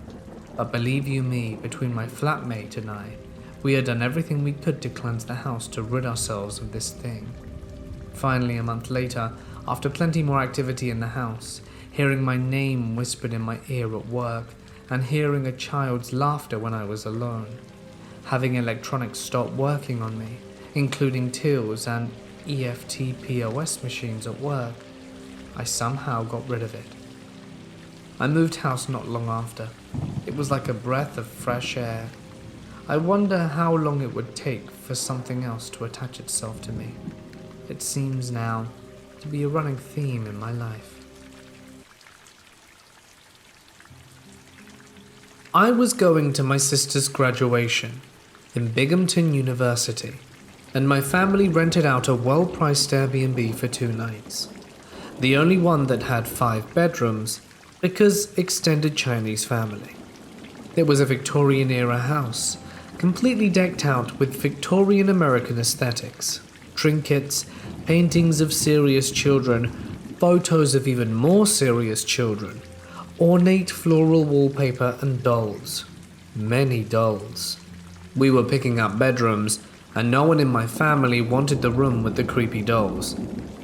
But believe you me, between my flatmate and I, we had done everything we could to cleanse the house to rid ourselves of this thing. Finally, a month later, after plenty more activity in the house, hearing my name whispered in my ear at work, and hearing a child's laughter when I was alone, having electronics stop working on me, including tills and EFT POS machines at work, I somehow got rid of it. I moved house not long after. It was like a breath of fresh air. I wonder how long it would take for something else to attach itself to me. It seems now to be a running theme in my life. I was going to my sister's graduation in Binghamton University, and my family rented out a well-priced Airbnb for 2 nights. The only one that had 5 bedrooms, because extended Chinese family. It was a Victorian-era house, completely decked out with Victorian American aesthetics, trinkets, paintings of serious children, photos of even more serious children, ornate floral wallpaper and dolls. Many dolls. We were picking up bedrooms, and no one in my family wanted the room with the creepy dolls.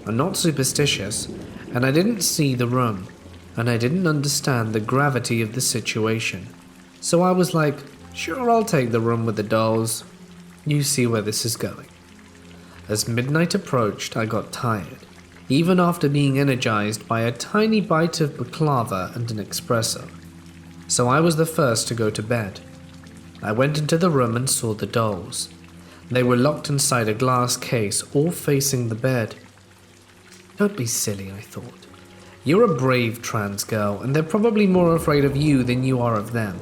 I'm not superstitious, and I didn't see the room, and I didn't understand the gravity of the situation. So I was like, sure, I'll take the room with the dolls. You see where this is going. As midnight approached, I got tired, even after being energized by a tiny bite of baklava and an espresso. So I was the first to go to bed. I went into the room and saw the dolls. They were locked inside a glass case, all facing the bed. Don't be silly, I thought. You're a brave trans girl, and they're probably more afraid of you than you are of them,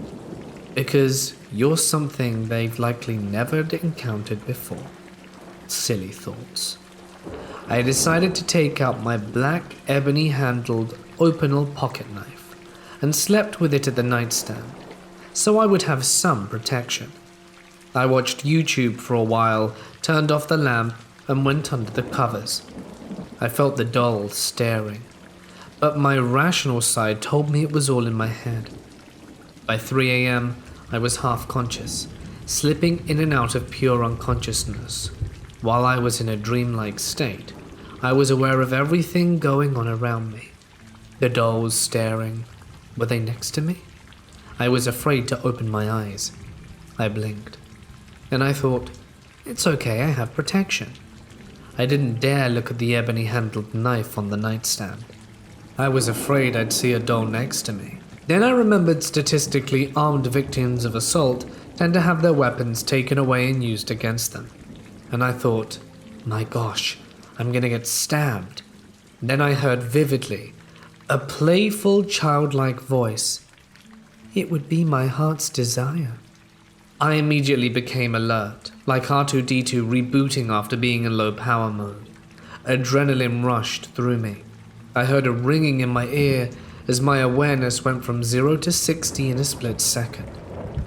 because you're something they've likely never encountered before. Silly thoughts. I decided to take out my black ebony-handled Opinel pocket knife and slept with it at the nightstand, so I would have some protection. I watched YouTube for a while, turned off the lamp, and went under the covers. I felt the dolls staring, but my rational side told me it was all in my head. By 3 a.m., I was half-conscious, slipping in and out of pure unconsciousness. While I was in a dreamlike state, I was aware of everything going on around me. The dolls staring. Were they next to me? I was afraid to open my eyes. I blinked. and I thought, it's okay, I have protection. I didn't dare look at the ebony-handled knife on the nightstand. I was afraid I'd see a doll next to me. Then I remembered statistically armed victims of assault tend to have their weapons taken away and used against them. And I thought, my gosh, I'm gonna get stabbed. Then I heard vividly a playful, childlike voice. It would be my heart's desire. I immediately became alert, like R2-D2 rebooting after being in low power mode. Adrenaline rushed through me. I heard a ringing in my ear as my awareness went from 0 to 60 in a split second.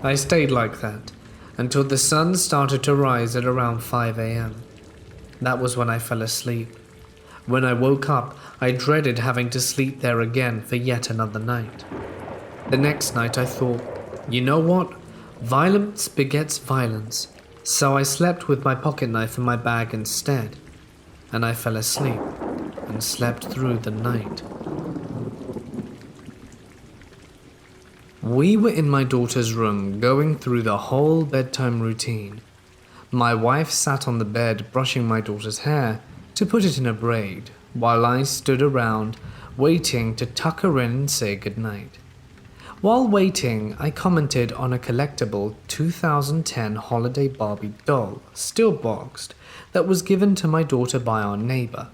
I stayed like that until the sun started to rise at around 5 a.m. That was when I fell asleep. When I woke up, I dreaded having to sleep there again for yet another night. The next night I thought, you know what? Violence begets violence. So I slept with my pocket knife in my bag instead, and I fell asleep and slept through the night. We were in my daughter's room going through the whole bedtime routine. My wife sat on the bed brushing my daughter's hair to put it in a braid, while I stood around waiting to tuck her in and say goodnight. While waiting, I commented on a collectible 2010 holiday Barbie doll, still boxed, that was given to my daughter by our neighbor.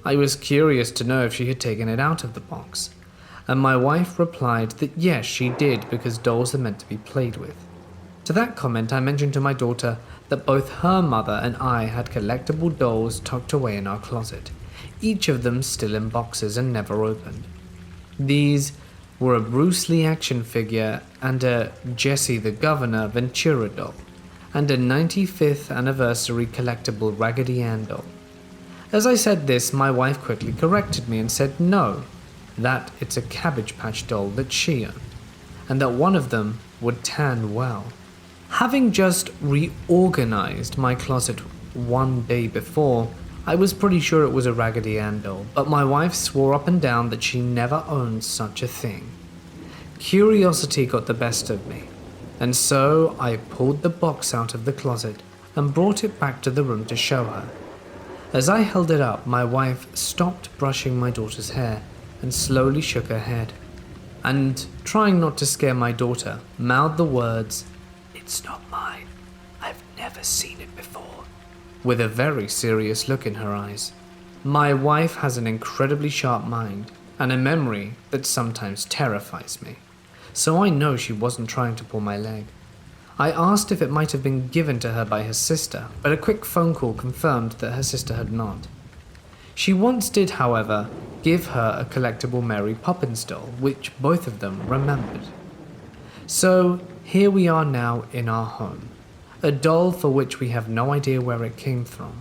I was curious to know if she had taken it out of the box, and my wife replied that yes, she did because dolls are meant to be played with. To that comment, I mentioned to my daughter that both her mother and I had collectible dolls tucked away in our closet, each of them still in boxes and never opened. These were a Bruce Lee action figure and a Jesse the Governor Ventura doll, and a 95th anniversary collectible Raggedy Ann doll. As I said this, my wife quickly corrected me and said no, that it's a Cabbage Patch doll that she owned, and that one of them would tan well. Having just reorganized my closet one day before, I was pretty sure it was a Raggedy Ann doll, but my wife swore up and down that she never owned such a thing. Curiosity got the best of me, and so I pulled the box out of the closet and brought it back to the room to show her. As I held it up, my wife stopped brushing my daughter's hair and slowly shook her head, and, trying not to scare my daughter, mouthed the words, "It's not mine. I've never seen it before," with a very serious look in her eyes. My wife has an incredibly sharp mind and a memory that sometimes terrifies me, so I know she wasn't trying to pull my leg. I asked if it might have been given to her by her sister, but a quick phone call confirmed that her sister had not. She once did, however, give her a collectible Mary Poppins doll, which both of them remembered. So here we are now in our home, a doll for which we have no idea where it came from.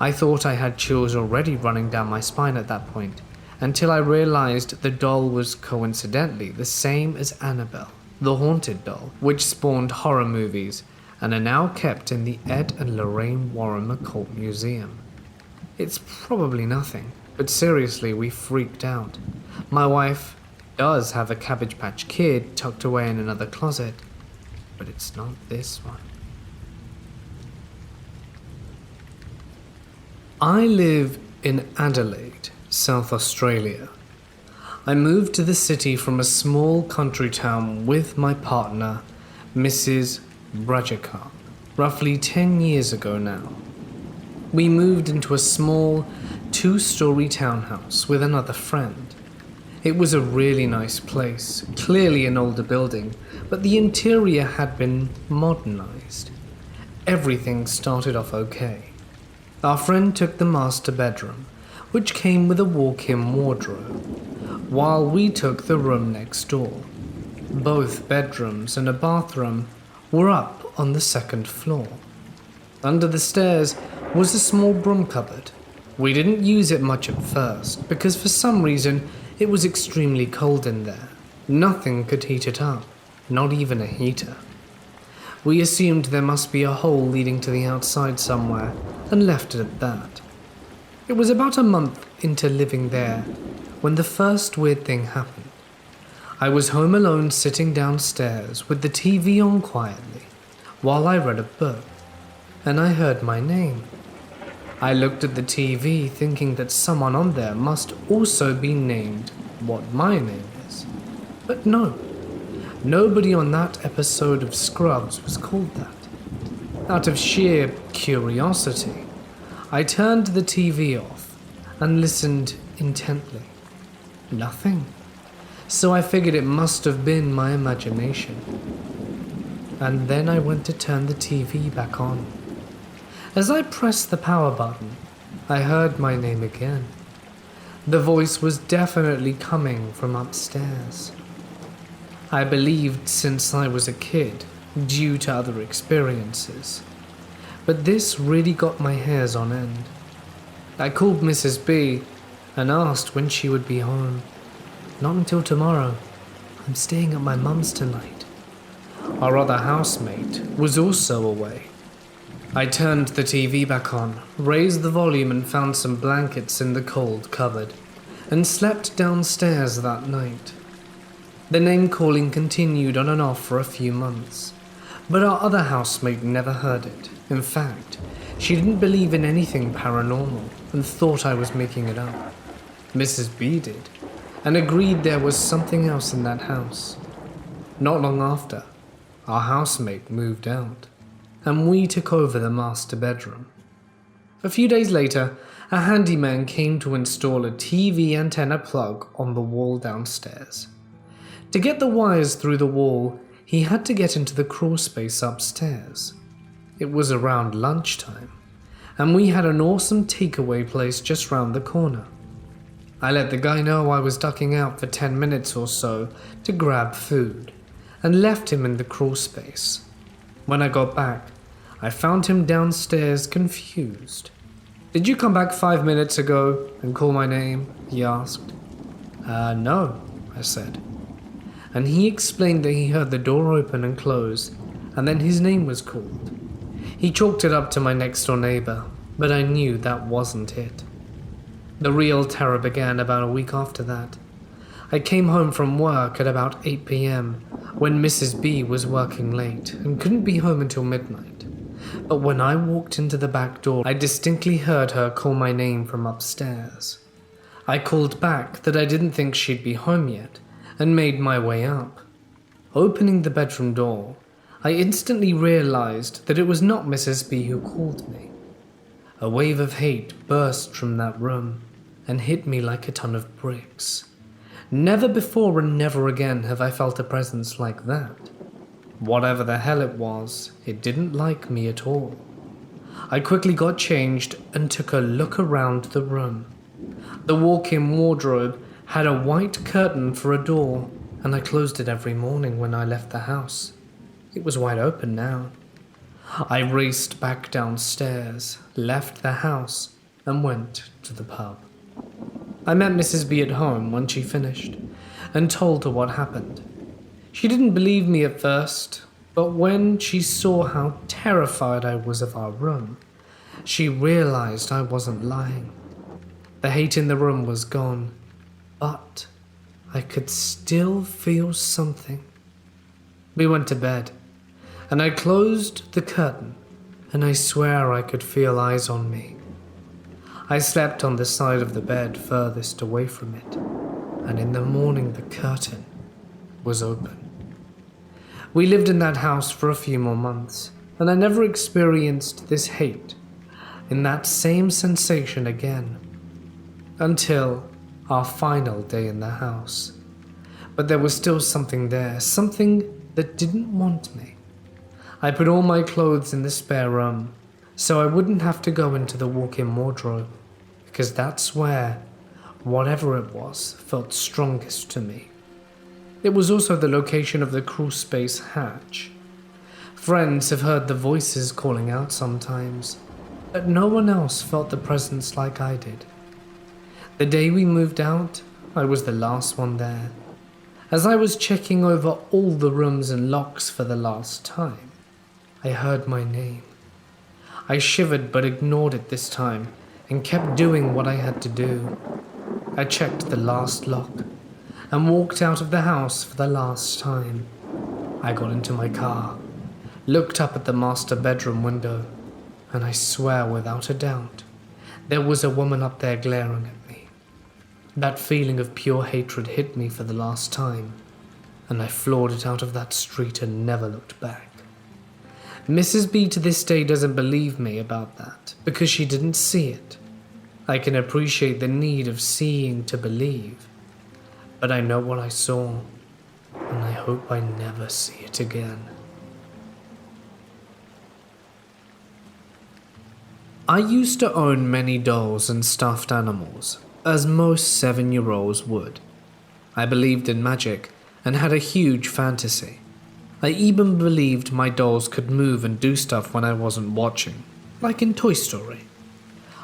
I thought I had chills already running down my spine at that point, until I realized the doll was coincidentally the same as Annabelle, the haunted doll, which spawned horror movies and are now kept in the Ed and Lorraine Warren Occult Museum. It's probably nothing, but seriously, we freaked out. My wife does have a Cabbage Patch Kid tucked away in another closet, but it's not this one. I live in Adelaide, South Australia. I moved to the city from a small country town with my partner, Mrs. Brajikarp, roughly 10 years ago now. We moved into a small, 2-story townhouse with another friend. It was a really nice place, clearly an older building, but the interior had been modernized. Everything started off okay. Our friend took the master bedroom, which came with a walk-in wardrobe, while we took the room next door. Both bedrooms and a bathroom were up on the second floor. Under the stairs was a small broom cupboard. We didn't use it much at first, because for some reason it was extremely cold in there. Nothing could heat it up, not even a heater. We assumed there must be a hole leading to the outside somewhere, and left it at that. It was about a month into living there when the first weird thing happened. I was home alone sitting downstairs with the TV on quietly, while I read a book, and I heard my name. I looked at the TV thinking that someone on there must also be named what my name is. But no, nobody on that episode of Scrubs was called that. Out of sheer curiosity, I turned the TV off and listened intently. Nothing. So I figured it must have been my imagination. And then I went to turn the TV back on. As I pressed the power button, I heard my name again. The voice was definitely coming from upstairs. I believed since I was a kid, due to other experiences. But this really got my hairs on end. I called Mrs. B and asked when she would be home. Not until tomorrow. I'm staying at my mum's tonight. Our other housemate was also away. I turned the TV back on, raised the volume and found some blankets in the cold cupboard, and slept downstairs that night. The name calling continued on and off for a few months, but our other housemate never heard it. In fact, she didn't believe in anything paranormal and thought I was making it up. Mrs. B did, and agreed there was something else in that house. Not long after, our housemate moved out, and we took over the master bedroom. A few days later, a handyman came to install a TV antenna plug on the wall downstairs. To get the wires through the wall, he had to get into the crawl space upstairs. It was around lunchtime, and we had an awesome takeaway place just round the corner. I let the guy know I was ducking out for 10 minutes or so to grab food, and left him in the crawl space. When I got back, I found him downstairs confused. "Did you come back 5 minutes ago and call my name?" he asked. No, I said. And he explained that he heard the door open and close, and then his name was called. He chalked it up to my next-door neighbor, but I knew that wasn't it. The real terror began about a week after that. I came home from work at about 8 p.m. when Mrs. B was working late and couldn't be home until midnight. But when I walked into the back door, I distinctly heard her call my name from upstairs. I called back that I didn't think she'd be home yet, and made my way up. Opening the bedroom door, I instantly realized that it was not Mrs. B who called me. A wave of hate burst from that room and hit me like a ton of bricks. Never before and never again have I felt a presence like that. Whatever the hell it was, it didn't like me at all. I quickly got changed and took a look around the room. The walk-in wardrobe had a white curtain for a door, and I closed it every morning when I left the house. It was wide open now. I raced back downstairs, left the house, and went to the pub. I met Mrs. B at home when she finished, and told her what happened. She didn't believe me at first, but when she saw how terrified I was of our room, she realized I wasn't lying. The hate in the room was gone, but I could still feel something. We went to bed, and I closed the curtain, and I swear I could feel eyes on me. I slept on the side of the bed furthest away from it, and in the morning the curtain was open. We lived in that house for a few more months, and I never experienced this hate in that same sensation again, until our final day in the house. But there was still something there, something that didn't want me. I put all my clothes in the spare room, so I wouldn't have to go into the walk-in wardrobe, because that's where, whatever it was, felt strongest to me. It was also the location of the crawl space hatch. Friends have heard the voices calling out sometimes, but no one else felt the presence like I did. The day we moved out, I was the last one there. As I was checking over all the rooms and locks for the last time, I heard my name. I shivered but ignored it this time and kept doing what I had to do. I checked the last lock and walked out of the house for the last time. I got into my car, looked up at the master bedroom window, and I swear without a doubt, there was a woman up there glaring at me. That feeling of pure hatred hit me for the last time, and I floored it out of that street and never looked back. Mrs. B to this day doesn't believe me about that because she didn't see it. I can appreciate the need of seeing to believe, but I know what I saw, and I hope I never see it again. I used to own many dolls and stuffed animals, as most 7-year-olds would. I believed in magic and had a huge fantasy. I even believed my dolls could move and do stuff when I wasn't watching, like in Toy Story.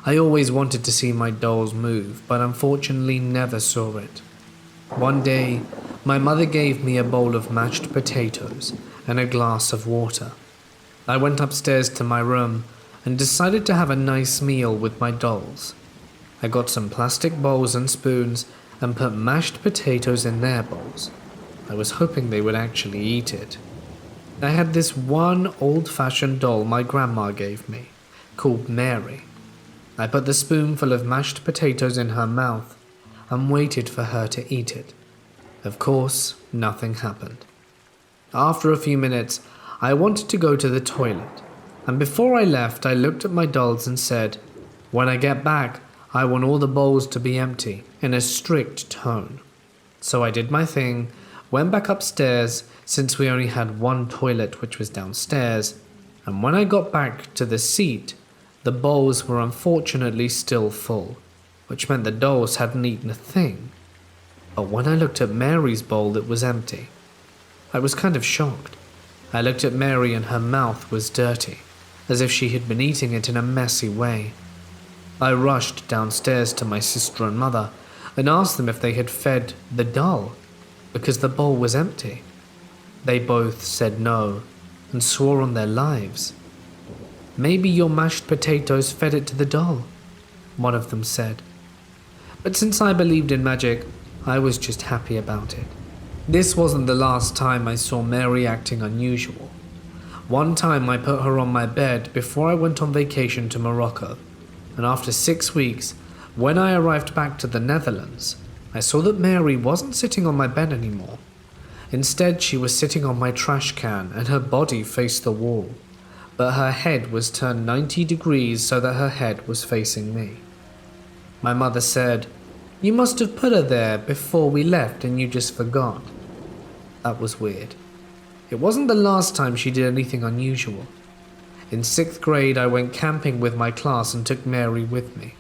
I always wanted to see my dolls move, but unfortunately never saw it. One day, my mother gave me a bowl of mashed potatoes and a glass of water. I went upstairs to my room and decided to have a nice meal with my dolls. I got some plastic bowls and spoons and put mashed potatoes in their bowls. I was hoping they would actually eat it. I had this one old-fashioned doll my grandma gave me, called Mary. I put the spoonful of mashed potatoes in her mouth and waited for her to eat it. Of course, nothing happened. After a few minutes, I wanted to go to the toilet, and before I left, I looked at my dolls and said, "When I get back, I want all the bowls to be empty," in a strict tone. So I did my thing, went back upstairs since we only had one toilet which was downstairs, and when I got back to the seat, the bowls were unfortunately still full, which meant the dolls hadn't eaten a thing. But when I looked at Mary's bowl, it was empty. I was kind of shocked. I looked at Mary and her mouth was dirty, as if she had been eating it in a messy way. I rushed downstairs to my sister and mother and asked them if they had fed the doll, because the bowl was empty. They both said no and swore on their lives. "Maybe your mashed potatoes fed it to the doll," one of them said. But since I believed in magic, I was just happy about it. This wasn't the last time I saw Mary acting unusual. One time I put her on my bed before I went on vacation to Morocco, and after 6 weeks, when I arrived back to the Netherlands, I saw that Mary wasn't sitting on my bed anymore. Instead, she was sitting on my trash can and her body faced the wall, but her head was turned 90 degrees so that her head was facing me. My mother said, "You must have put her there before we left and you just forgot." That was weird. It wasn't the last time she did anything unusual. In 6th grade, I went camping with my class and took Mary with me.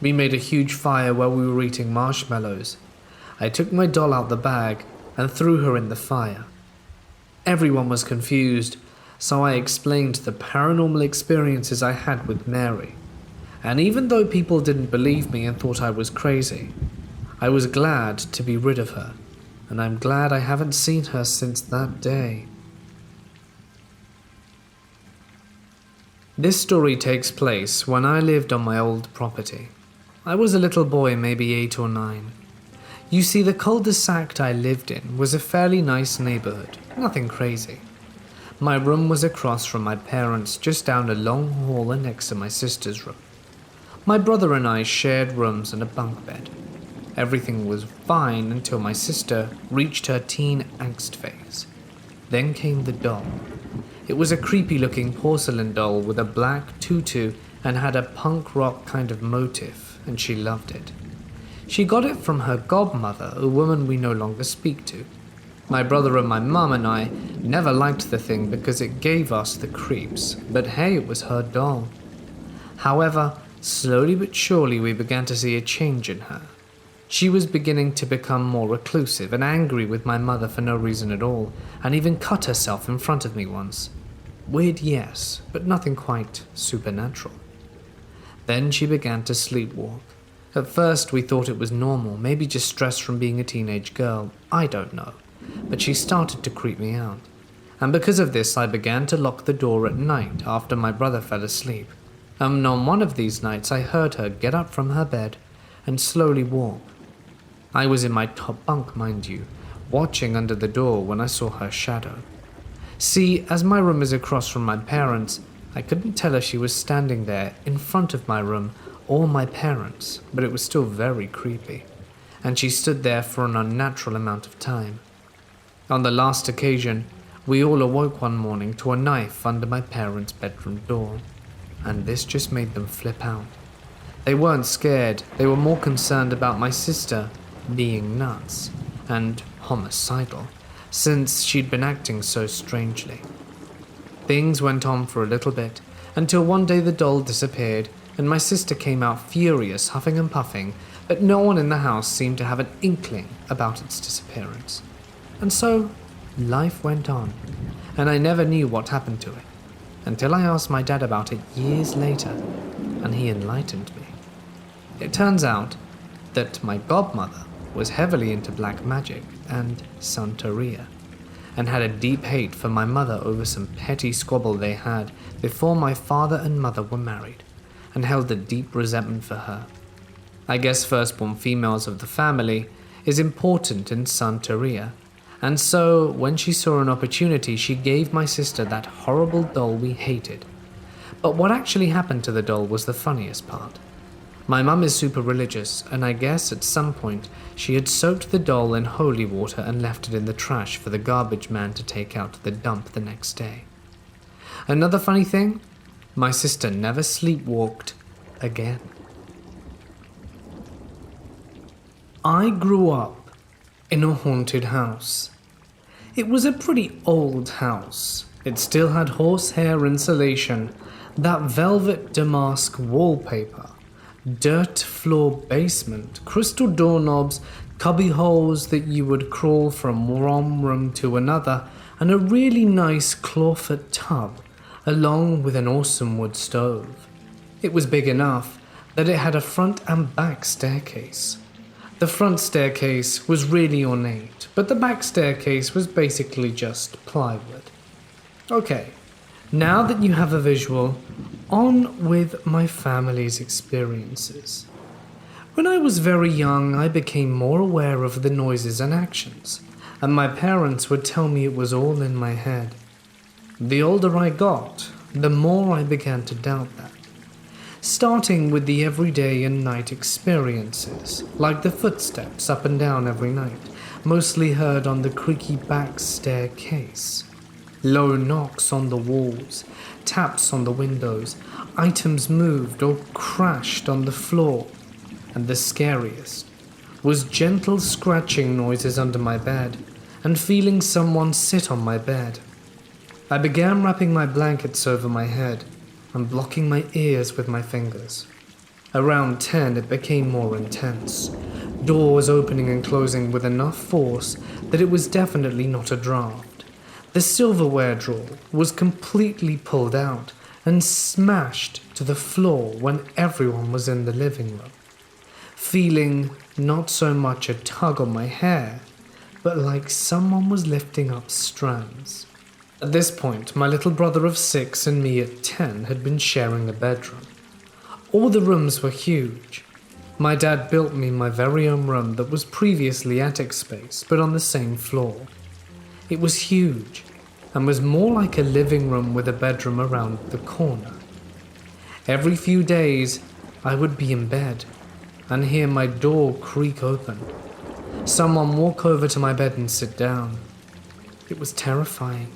We made a huge fire while we were eating marshmallows. I took my doll out the bag and threw her in the fire. Everyone was confused, so I explained the paranormal experiences I had with Mary. And even though people didn't believe me and thought I was crazy, I was glad to be rid of her, and I'm glad I haven't seen her since that day. This story takes place when I lived on my old property. I was a little boy, maybe 8 or 9. You see, the cul-de-sac I lived in was a fairly nice neighborhood, nothing crazy. My room was across from my parents, just down a long hall and next to my sister's room. My brother and I shared rooms and a bunk bed. Everything was fine until my sister reached her teen angst phase. Then came the doll. It was a creepy-looking porcelain doll with a black tutu and had a punk rock kind of motif, and she loved it. She got it from her godmother, a woman we no longer speak to. My brother and my mum and I never liked the thing because it gave us the creeps, but hey, it was her doll. However, slowly but surely we began to see a change in her. She was beginning to become more reclusive and angry with my mother for no reason at all, and even cut herself in front of me once. Weird, yes, but nothing quite supernatural. Then she began to sleepwalk. At first we thought it was normal, maybe just stress from being a teenage girl, I don't know, but she started to creep me out. And because of this I began to lock the door at night after my brother fell asleep. And on one of these nights I heard her get up from her bed and slowly walk. I was in my top bunk, mind you, watching under the door when I saw her shadow. See, as my room is across from my parents', I couldn't tell if she was standing there in front of my room or my parents', but it was still very creepy, and she stood there for an unnatural amount of time. On the last occasion, we all awoke one morning to a knife under my parents' bedroom door, and this just made them flip out. They weren't scared, they were more concerned about my sister being nuts and homicidal, since she'd been acting so strangely. Things went on for a little bit, until one day the doll disappeared, and my sister came out furious, huffing and puffing, but no one in the house seemed to have an inkling about its disappearance. And so, life went on, and I never knew what happened to it, until I asked my dad about it years later, and he enlightened me. It turns out that my godmother was heavily into black magic and Santeria, and had a deep hate for my mother over some petty squabble they had before my father and mother were married, and held a deep resentment for her. I guess firstborn females of the family is important in Santeria, and so when she saw an opportunity, she gave my sister that horrible doll we hated. But what actually happened to the doll was the funniest part. My mum is super religious, and I guess at some point she had soaked the doll in holy water and left it in the trash for the garbage man to take out to the dump the next day. Another funny thing, my sister never sleepwalked again. I grew up in a haunted house. It was a pretty old house. It still had horsehair insulation, that velvet damask wallpaper, dirt floor basement, crystal doorknobs, cubby holes that you would crawl from one room to another, and a really nice clawfoot tub, along with an awesome wood stove. It was big enough that it had a front and back staircase. The front staircase was really ornate, but the back staircase was basically just plywood. Okay, now that you have a visual, on with my family's experiences. When I was very young, I became more aware of the noises and actions, and my parents would tell me it was all in my head. The older I got, the more I began to doubt that. Starting with the everyday and night experiences, like the footsteps up and down every night, mostly heard on the creaky back staircase. Low knocks on the walls, taps on the windows, items moved or crashed on the floor, and the scariest was gentle scratching noises under my bed and feeling someone sit on my bed. I began wrapping my blankets over my head and blocking my ears with my fingers. Around 10, it became more intense, doors opening and closing with enough force that it was definitely not a draft. The silverware drawer was completely pulled out and smashed to the floor when everyone was in the living room, feeling not so much a tug on my hair, but like someone was lifting up strands. At this point, my little brother of 6 and me at 10 had been sharing a bedroom. All the rooms were huge. My dad built me my very own room that was previously attic space, but on the same floor. It was huge, and was more like a living room with a bedroom around the corner. Every few days, I would be in bed, and hear my door creak open. Someone walk over to my bed and sit down. It was terrifying.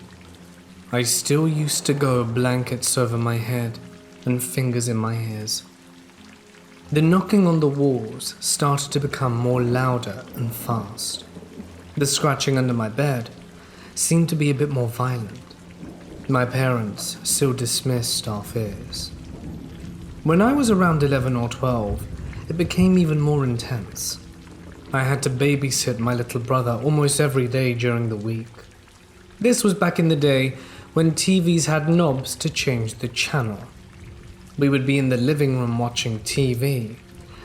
I still used to go blankets over my head and fingers in my ears. The knocking on the walls started to become more louder and fast. The scratching under my bed seemed to be a bit more violent. My parents still dismissed our fears. When I was around 11 or 12, it became even more intense. I had to babysit my little brother almost every day during the week. This was back in the day when TVs had knobs to change the channel. We would be in the living room watching TV,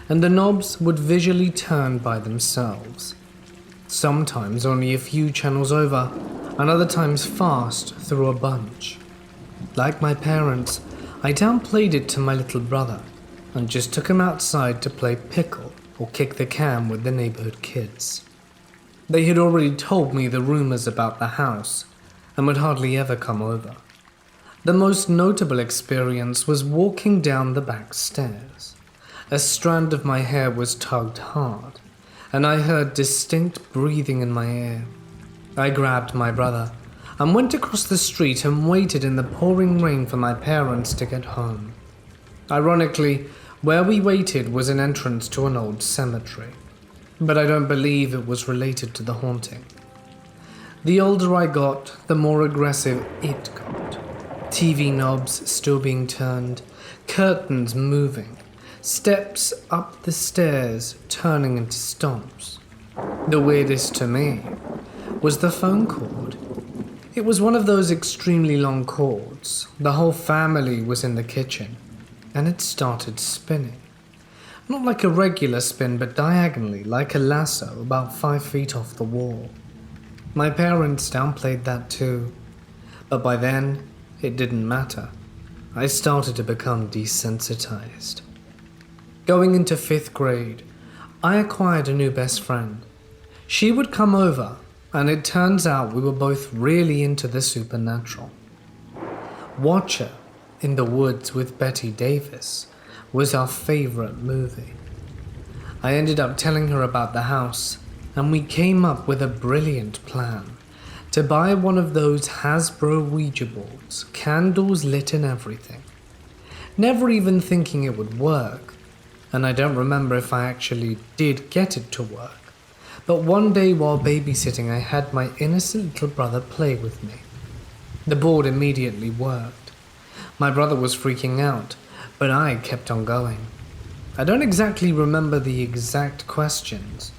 and the knobs would visually turn by themselves. Sometimes only a few channels over, and other times fast through a bunch. Like my parents, I downplayed it to my little brother, and just took him outside to play pickle or kick the can with the neighborhood kids. They had already told me the rumors about the house, and would hardly ever come over. The most notable experience was walking down the back stairs. A strand of my hair was tugged hard, and I heard distinct breathing in my ear. I grabbed my brother and went across the street and waited in the pouring rain for my parents to get home. Ironically, where we waited was an entrance to an old cemetery, but I don't believe it was related to the haunting. The older I got, the more aggressive it got. TV knobs still being turned, curtains moving, steps up the stairs turning into stomps. The weirdest to me was the phone cord. It was one of those extremely long cords. The whole family was in the kitchen, and it started spinning. Not like a regular spin, but diagonally, like a lasso, about 5 feet off the wall. My parents downplayed that too, but by then, it didn't matter. I started to become desensitized. Going into 5th grade, I acquired a new best friend. She would come over, and it turns out we were both really into the supernatural. Watcher in the Woods with Betty Davis was our favorite movie. I ended up telling her about the house, and we came up with a brilliant plan to buy one of those Hasbro Ouija boards, candles lit and everything. Never even thinking it would work, and I don't remember if I actually did get it to work. But one day while babysitting, I had my innocent little brother play with me. The board immediately worked. My brother was freaking out, but I kept on going. I don't exactly remember the exact questions,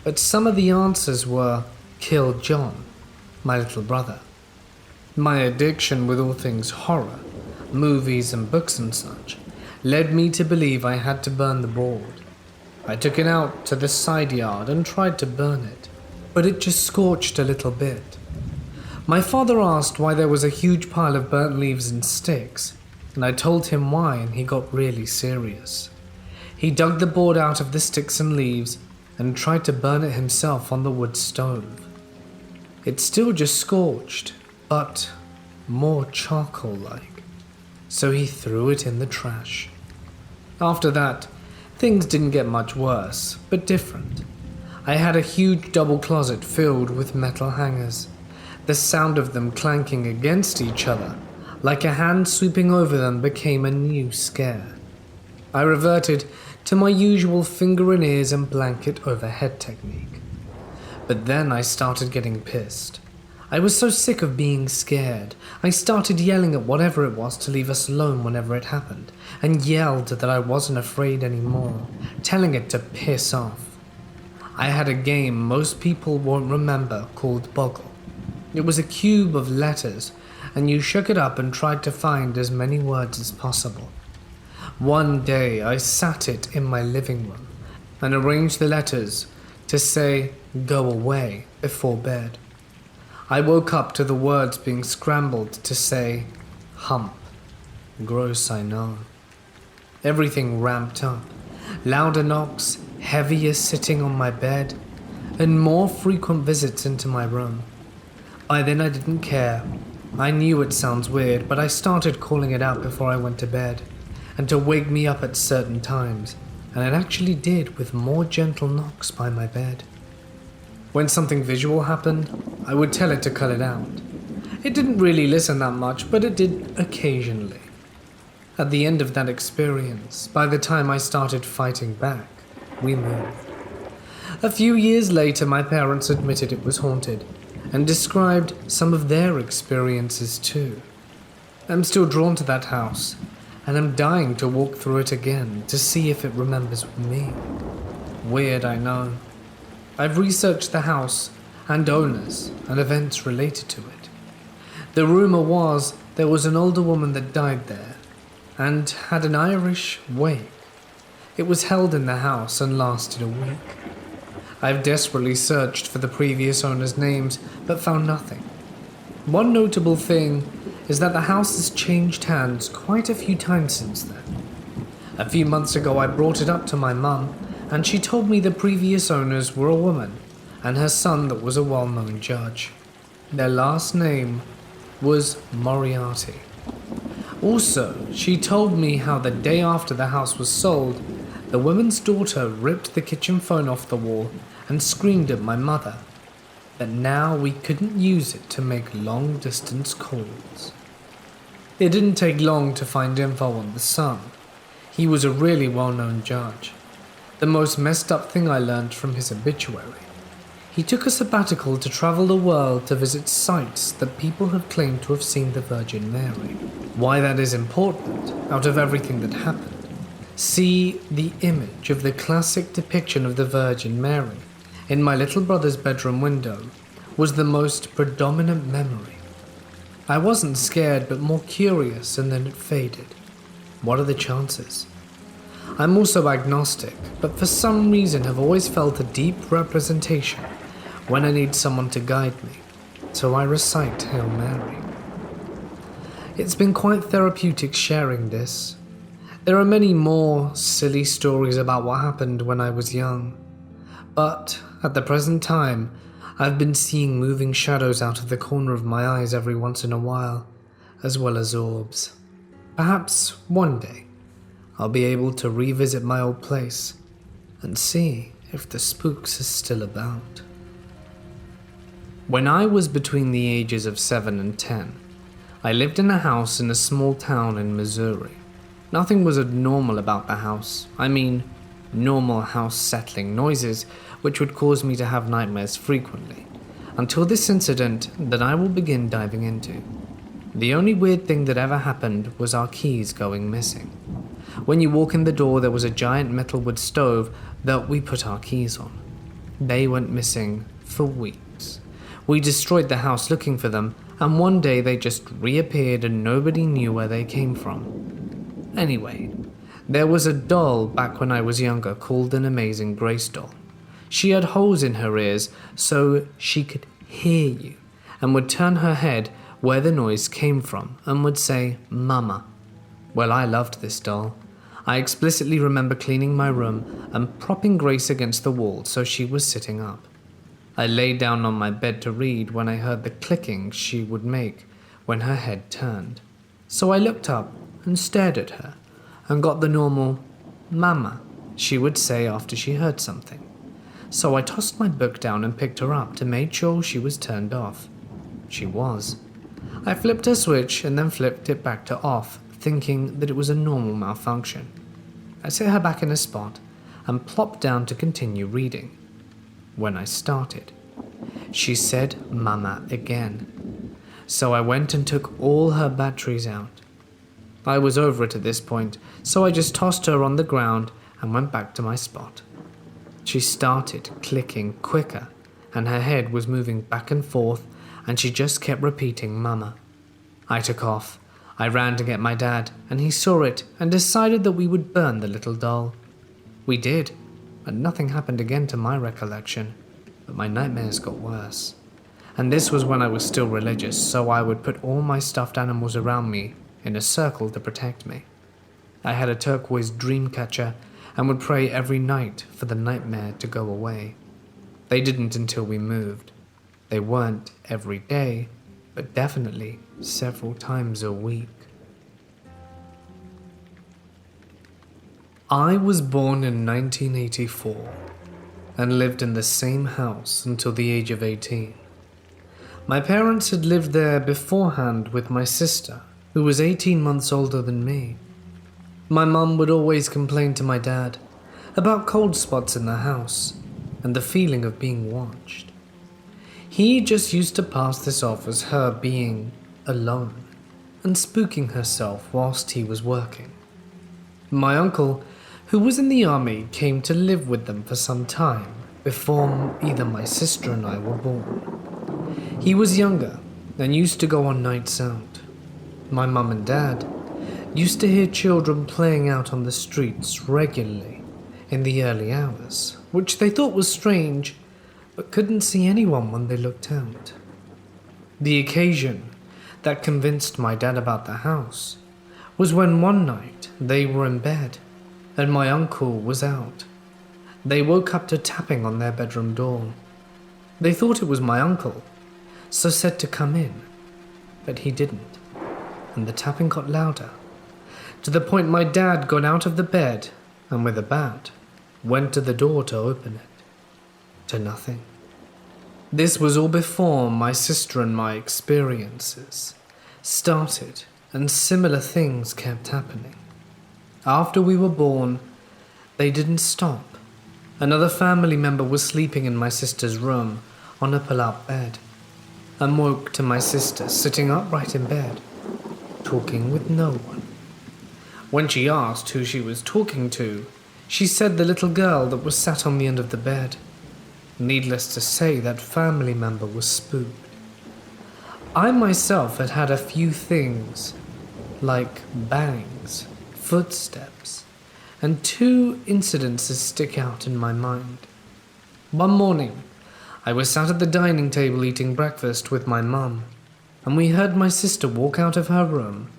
but some of the answers were, "Kill John, my little brother." My addiction with all things horror, movies and books and such, led me to believe I had to burn the board. I took it out to the side yard and tried to burn it, but it just scorched a little bit. My father asked why there was a huge pile of burnt leaves and sticks, and I told him why, and he got really serious. He dug the board out of the sticks and leaves and tried to burn it himself on the wood stove. It still just scorched, but more charcoal-like, so he threw it in the trash. After that, things didn't get much worse, but different. I had a huge double closet filled with metal hangers. The sound of them clanking against each other, like a hand sweeping over them, became a new scare. I reverted to my usual finger in ears and blanket over head technique. But then I started getting pissed. I was so sick of being scared. I started yelling at whatever it was to leave us alone whenever it happened, and yelled that I wasn't afraid anymore, telling it to piss off. I had a game most people won't remember called Boggle. It was a cube of letters, and you shook it up and tried to find as many words as possible. One day I sat it in my living room and arranged the letters to say "go away" before bed. I woke up to the words being scrambled to say hump. Gross, I know. Everything ramped up. Louder knocks, heavier sitting on my bed, and more frequent visits into my room. By then I didn't care. I knew it sounds weird, but I started calling it out before I went to bed, and to wake me up at certain times, and it actually did with more gentle knocks by my bed. When something visual happened, I would tell it to cut it out. It didn't really listen that much, but it did occasionally. At the end of that experience, by the time I started fighting back, we moved. A few years later, my parents admitted it was haunted, and described some of their experiences too. I'm still drawn to that house, and I'm dying to walk through it again to see if it remembers me. Weird, I know. I've researched the house and owners and events related to it. The rumor was there was an older woman that died there and had an Irish wake. It was held in the house and lasted a week. I've desperately searched for the previous owners' names but found nothing. One notable thing is that the house has changed hands quite a few times since then. A few months ago I brought it up to my mum, and she told me the previous owners were a woman and her son that was a well-known judge. Their last name was Moriarty. Also, she told me how the day after the house was sold, the woman's daughter ripped the kitchen phone off the wall and screamed at my mother that now we couldn't use it to make long-distance calls. It didn't take long to find info on the son. He was a really well-known judge. The most messed up thing I learned from his obituary. He took a sabbatical to travel the world to visit sites that people have claimed to have seen the Virgin Mary. Why that is important, out of everything that happened. See the image of the classic depiction of the Virgin Mary in my little brother's bedroom window was the most predominant memory. I wasn't scared but more curious, and then it faded. What are the chances? I'm also agnostic, but for some reason have always felt a deep representation when I need someone to guide me, so I recite Hail Mary. It's been quite therapeutic sharing this. There are many more silly stories about what happened when I was young, but at the present time, I've been seeing moving shadows out of the corner of my eyes every once in a while, as well as orbs. Perhaps one day, I'll be able to revisit my old place and see if the spooks are still about. When I was between the ages of 7 and 10, I lived in a house in a small town in Missouri. Nothing was abnormal about the house. I mean, normal house settling noises which would cause me to have nightmares frequently, until this incident that I will begin diving into. The only weird thing that ever happened was our keys going missing. When you walk in the door, there was a giant metal wood stove that we put our keys on. They went missing for weeks. We destroyed the house looking for them, and one day they just reappeared and nobody knew where they came from. Anyway, there was a doll back when I was younger called an Amazing Grace doll. She had holes in her ears so she could hear you and would turn her head where the noise came from and would say, "Mama." Well, I loved this doll. I explicitly remember cleaning my room and propping Grace against the wall so she was sitting up. I lay down on my bed to read when I heard the clicking she would make when her head turned. So I looked up and stared at her and got the normal "Mama" she would say after she heard something. So I tossed my book down and picked her up to make sure she was turned off. She was. I flipped her switch and then flipped it back to off, thinking that it was a normal malfunction. I set her back in a spot and plopped down to continue reading. When I started, she said "Mama" again. So I went and took all her batteries out. I was over it at this point, so I just tossed her on the ground and went back to my spot. She started clicking quicker, and her head was moving back and forth, and she just kept repeating "Mama." I took off. I ran to get my dad, and he saw it and decided that we would burn the little doll. We did, and nothing happened again to my recollection, but my nightmares got worse. And this was when I was still religious, so I would put all my stuffed animals around me in a circle to protect me. I had a turquoise dream catcher and would pray every night for the nightmare to go away. They didn't until we moved. They weren't every day, but definitely several times a week. I was born in 1984 and lived in the same house until the age of 18. My parents had lived there beforehand with my sister, who was 18 months older than me. My mum would always complain to my dad about cold spots in the house and the feeling of being watched. He just used to pass this off as her being alone and spooking herself whilst he was working. My uncle, who was in the army, came to live with them for some time before either my sister and I were born. He was younger and used to go on nights out. My mum and dad used to hear children playing out on the streets regularly in the early hours, which they thought was strange, but couldn't see anyone when they looked out. The occasion that convinced my dad about the house was when one night they were in bed and my uncle was out. They woke up to tapping on their bedroom door. They thought it was my uncle, so said to come in. but he didn't, and the tapping got louder, to the point my dad got out of the bed and with a bat went to the door to open it. To nothing. This was all before my sister and my experiences started, and similar things kept happening. After we were born, they didn't stop. Another family member was sleeping in my sister's room on a pull-out bed, and woke to my sister sitting upright in bed, talking with no one. When she asked who she was talking to, she said the little girl that was sat on the end of the bed. Needless to say, that family member was spooked. I myself had had a few things, like bangs, footsteps, and 2 incidences stick out in my mind. One morning, I was sat at the dining table eating breakfast with my mum, and we heard my sister walk out of her room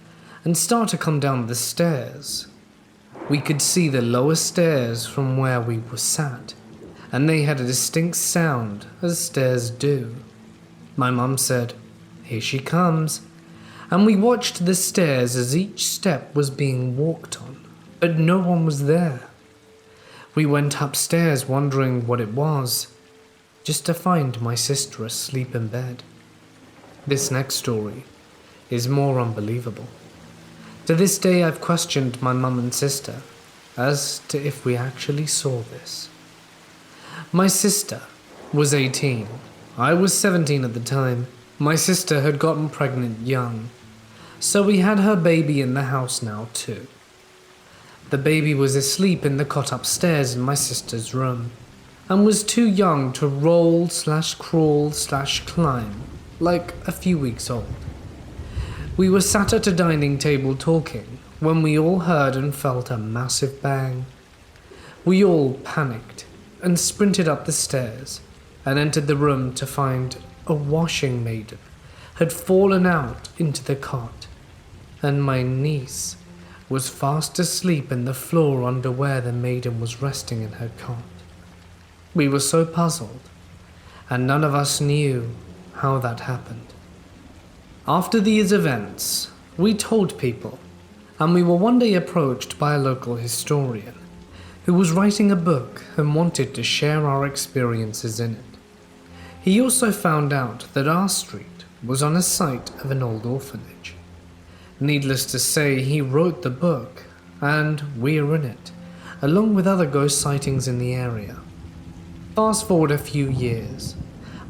and start to come down the stairs. We could see the lower stairs from where we were sat, and they had a distinct sound, as stairs do. My mum said, "Here she comes," and we watched the stairs as each step was being walked on, but no one was there. We went upstairs wondering what it was, just to find my sister asleep in bed. This next story is more unbelievable. To this day, I've questioned my mum and sister as to if we actually saw this. My sister was 18. I was 17 at the time. My sister had gotten pregnant young, so we had her baby in the house now too. The baby was asleep in the cot upstairs in my sister's room, and was too young to roll/crawl/climb, like a few weeks old. We were sat at a dining table talking when we all heard and felt a massive bang. We all panicked and sprinted up the stairs and entered the room to find a washing maiden had fallen out into the cot, and my niece was fast asleep in the floor under where the maiden was resting in her cot. We were so puzzled, and none of us knew how that happened. After these events, we told people, and we were one day approached by a local historian who was writing a book and wanted to share our experiences in it. He also found out that our street was on a site of an old orphanage. Needless to say, he wrote the book, and we're in it, along with other ghost sightings in the area. Fast forward a few years,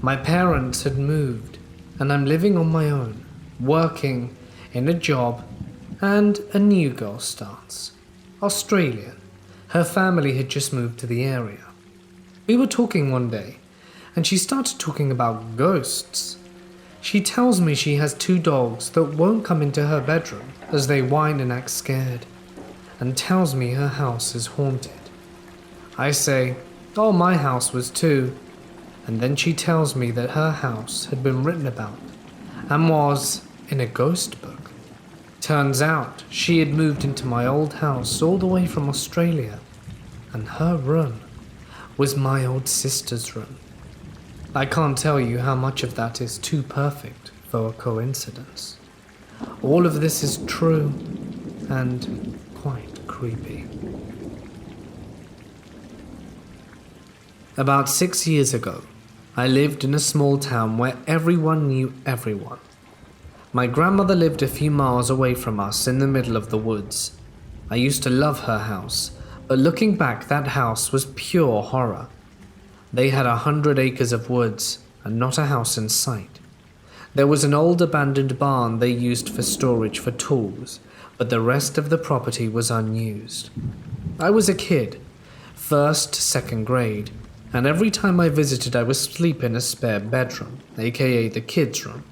my parents had moved, and I'm living on my own, working in a job, and a new girl starts. Australian. Her family had just moved to the area. We were talking one day, and she started talking about ghosts. She tells me she has 2 dogs that won't come into her bedroom as they whine and act scared, and tells me her house is haunted. I say, "Oh, my house was too," and then she tells me that her house had been written about and was in a ghost book. Turns out she had moved into my old house all the way from Australia, and her room was my old sister's room. I can't tell you how much of that is too perfect for a coincidence. All of this is true and quite creepy. About 6 years ago, I lived in a small town where everyone knew everyone. My grandmother lived a few miles away from us in the middle of the woods. I used to love her house, but looking back, that house was pure horror. They had 100 acres of woods and not a house in sight. There was an old abandoned barn they used for storage for tools, but the rest of the property was unused. I was a kid, 1st to 2nd grade, and every time I visited I would sleep in a spare bedroom, aka the kids' room.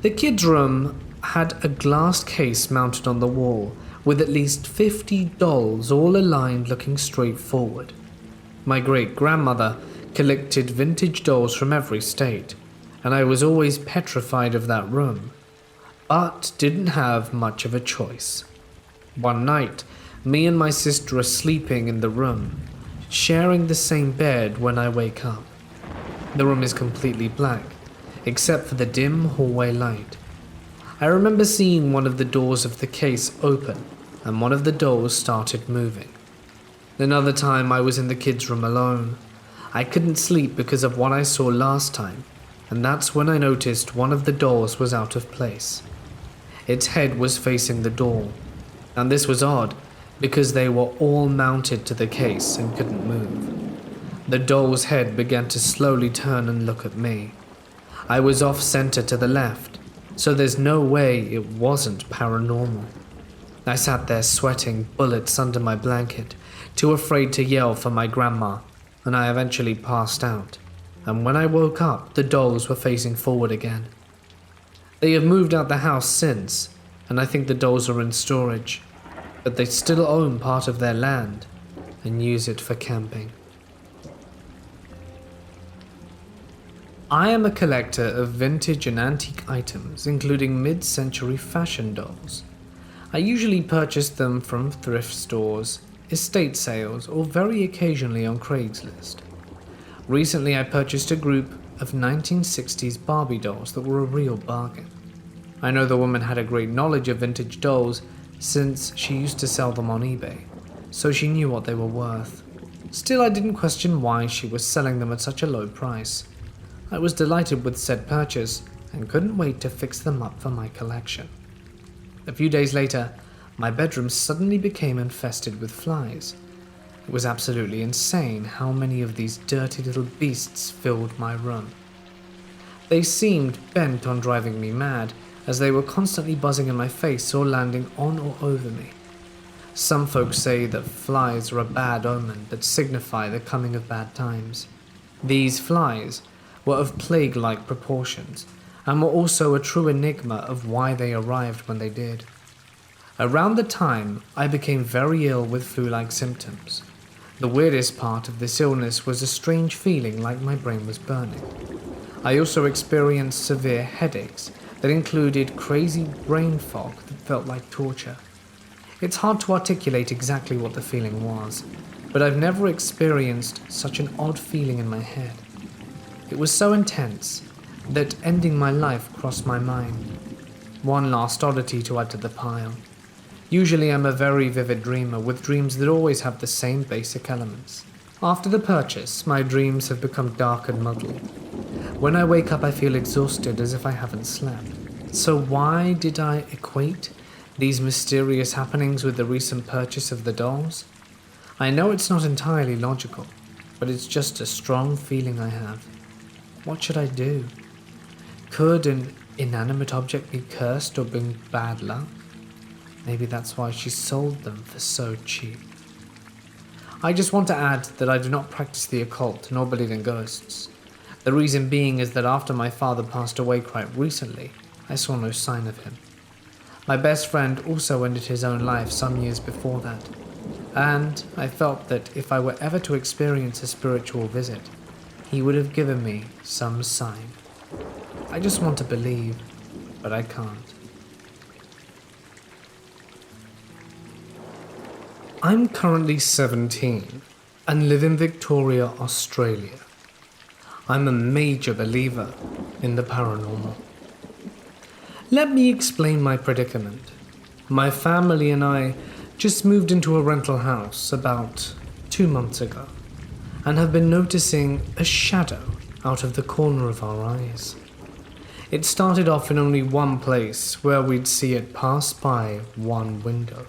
The kids' room had a glass case mounted on the wall with at least 50 dolls all aligned looking straight forward. My great-grandmother collected vintage dolls from every state, and I was always petrified of that room, but didn't have much of a choice. One night, me and my sister are sleeping in the room, sharing the same bed when I wake up. The room is completely black, except for the dim hallway light, I remember seeing one of the doors of the case open and one of the dolls started moving. Another time I was in the kids' room alone. I couldn't sleep because of what I saw last time, and that's when I noticed one of the dolls was out of place. Its head was facing the door, and this was odd because they were all mounted to the case and couldn't move. The doll's head began to slowly turn and look at me. I was off center to the left, so there's no way it wasn't paranormal. I sat there sweating bullets under my blanket, too afraid to yell for my grandma, and I eventually passed out. And when I woke up, the dolls were facing forward again. They have moved out the house since, and I think the dolls are in storage, but they still own part of their land and use it for camping. I am a collector of vintage and antique items, including mid-century fashion dolls. I usually purchase them from thrift stores, estate sales, or very occasionally on Craigslist. Recently I purchased a group of 1960s Barbie dolls that were a real bargain. I know the woman had a great knowledge of vintage dolls since she used to sell them on eBay, so she knew what they were worth. Still, I didn't question why she was selling them at such a low price. I was delighted with said purchase and couldn't wait to fix them up for my collection. A few days later, my bedroom suddenly became infested with flies. It was absolutely insane how many of these dirty little beasts filled my room. They seemed bent on driving me mad, as they were constantly buzzing in my face or landing on or over me. Some folks say that flies are a bad omen that signify the coming of bad times. These flies were of plague-like proportions, and were also a true enigma of why they arrived when they did. Around the time, I became very ill with flu-like symptoms. The weirdest part of this illness was a strange feeling like my brain was burning. I also experienced severe headaches that included crazy brain fog that felt like torture. It's hard to articulate exactly what the feeling was, but I've never experienced such an odd feeling in my head. It was so intense that ending my life crossed my mind. One last oddity to add to the pile. Usually I'm a very vivid dreamer with dreams that always have the same basic elements. After the purchase, my dreams have become dark and muddled. When I wake up I feel exhausted as if I haven't slept. So why did I equate these mysterious happenings with the recent purchase of the dolls? I know it's not entirely logical, but it's just a strong feeling I have. What should I do? Could an inanimate object be cursed or bring bad luck? Maybe that's why she sold them for so cheap. I just want to add that I do not practice the occult nor believe in ghosts. The reason being is that after my father passed away quite recently, I saw no sign of him. My best friend also ended his own life some years before that, and I felt that if I were ever to experience a spiritual visit, he would have given me some sign. I just want to believe, but I can't. I'm currently 17 and live in Victoria, Australia. I'm a major believer in the paranormal. Let me explain my predicament. My family and I just moved into a rental house about 2 months ago and have been noticing a shadow out of the corner of our eyes. It started off in only one place where we'd see it pass by one window.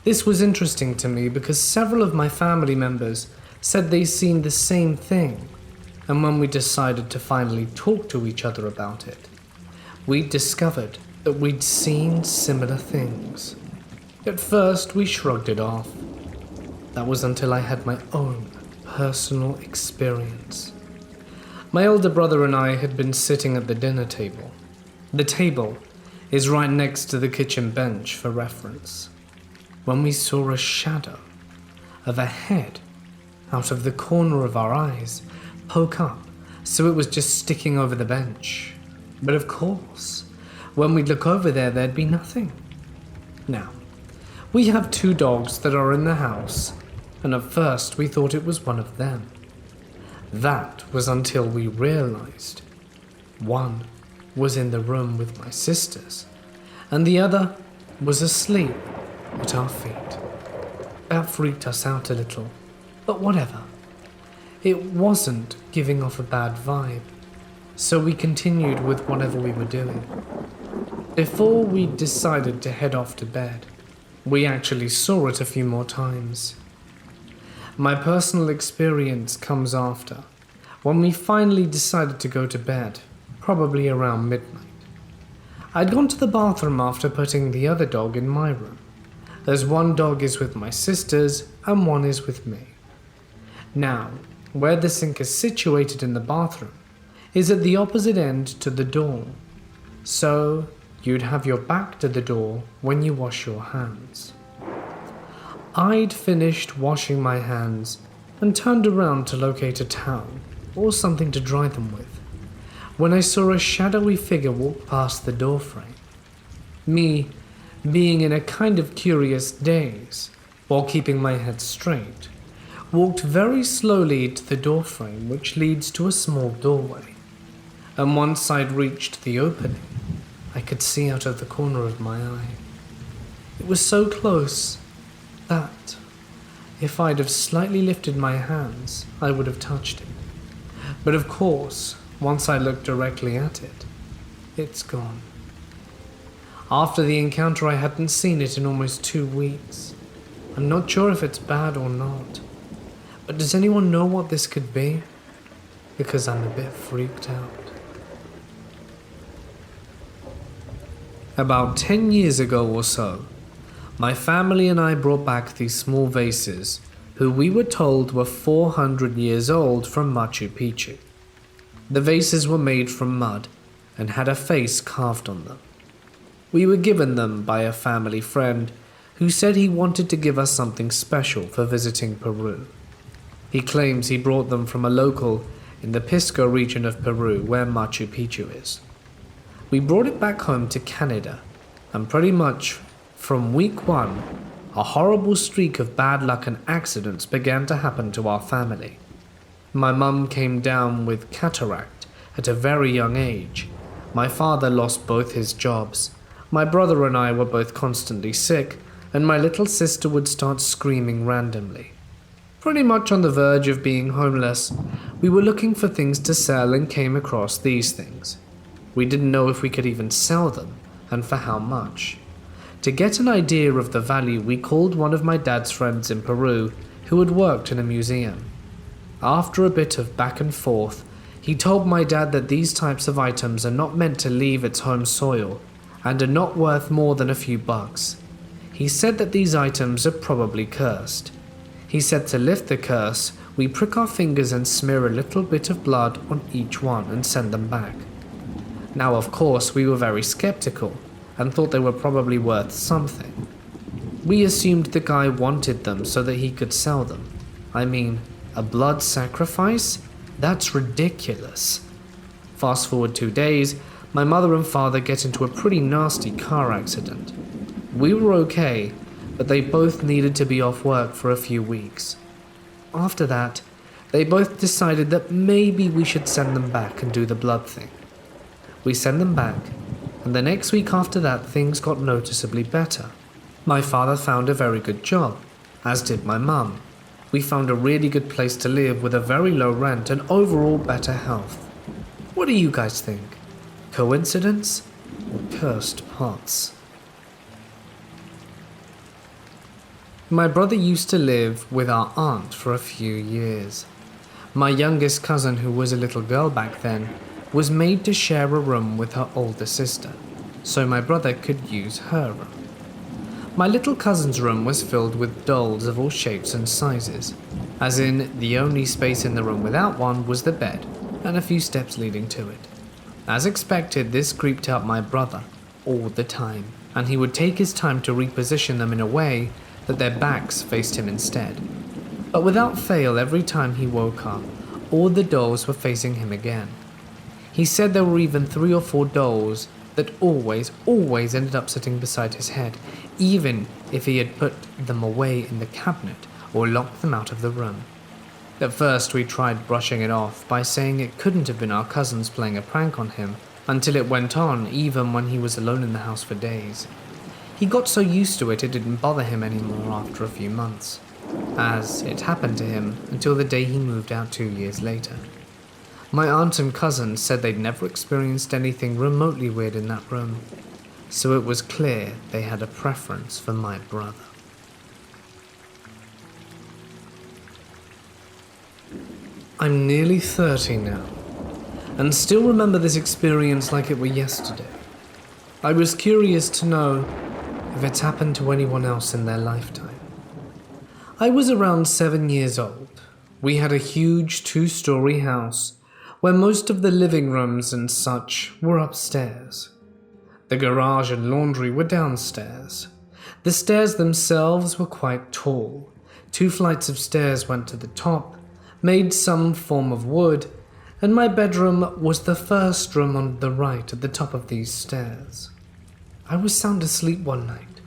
This was interesting to me because several of my family members said they'd seen the same thing, and when we decided to finally talk to each other about it, we discovered that we'd seen similar things. At first, we shrugged it off. That was until I had my own personal experience. My older brother and I had been sitting at the dinner table. The table is right next to the kitchen bench for reference, when we saw a shadow of a head out of the corner of our eyes poke up, so it was just sticking over the bench. But of course, when we'd look over there, there'd be nothing. Now, we have 2 dogs that are in the house, and at first we thought it was one of them. That was until we realized one was in the room with my sisters, and the other was asleep at our feet. That freaked us out a little, but whatever. It wasn't giving off a bad vibe, so we continued with whatever we were doing. Before we decided to head off to bed, we actually saw it a few more times. My personal experience comes after, when we finally decided to go to bed, probably around midnight. I'd gone to the bathroom after putting the other dog in my room, as one dog is with my sisters and one is with me. Now, where the sink is situated in the bathroom is at the opposite end to the door, so you'd have your back to the door when you wash your hands. I'd finished washing my hands and turned around to locate a towel or something to dry them with, when I saw a shadowy figure walk past the doorframe. Me, being in a kind of curious daze, while keeping my head straight, walked very slowly to the doorframe which leads to a small doorway, and once I'd reached the opening, I could see out of the corner of my eye. It was so close that, if I'd have slightly lifted my hands, I would have touched it. But of course, once I looked directly at it, it's gone. After the encounter, I hadn't seen it in almost 2 weeks. I'm not sure if it's bad or not, but does anyone know what this could be? Because I'm a bit freaked out. About 10 years ago or so, my family and I brought back these small vases, who we were told were 400 years old, from Machu Picchu. The vases were made from mud and had a face carved on them. We were given them by a family friend who said he wanted to give us something special for visiting Peru. He claims he brought them from a local in the Pisco region of Peru where Machu Picchu is. We brought it back home to Canada, and pretty much from week 1, a horrible streak of bad luck and accidents began to happen to our family. My mum came down with cataract at a very young age. My father lost both his jobs. My brother and I were both constantly sick, and my little sister would start screaming randomly. Pretty much on the verge of being homeless, we were looking for things to sell and came across these things. We didn't know if we could even sell them, and for how much. To get an idea of the value, we called one of my dad's friends in Peru who had worked in a museum. After a bit of back and forth, he told my dad that these types of items are not meant to leave its home soil and are not worth more than a few bucks. He said that these items are probably cursed. He said to lift the curse, we prick our fingers and smear a little bit of blood on each one and send them back. Now, of course, we were very skeptical and thought they were probably worth something. We assumed the guy wanted them so that he could sell them. I mean, a blood sacrifice? That's ridiculous. Fast forward 2 days, my mother and father get into a pretty nasty car accident. We were okay, but they both needed to be off work for a few weeks. After that, they both decided that maybe we should send them back and do the blood thing. We sent them back, and the next week after that, things got noticeably better. My father found a very good job, as did my mum. We found a really good place to live with a very low rent and overall better health. What do you guys think? Coincidence or cursed pots? My brother used to live with our aunt for a few years. My youngest cousin, who was a little girl back then, was made to share a room with her older sister, so my brother could use her room. My little cousin's room was filled with dolls of all shapes and sizes, as in the only space in the room without one was the bed and a few steps leading to it. As expected, this creeped out my brother all the time, and he would take his time to reposition them in a way that their backs faced him instead. But without fail, every time he woke up, all the dolls were facing him again. He said there were even 3 or 4 dolls that always ended up sitting beside his head, even if he had put them away in the cabinet or locked them out of the room. At first we tried brushing it off by saying it couldn't have been our cousins playing a prank on him, until it went on even when he was alone in the house for days. He got so used to it didn't bother him anymore after a few months, as it happened to him until the day he moved out 2 years later. My aunt and cousin said they'd never experienced anything remotely weird in that room, so it was clear they had a preference for my brother. I'm nearly 30 now, and still remember this experience like it were yesterday. I was curious to know if it's happened to anyone else in their lifetime. I was around 7 years old. We had a huge 2-story house where most of the living rooms and such were upstairs. The garage and laundry were downstairs. The stairs themselves were quite tall. 2 flights of stairs went to the top, made some form of wood, and my bedroom was the first room on the right at the top of these stairs. I was sound asleep one night,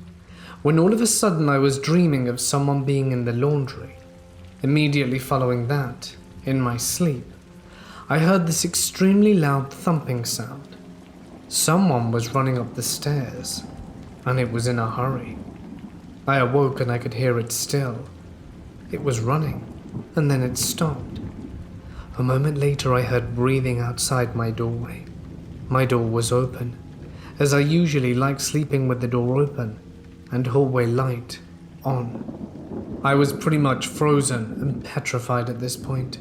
when all of a sudden I was dreaming of someone being in the laundry. Immediately following that, in my sleep, I heard this extremely loud thumping sound. Someone was running up the stairs, and it was in a hurry. I awoke and I could hear it still. It was running, and then it stopped. A moment later I heard breathing outside my doorway. My door was open, as I usually like sleeping with the door open and hallway light on. I was pretty much frozen and petrified at this point.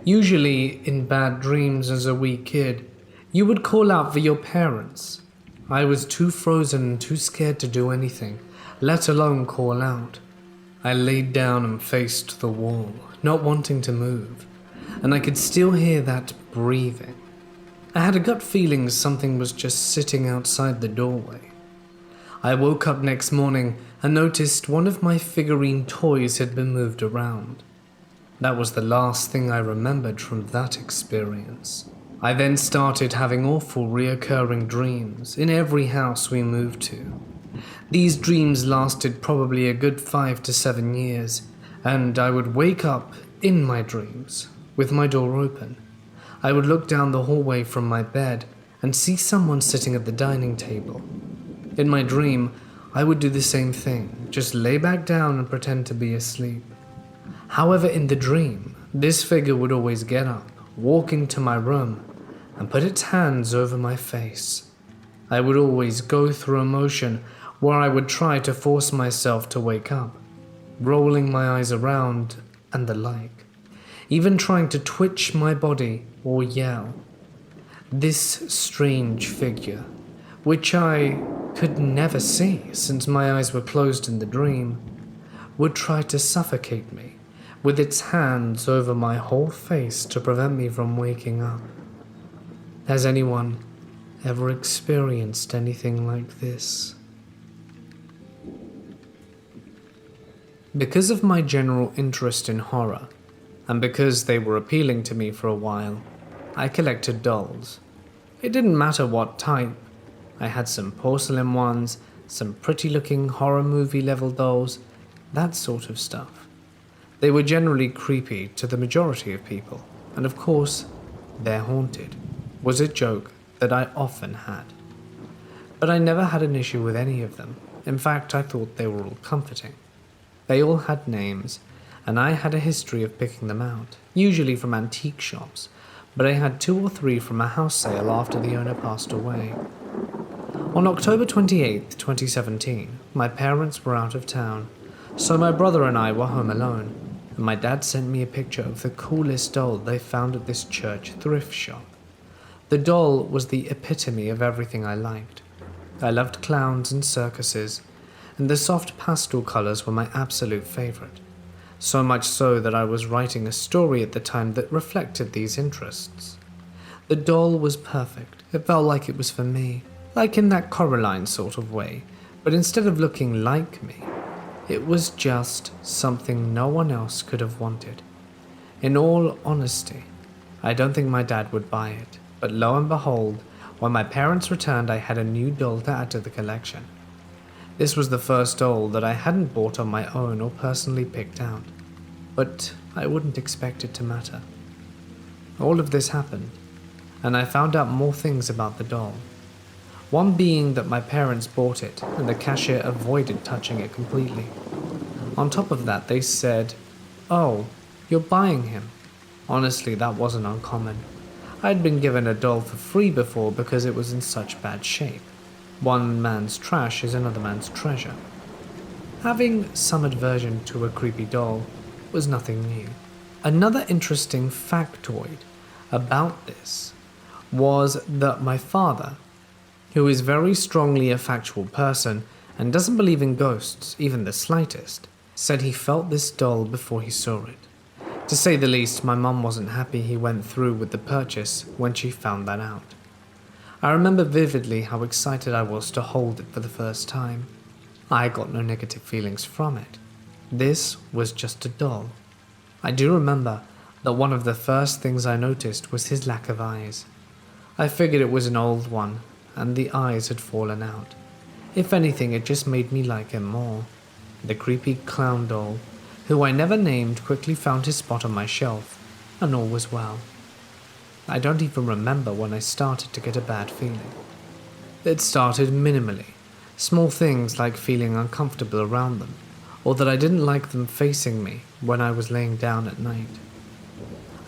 Usually, in bad dreams as a wee kid, you would call out for your parents. I was too frozen and too scared to do anything, let alone call out. I laid down and faced the wall, not wanting to move, and I could still hear that breathing. I had a gut feeling something was just sitting outside the doorway. I woke up next morning and noticed one of my figurine toys had been moved around. That was the last thing I remembered from that experience. I then started having awful reoccurring dreams in every house we moved to. These dreams lasted probably a good 5 to 7 years, and I would wake up in my dreams with my door open. I would look down the hallway from my bed and see someone sitting at the dining table. In my dream, I would do the same thing, just lay back down and pretend to be asleep. However, in the dream, this figure would always get up, walk into my room, and put its hands over my face. I would always go through a motion where I would try to force myself to wake up, rolling my eyes around and the like, even trying to twitch my body or yell. This strange figure, which I could never see since my eyes were closed in the dream, would try to suffocate me with its hands over my whole face to prevent me from waking up. Has anyone ever experienced anything like this? Because of my general interest in horror, and because they were appealing to me for a while, I collected dolls. It didn't matter what type. I had some porcelain ones, some pretty-looking horror movie-level dolls, that sort of stuff. They were generally creepy to the majority of people, and of course, they're haunted, was a joke that I often had. But I never had an issue with any of them. In fact, I thought they were all comforting. They all had names, and I had a history of picking them out, usually from antique shops, but I had 2 or 3 from a house sale after the owner passed away. On October 28, 2017, my parents were out of town, so my brother and I were home alone, and my dad sent me a picture of the coolest doll they found at this church thrift shop. The doll was the epitome of everything I liked. I loved clowns and circuses, and the soft pastel colors were my absolute favorite. So much so that I was writing a story at the time that reflected these interests. The doll was perfect. It felt like it was for me, like in that Coraline sort of way, but instead of looking like me, it was just something no one else could have wanted. In all honesty, I don't think my dad would buy it, but lo and behold, when my parents returned, I had a new doll to add to the collection. This was the first doll that I hadn't bought on my own or personally picked out, but I wouldn't expect it to matter. All of this happened and I found out more things about the doll. One being that my parents bought it, and the cashier avoided touching it completely. On top of that, they said, "Oh, you're buying him." Honestly, that wasn't uncommon. I'd been given a doll for free before because it was in such bad shape. One man's trash is another man's treasure. Having some aversion to a creepy doll was nothing new. Another interesting factoid about this was that my father, who is very strongly a factual person and doesn't believe in ghosts even the slightest, said he felt this doll before he saw it. To say the least, my mum wasn't happy he went through with the purchase when she found that out. I remember vividly how excited I was to hold it for the first time. I got no negative feelings from it. This was just a doll. I do remember that one of the first things I noticed was his lack of eyes. I figured it was an old one, and the eyes had fallen out. If anything, it just made me like him more. The creepy clown doll, who I never named, quickly found his spot on my shelf, and all was well. I don't even remember when I started to get a bad feeling. It started minimally, small things like feeling uncomfortable around them, or that I didn't like them facing me when I was laying down at night.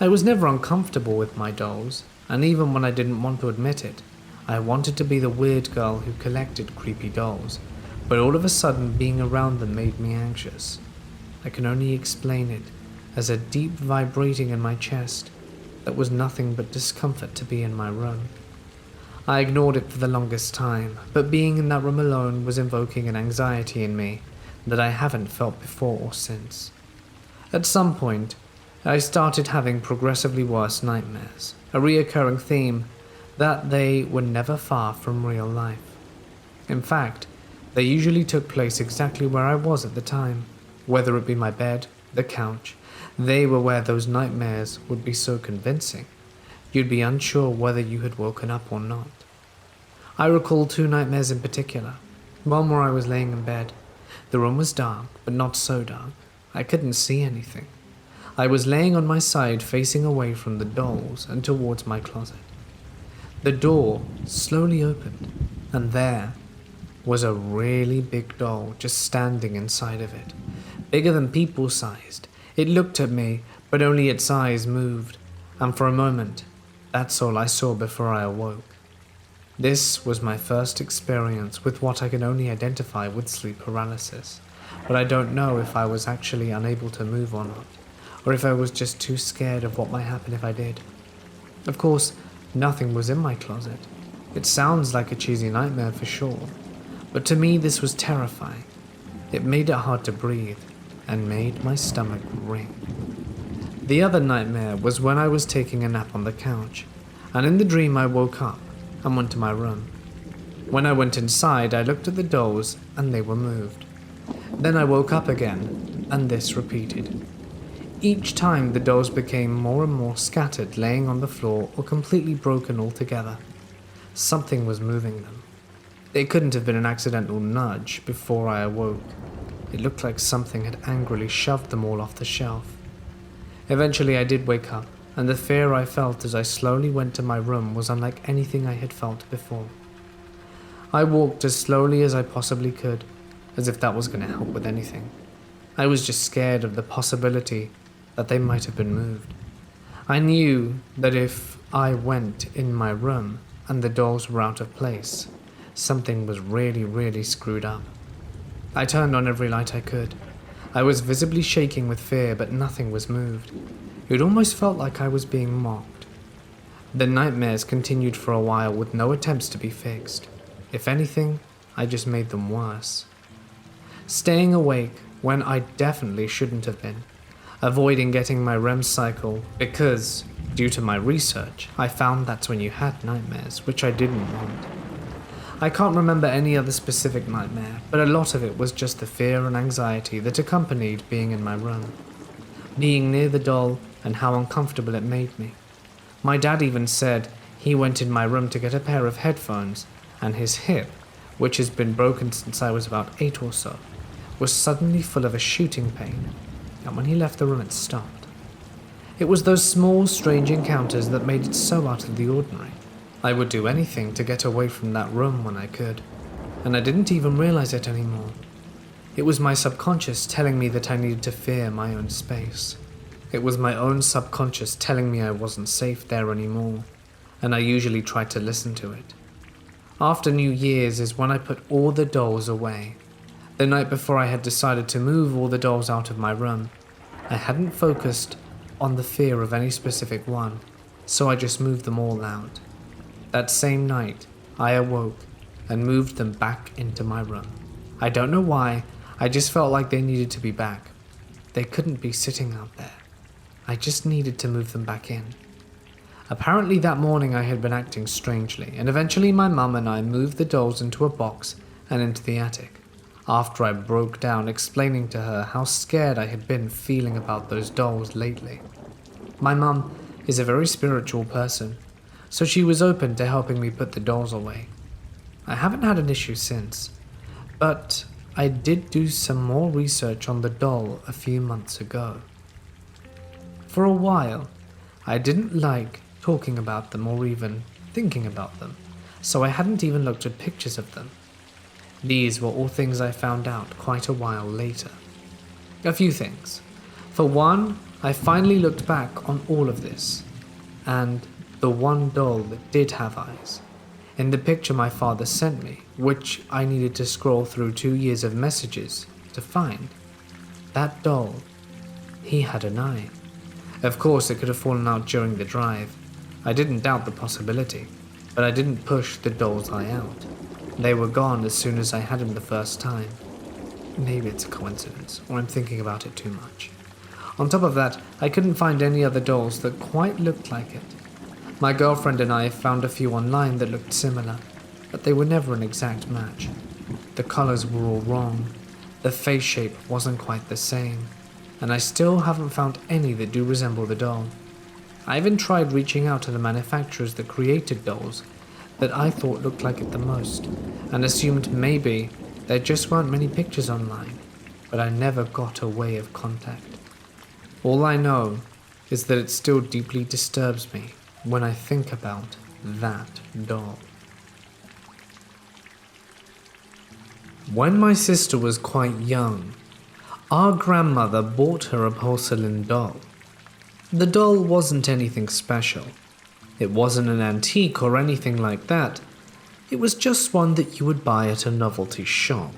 I was never uncomfortable with my dolls, and even when I didn't want to admit it, I wanted to be the weird girl who collected creepy dolls, but all of a sudden being around them made me anxious. I can only explain it as a deep vibrating in my chest that was nothing but discomfort to be in my room. I ignored it for the longest time, but being in that room alone was invoking an anxiety in me that I haven't felt before or since. At some point, I started having progressively worse nightmares, a reoccurring theme that they were never far from real life. In fact, they usually took place exactly where I was at the time, whether it be my bed, the couch. They were where those nightmares would be so convincing, you'd be unsure whether you had woken up or not. I recall 2 nightmares in particular. One where I was laying in bed. The room was dark, but not so dark. I couldn't see anything. I was laying on my side facing away from the dolls and towards my closet. The door slowly opened, and there was a really big doll just standing inside of it, bigger than people-sized. It looked at me, but only its eyes moved, and for a moment, that's all I saw before I awoke. This was my first experience with what I can only identify with sleep paralysis, but I don't know if I was actually unable to move or not, or if I was just too scared of what might happen if I did. Of course, nothing was in my closet. It sounds like a cheesy nightmare for sure, but to me this was terrifying. It made it hard to breathe, and made my stomach ring. The other nightmare was when I was taking a nap on the couch, and in the dream I woke up and went to my room. When I went inside, I looked at the dolls and they were moved. Then I woke up again, and this repeated. Each time the dolls became more and more scattered, laying on the floor or completely broken altogether. Something was moving them. It couldn't have been an accidental nudge before I awoke. It looked like something had angrily shoved them all off the shelf. Eventually I did wake up, and the fear I felt as I slowly went to my room was unlike anything I had felt before. I walked as slowly as I possibly could, as if that was going to help with anything. I was just scared of the possibility that they might have been moved. I knew that if I went in my room and the dolls were out of place, something was really screwed up. I turned on every light I could. I was visibly shaking with fear, but nothing was moved. It almost felt like I was being mocked. The nightmares continued for a while with no attempts to be fixed. If anything, I just made them worse. Staying awake when I definitely shouldn't have been. Avoiding getting my REM cycle because, due to my research, I found that's when you had nightmares, which I didn't want. I can't remember any other specific nightmare, but a lot of it was just the fear and anxiety that accompanied being in my room. Being near the doll and how uncomfortable it made me. My dad even said he went in my room to get a pair of headphones, and his hip, which has been broken since I was about 8 or so, was suddenly full of a shooting pain, and when he left the room it stopped. It was those small, strange encounters that made it so out of the ordinary. I would do anything to get away from that room when I could, and I didn't even realize it anymore. It was my subconscious telling me that I needed to fear my own space. It was my own subconscious telling me I wasn't safe there anymore, and I usually tried to listen to it. After New Year's is when I put all the dolls away. The night before I had decided to move all the dolls out of my room. I hadn't focused on the fear of any specific one, so I just moved them all out. That same night, I awoke and moved them back into my room. I don't know why, I just felt like they needed to be back. They couldn't be sitting out there. I just needed to move them back in. Apparently that morning I had been acting strangely, and eventually my mum and I moved the dolls into a box and into the attic, after I broke down explaining to her how scared I had been feeling about those dolls lately. My mum is a very spiritual person, so she was open to helping me put the dolls away. I haven't had an issue since, but I did do some more research on the doll a few months ago. For a while, I didn't like talking about them or even thinking about them, so I hadn't even looked at pictures of them. These were all things I found out quite a while later. A few things. For one, I finally looked back on all of this, and the one doll that did have eyes. In the picture my father sent me, which I needed to scroll through 2 years of messages to find, that doll, he had an eye. Of course, it could have fallen out during the drive. I didn't doubt the possibility, but I didn't push the doll's eye out. They were gone as soon as I had him the first time. Maybe it's a coincidence, or I'm thinking about it too much. On top of that, I couldn't find any other dolls that quite looked like it. My girlfriend and I found a few online that looked similar, but they were never an exact match. The colors were all wrong, the face shape wasn't quite the same, and I still haven't found any that do resemble the doll. I even tried reaching out to the manufacturers that created dolls that I thought looked like it the most, and assumed maybe there just weren't many pictures online, but I never got a way of contact. All I know is that it still deeply disturbs me when I think about that doll. When my sister was quite young, our grandmother bought her a porcelain doll. The doll wasn't anything special. It wasn't an antique or anything like that. It was just one that you would buy at a novelty shop.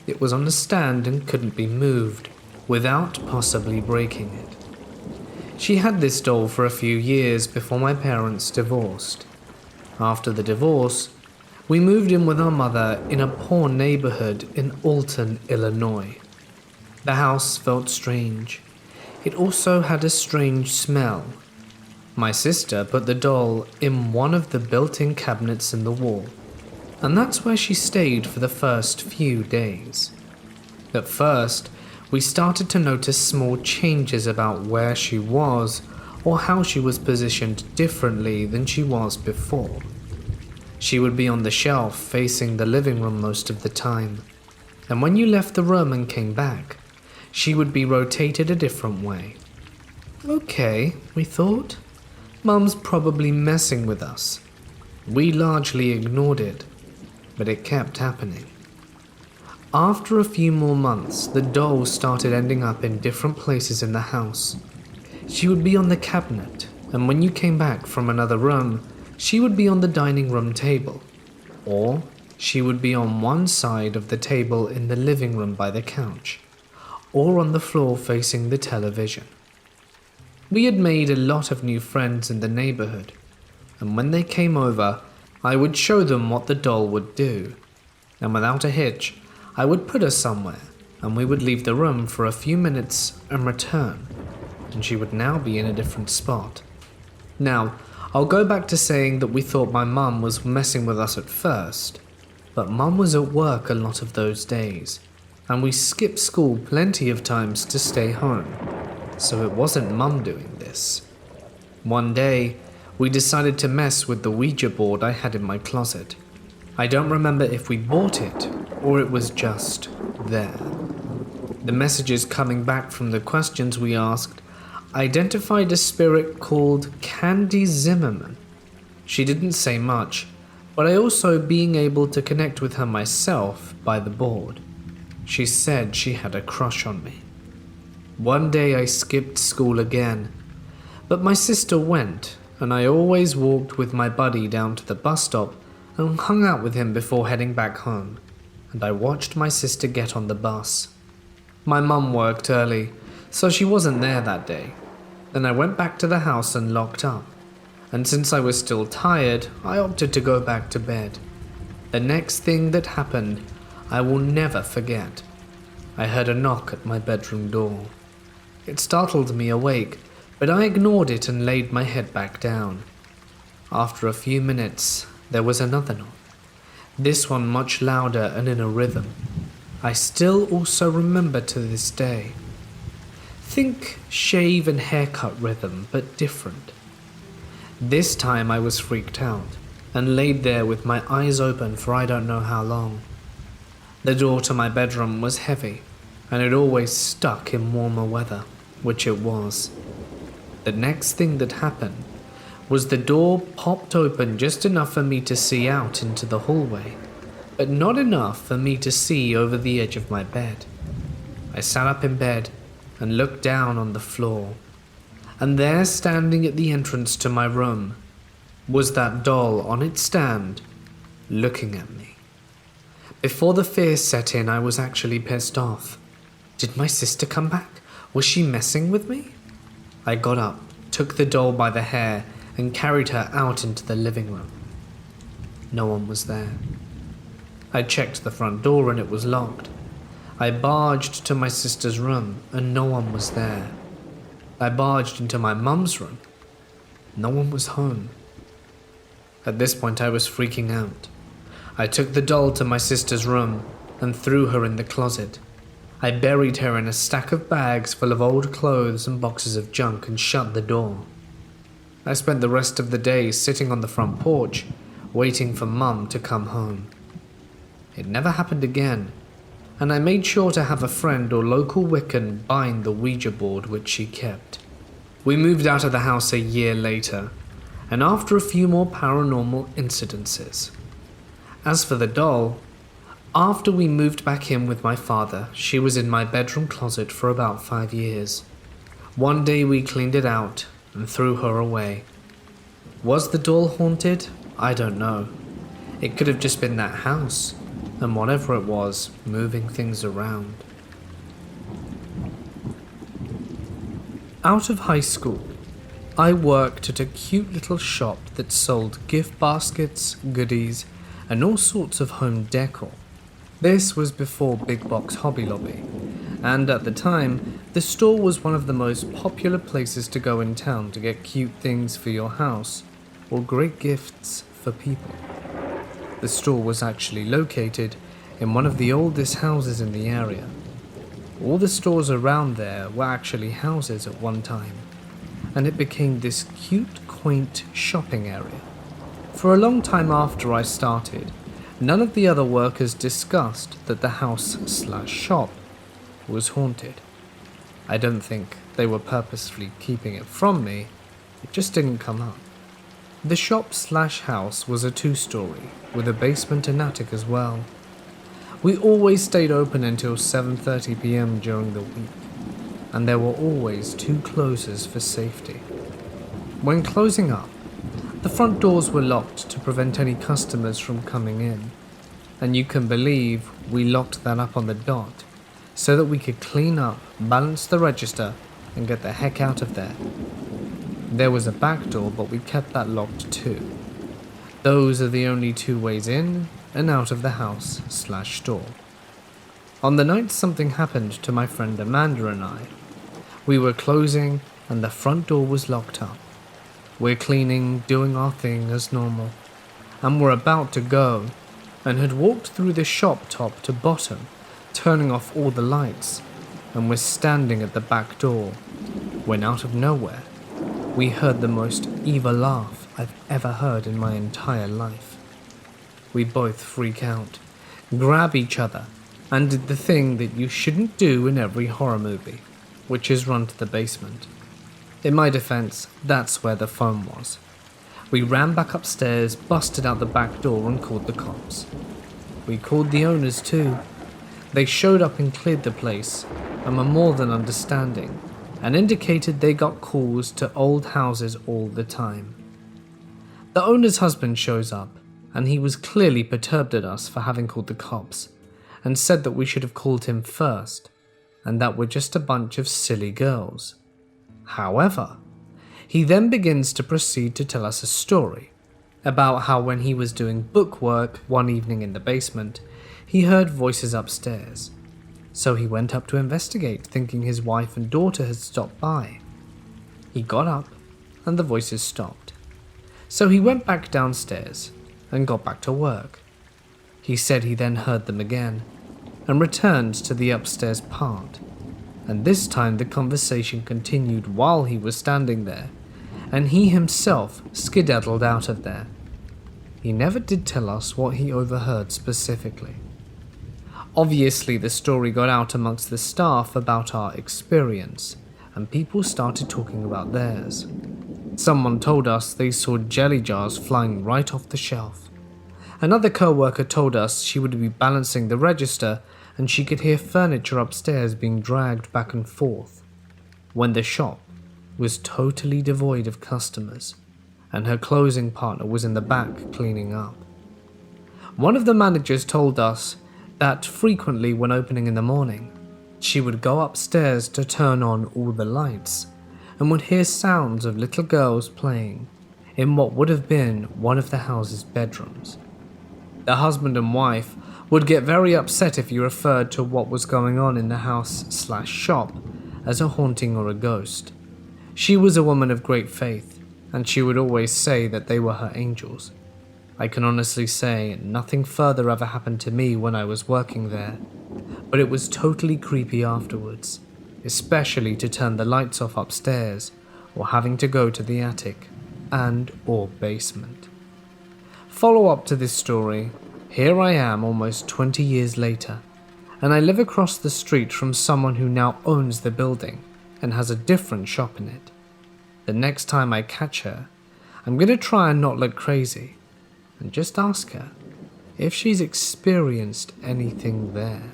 It was on a stand and couldn't be moved without possibly breaking it. She had this doll for a few years before my parents divorced. After the divorce, we moved in with our mother in a poor neighborhood in Alton, Illinois. The house felt strange. It also had a strange smell. My sister put the doll in one of the built-in cabinets in the wall, and that's where she stayed for the first few days. At first, we started to notice small changes about where she was or how she was positioned differently than she was before. She would be on the shelf facing the living room most of the time, and when you left the room and came back, she would be rotated a different way. Okay, we thought. Mum's probably messing with us. We largely ignored it, but it kept happening. After a few more months, the doll started ending up in different places in the house. She would be on the cabinet, and when you came back from another room, she would be on the dining room table, or she would be on one side of the table in the living room by the couch, or on the floor facing the television. We had made a lot of new friends in the neighborhood, and when they came over, I would show them what the doll would do, and without a hitch, I would put her somewhere, and we would leave the room for a few minutes and return, and she would now be in a different spot. Now, I'll go back to saying that we thought my mum was messing with us at first, but Mum was at work a lot of those days, and we skipped school plenty of times to stay home, so it wasn't Mum doing this. One day, we decided to mess with the Ouija board I had in my closet. I don't remember if we bought it or it was just there. The messages coming back from the questions we asked identified a spirit called Candy Zimmerman. She didn't say much, but I also being able to connect with her myself by the board. She said she had a crush on me. One day I skipped school again, but my sister went, and I always walked with my buddy down to the bus stop and hung out with him before heading back home, and I watched my sister get on the bus. My mum worked early, so she wasn't there that day. Then I went back to the house and locked up, and since I was still tired, I opted to go back to bed. The next thing that happened, I will never forget. I heard a knock at my bedroom door. It startled me awake, but I ignored it and laid my head back down. After a few minutes, there was another knock, this one much louder and in a rhythm. I still also remember to this day. Think shave and haircut rhythm, but different. This time I was freaked out and laid there with my eyes open for I don't know how long. The door to my bedroom was heavy, and it always stuck in warmer weather, which it was. The next thing that happened was the door popped open just enough for me to see out into the hallway, but not enough for me to see over the edge of my bed. I sat up in bed and looked down on the floor, and there, standing at the entrance to my room, was that doll on its stand, looking at me. Before the fear set in, I was actually pissed off. Did my sister come back? Was she messing with me? I got up, took the doll by the hair, and carried her out into the living room. No one was there. I checked the front door and it was locked. I barged to my sister's room and no one was there. I barged into my mum's room. No one was home. At this point I was freaking out. I took the doll to my sister's room and threw her in the closet. I buried her in a stack of bags full of old clothes and boxes of junk and shut the door. I spent the rest of the day sitting on the front porch, waiting for Mum to come home. It never happened again, and I made sure to have a friend or local Wiccan bind the Ouija board which she kept. We moved out of the house a year later, and after a few more paranormal incidences. As for the doll, after we moved back in with my father, she was in my bedroom closet for about 5 years. One day we cleaned it out and threw her away. Was the doll haunted? I don't know. It could have just been that house, and whatever it was, moving things around. Out of high school, I worked at a cute little shop that sold gift baskets, goodies, and all sorts of home decor. This was before Big Box Hobby Lobby, and at the time, the store was one of the most popular places to go in town to get cute things for your house, or great gifts for people. The store was actually located in one of the oldest houses in the area. All the stores around there were actually houses at one time, and it became this cute, quaint shopping area. For a long time after I started, none of the other workers discussed that the house/shop was haunted. I don't think they were purposefully keeping it from me, it just didn't come up. The shop/house was a 2-story, with a basement and attic as well. We always stayed open until 7:30 p.m. during the week, and there were always 2 closers for safety. When closing up, the front doors were locked to prevent any customers from coming in, and you can believe we locked that up on the dot so that we could clean up, balance the register, and get the heck out of there. There was a back door, but we kept that locked too. Those are the only 2 ways in and out of the house/store. On the night something happened to my friend Amanda and I, we were closing and the front door was locked up. We're cleaning, doing our thing as normal, and we're about to go, and had walked through the shop top to bottom, turning off all the lights, and we're standing at the back door, when out of nowhere, we heard the most evil laugh I've ever heard in my entire life. We both freak out, grab each other, and did the thing that you shouldn't do in every horror movie, which is run to the basement. In my defense, that's where the phone was. We ran back upstairs, busted out the back door and called the cops. We called the owners too. They showed up and cleared the place and were more than understanding and indicated they got calls to old houses all the time. The owner's husband shows up and he was clearly perturbed at us for having called the cops and said that we should have called him first and that we're just a bunch of silly girls. However, he then begins to proceed to tell us a story about how when he was doing bookwork one evening in the basement, he heard voices upstairs. So he went up to investigate, thinking his wife and daughter had stopped by. He got up and the voices stopped. So he went back downstairs and got back to work. He said he then heard them again and returned to the upstairs part. And this time the conversation continued while he was standing there, and he himself skedaddled out of there. He never did tell us what he overheard specifically. Obviously, the story got out amongst the staff about our experience, and people started talking about theirs. Someone told us they saw jelly jars flying right off the shelf. Another co-worker told us she would be balancing the register and she could hear furniture upstairs being dragged back and forth, when the shop was totally devoid of customers, and her closing partner was in the back cleaning up. One of the managers told us that frequently when opening in the morning, she would go upstairs to turn on all the lights and would hear sounds of little girls playing in what would have been one of the house's bedrooms. The husband and wife would get very upset if you referred to what was going on in the house/shop as a haunting or a ghost. She was a woman of great faith, and she would always say that they were her angels. I can honestly say nothing further ever happened to me when I was working there, but it was totally creepy afterwards, especially to turn the lights off upstairs or having to go to the attic and/or basement. Follow up to this story. Here I am almost 20 years later, and I live across the street from someone who now owns the building and has a different shop in it. The next time I catch her, I'm going to try and not look crazy and just ask her if she's experienced anything there.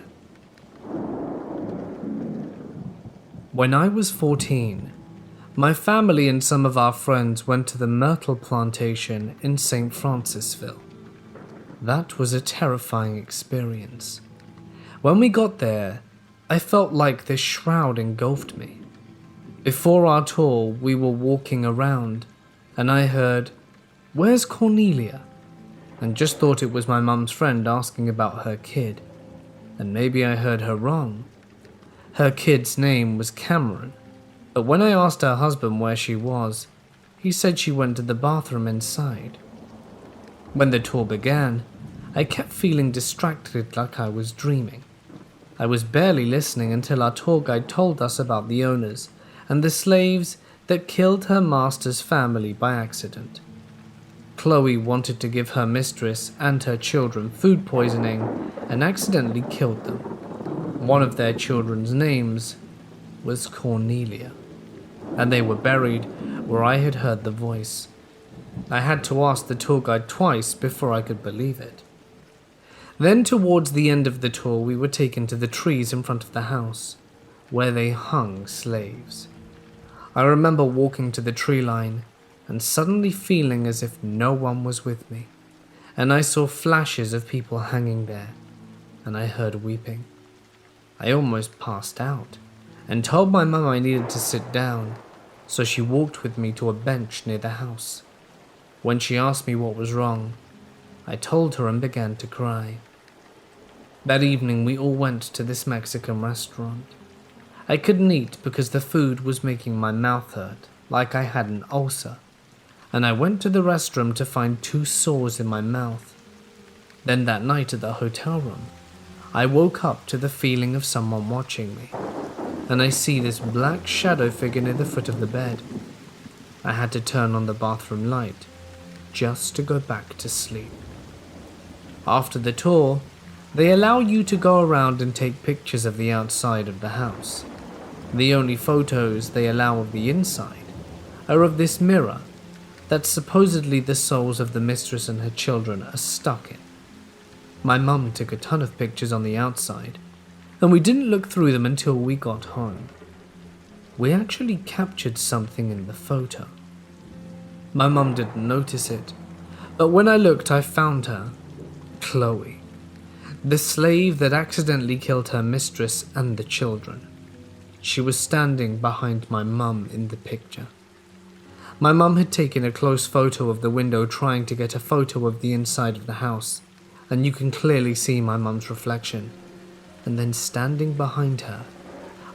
When I was 14, my family and some of our friends went to the myrtle plantation in St. Francisville. That was a terrifying experience. When we got there, I felt like this shroud engulfed me. Before our tour, we were walking around, and I heard, "Where's Cornelia?" and just thought it was my mum's friend asking about her kid. And maybe I heard her wrong. Her kid's name was Cameron, but when I asked her husband where she was, he said she went to the bathroom inside. When the tour began, I kept feeling distracted like I was dreaming. I was barely listening until our tour guide told us about the owners and the slaves that killed her master's family by accident. Chloe wanted to give her mistress and her children food poisoning and accidentally killed them. One of their children's names was Cornelia, and they were buried where I had heard the voice. I had to ask the tour guide twice before I could believe it. Then towards the end of the tour, we were taken to the trees in front of the house, where they hung slaves. I remember walking to the tree line and suddenly feeling as if no one was with me, and I saw flashes of people hanging there, and I heard weeping. I almost passed out and told my mum I needed to sit down, so she walked with me to a bench near the house. When she asked me what was wrong, I told her and began to cry. That evening we all went to this Mexican restaurant. I couldn't eat because the food was making my mouth hurt, like I had an ulcer, and I went to the restroom to find 2 sores in my mouth. Then that night at the hotel room, I woke up to the feeling of someone watching me, and I see this black shadow figure near the foot of the bed. I had to turn on the bathroom light just to go back to sleep. After the tour, they allow you to go around and take pictures of the outside of the house. The only photos they allow of the inside are of this mirror that supposedly the souls of the mistress and her children are stuck in. My mum took a ton of pictures on the outside, and we didn't look through them until we got home. We actually captured something in the photo. My mum didn't notice it, but when I looked I found her, Chloe, the slave that accidentally killed her mistress and the children. She was standing behind my mum in the picture. My mum had taken a close photo of the window trying to get a photo of the inside of the house, and you can clearly see my mum's reflection. And then standing behind her,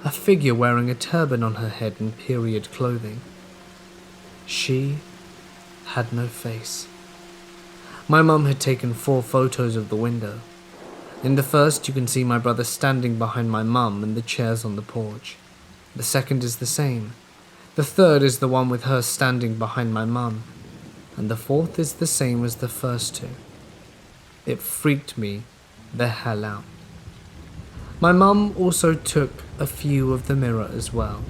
a figure wearing a turban on her head and period clothing. She had no face. My mum had taken 4 photos of the window. In the first you can see my brother standing behind my mum and the chairs on the porch. The second is the same. The third is the one with her standing behind my mum. And the fourth is the same as the first 2. It freaked me the hell out. My mum also took a few of the mirror as well.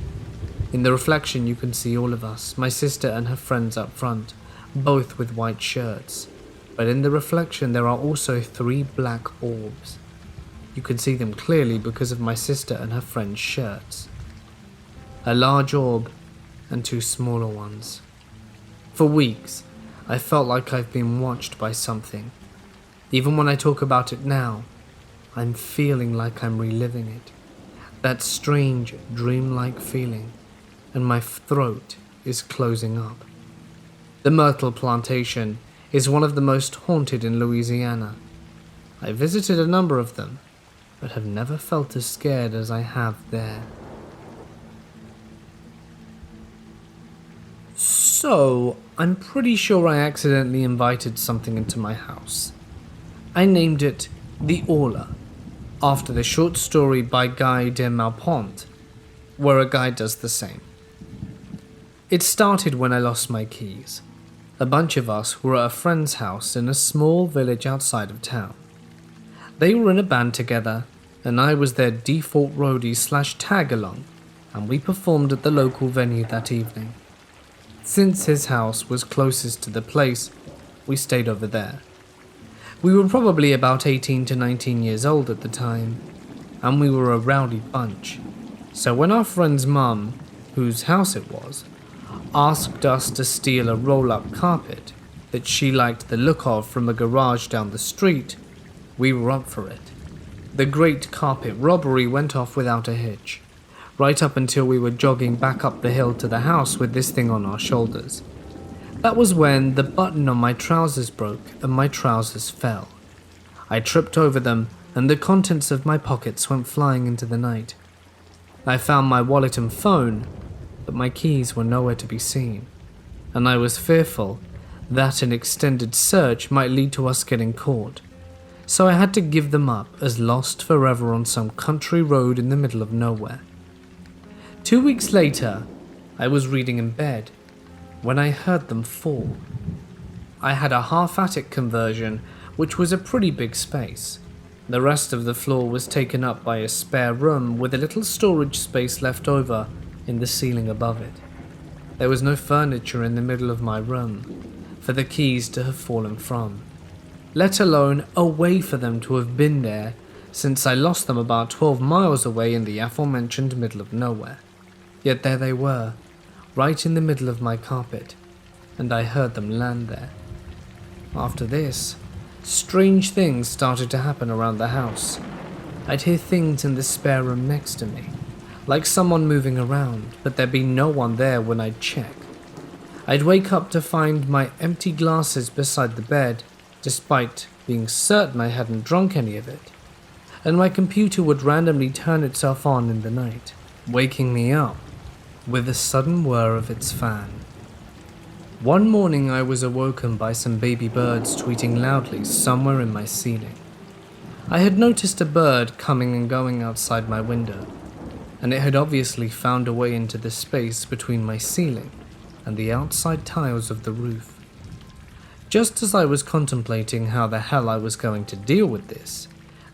In the reflection you can see all of us, my sister and her friends up front, both with white shirts. But in the reflection there are also 3 black orbs. You can see them clearly because of my sister and her friend's shirts. A large orb and 2 smaller ones. For weeks, I felt like I've been watched by something. Even when I talk about it now, I'm feeling like I'm reliving it. That strange, dreamlike feeling, and my throat is closing up. The myrtle plantation is one of the most haunted in Louisiana. I visited a number of them, but have never felt as scared as I have there. So, I'm pretty sure I accidentally invited something into my house. I named it The Aula, after the short story by Guy de Maupassant, where a guy does the same. It started when I lost my keys. A bunch of us were at a friend's house in a small village outside of town. They were in a band together, and I was their default roadie / tag-along, and we performed at the local venue that evening. Since his house was closest to the place, we stayed over there. We were probably about 18 to 19 years old at the time, and we were a rowdy bunch. So when our friend's mum, whose house it was, asked us to steal a roll-up carpet that she liked the look of from a garage down the street, we were up for it. The great carpet robbery went off without a hitch, right up until we were jogging back up the hill to the house with this thing on our shoulders. That was when the button on my trousers broke and my trousers fell. I tripped over them and the contents of my pockets went flying into the night. I found my wallet and phone, but my keys were nowhere to be seen, and I was fearful that an extended search might lead to us getting caught. So I had to give them up as lost forever on some country road in the middle of nowhere. 2 weeks later, I was reading in bed when I heard them fall. I had a half-attic conversion, which was a pretty big space. The rest of the floor was taken up by a spare room with a little storage space left over in the ceiling above it. There was no furniture in the middle of my room for the keys to have fallen from, let alone a way for them to have been there, since I lost them about 12 miles away in the aforementioned middle of nowhere. Yet there they were, right in the middle of my carpet, and I heard them land there. After this, strange things started to happen around the house. I'd hear things in the spare room next to me, like someone moving around, but there'd be no one there when I'd check. I'd wake up to find my empty glasses beside the bed, despite being certain I hadn't drunk any of it, and my computer would randomly turn itself on in the night, waking me up with a sudden whir of its fan. One morning I was awoken by some baby birds tweeting loudly somewhere in my ceiling. I had noticed a bird coming and going outside my window, and it had obviously found a way into the space between my ceiling and the outside tiles of the roof. Just as I was contemplating how the hell I was going to deal with this,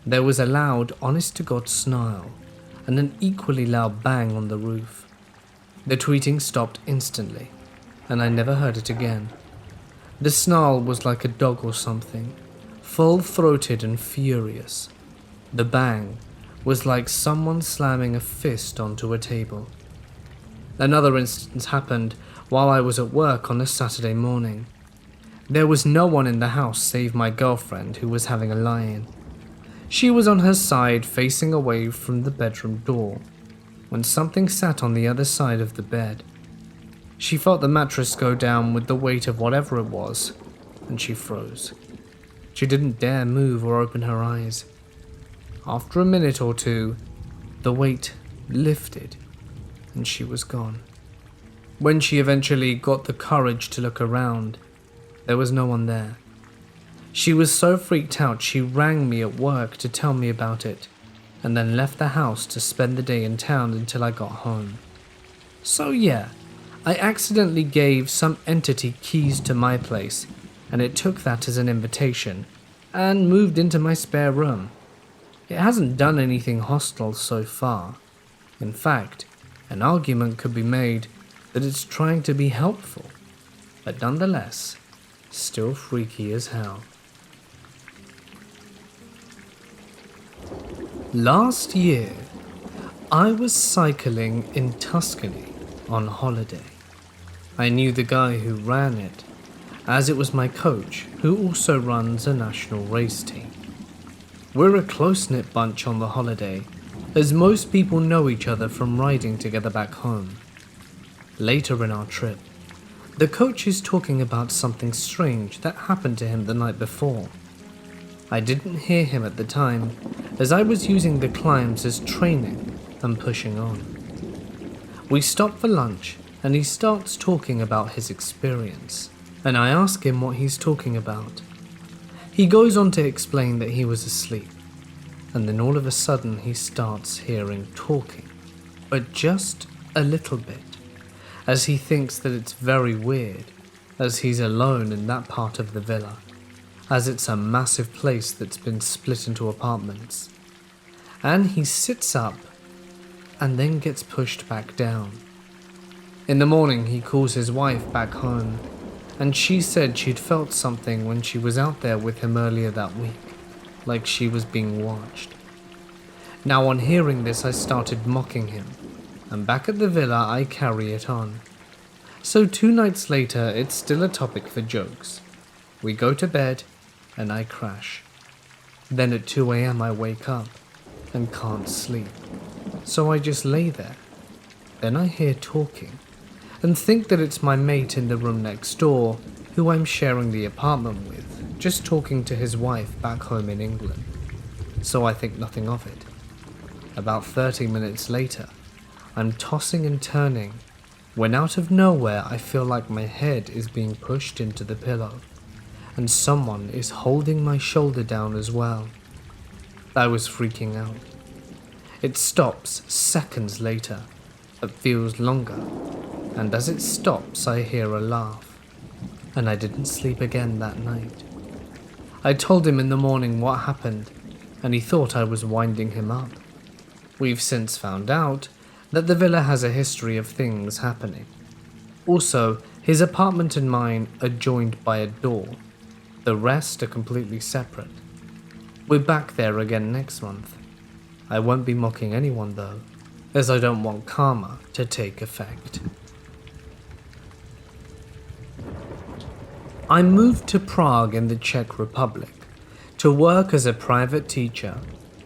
there was a loud, honest-to-God snarl and an equally loud bang on the roof. The tweeting stopped instantly, and I never heard it again. The snarl was like a dog or something, full-throated and furious. The bang was like someone slamming a fist onto a table. Another instance happened while I was at work on a Saturday morning. There was no one in the house save my girlfriend, who was having a lie-in. She was on her side facing away from the bedroom door when something sat on the other side of the bed. She felt the mattress go down with the weight of whatever it was, and she froze. She didn't dare move or open her eyes. After a minute or two, the weight lifted and she was gone. When she eventually got the courage to look around, there was no one there. She was so freaked out she rang me at work to tell me about it, and then left the house to spend the day in town until I got home. So yeah, I accidentally gave some entity keys to my place, and it took that as an invitation, and moved into my spare room. It hasn't done anything hostile so far. In fact, an argument could be made that it's trying to be helpful, but nonetheless, still freaky as hell. Last year, I was cycling in Tuscany on holiday. I knew the guy who ran it, as it was my coach who also runs a national race team. We're a close-knit bunch on the holiday, as most people know each other from riding together back home. Later in our trip, the coach is talking about something strange that happened to him the night before. I didn't hear him at the time, as I was using the climbs as training and pushing on. We stop for lunch, and he starts talking about his experience, and I ask him what he's talking about. He goes on to explain that he was asleep, and then all of a sudden he starts hearing talking, but just a little bit, as he thinks that it's very weird, as he's alone in that part of the villa, as it's a massive place that's been split into apartments. And he sits up and then gets pushed back down. In the morning he calls his wife back home, and she said she'd felt something when she was out there with him earlier that week, like she was being watched. Now on hearing this I started mocking him, and back at the villa I carry it on. So 2 nights later it's still a topic for jokes. We go to bed and I crash. Then at 2 a.m. I wake up and can't sleep, so I just lay there. Then I hear talking and think that it's my mate in the room next door, who I'm sharing the apartment with, just talking to his wife back home in England. So I think nothing of it. About 30 minutes later, I'm tossing and turning, when out of nowhere I feel like my head is being pushed into the pillow, and someone is holding my shoulder down as well. I was freaking out. It stops seconds later, but feels longer, and as it stops I hear a laugh, and I didn't sleep again that night. I told him in the morning what happened, and he thought I was winding him up. We've since found out that the villa has a history of things happening. Also, his apartment and mine are joined by a door. The rest are completely separate. We're back there again next month. I won't be mocking anyone though, as I don't want karma to take effect. I moved to Prague in the Czech Republic to work as a private teacher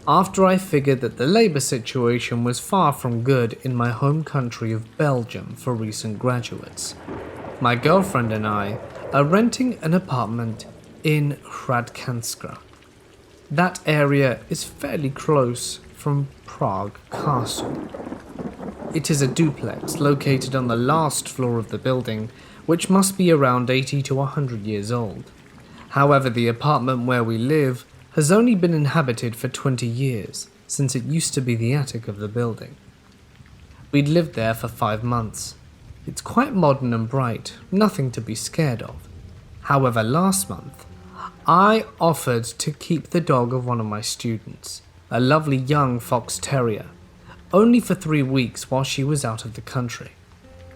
after I figured that the labour situation was far from good in my home country of Belgium for recent graduates. My girlfriend and I are renting an apartment in Hradčanska. That area is fairly close from Prague Castle. It is a duplex located on the last floor of the building, which must be around 80 to 100 years old. However, the apartment where we live has only been inhabited for 20 years, since it used to be the attic of the building. We'd lived there for 5 months. It's quite modern and bright, nothing to be scared of. However, last month, I offered to keep the dog of one of my students, a lovely young fox terrier, only for 3 weeks while she was out of the country.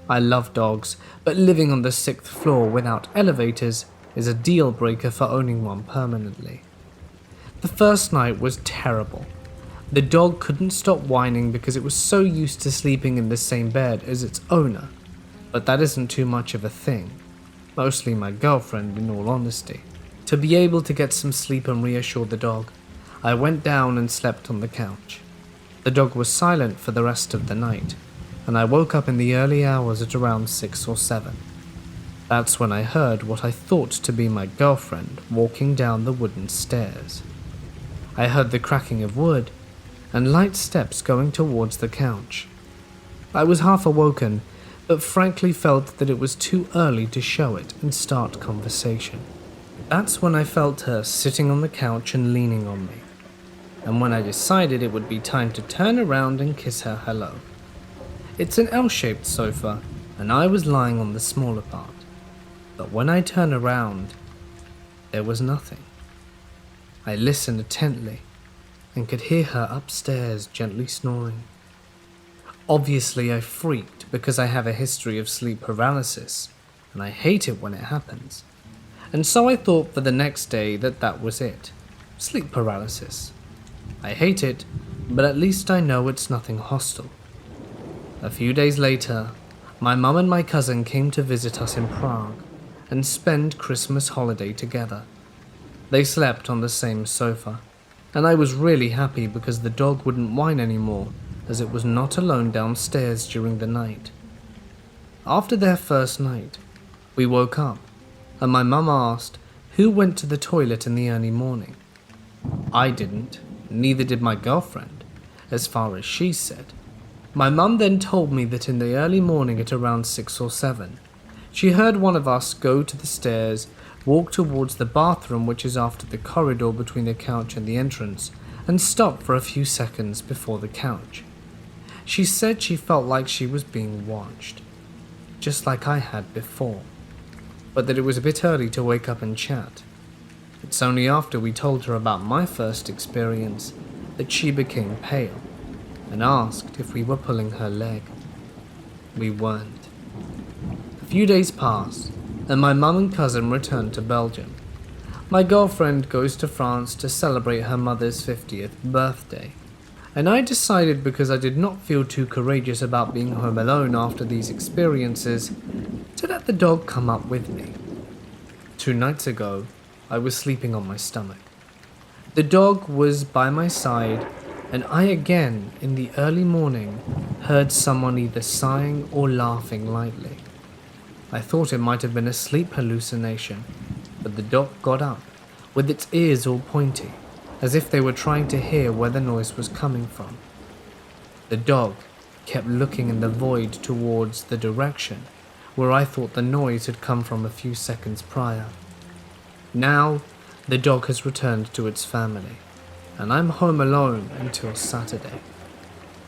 I love dogs, but living on the 6th floor without elevators is a deal breaker for owning one permanently. The first night was terrible. The dog couldn't stop whining because it was so used to sleeping in the same bed as its owner, but that isn't too much of a thing, mostly my girlfriend in all honesty. To be able to get some sleep and reassure the dog, I went down and slept on the couch. The dog was silent for the rest of the night, and I woke up in the early hours at around 6 or 7. That's when I heard what I thought to be my girlfriend walking down the wooden stairs. I heard the cracking of wood and light steps going towards the couch. I was half awoken, but frankly felt that it was too early to show it and start conversation. That's when I felt her sitting on the couch and leaning on me, and when I decided it would be time to turn around and kiss her hello. It's an L-shaped sofa, and I was lying on the smaller part, but when I turned around, there was nothing. I listened intently and could hear her upstairs gently snoring. Obviously, I freaked because I have a history of sleep paralysis, and I hate it when it happens. And so I thought for the next day that was it. Sleep paralysis. I hate it, but at least I know it's nothing hostile. A few days later, my mum and my cousin came to visit us in Prague and spend Christmas holiday together. They slept on the same sofa, and I was really happy because the dog wouldn't whine anymore, as it was not alone downstairs during the night. After their first night, we woke up, and my mum asked who went to the toilet in the early morning. I didn't, neither did my girlfriend, as far as she said. My mum then told me that in the early morning at around 6 or 7, she heard one of us go to the stairs, walk towards the bathroom, which is after the corridor between the couch and the entrance, and stop for a few seconds before the couch. She said she felt like she was being watched, just like I had before, but that it was a bit early to wake up and chat. It's only after we told her about my first experience that she became pale and asked if we were pulling her leg. We weren't. A few days passed, and my mum and cousin returned to Belgium. My girlfriend goes to France to celebrate her mother's 50th birthday, and I decided, because I did not feel too courageous about being home alone after these experiences, to let the dog come up with me. 2 nights ago, I was sleeping on my stomach. The dog was by my side, and I again, in the early morning, heard someone either sighing or laughing lightly. I thought it might have been a sleep hallucination, but the dog got up, with its ears all pointy, as if they were trying to hear where the noise was coming from. The dog kept looking in the void towards the direction where I thought the noise had come from a few seconds prior. Now, the dog has returned to its family, and I'm home alone until Saturday.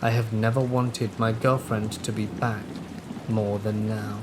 I have never wanted my girlfriend to be back more than now.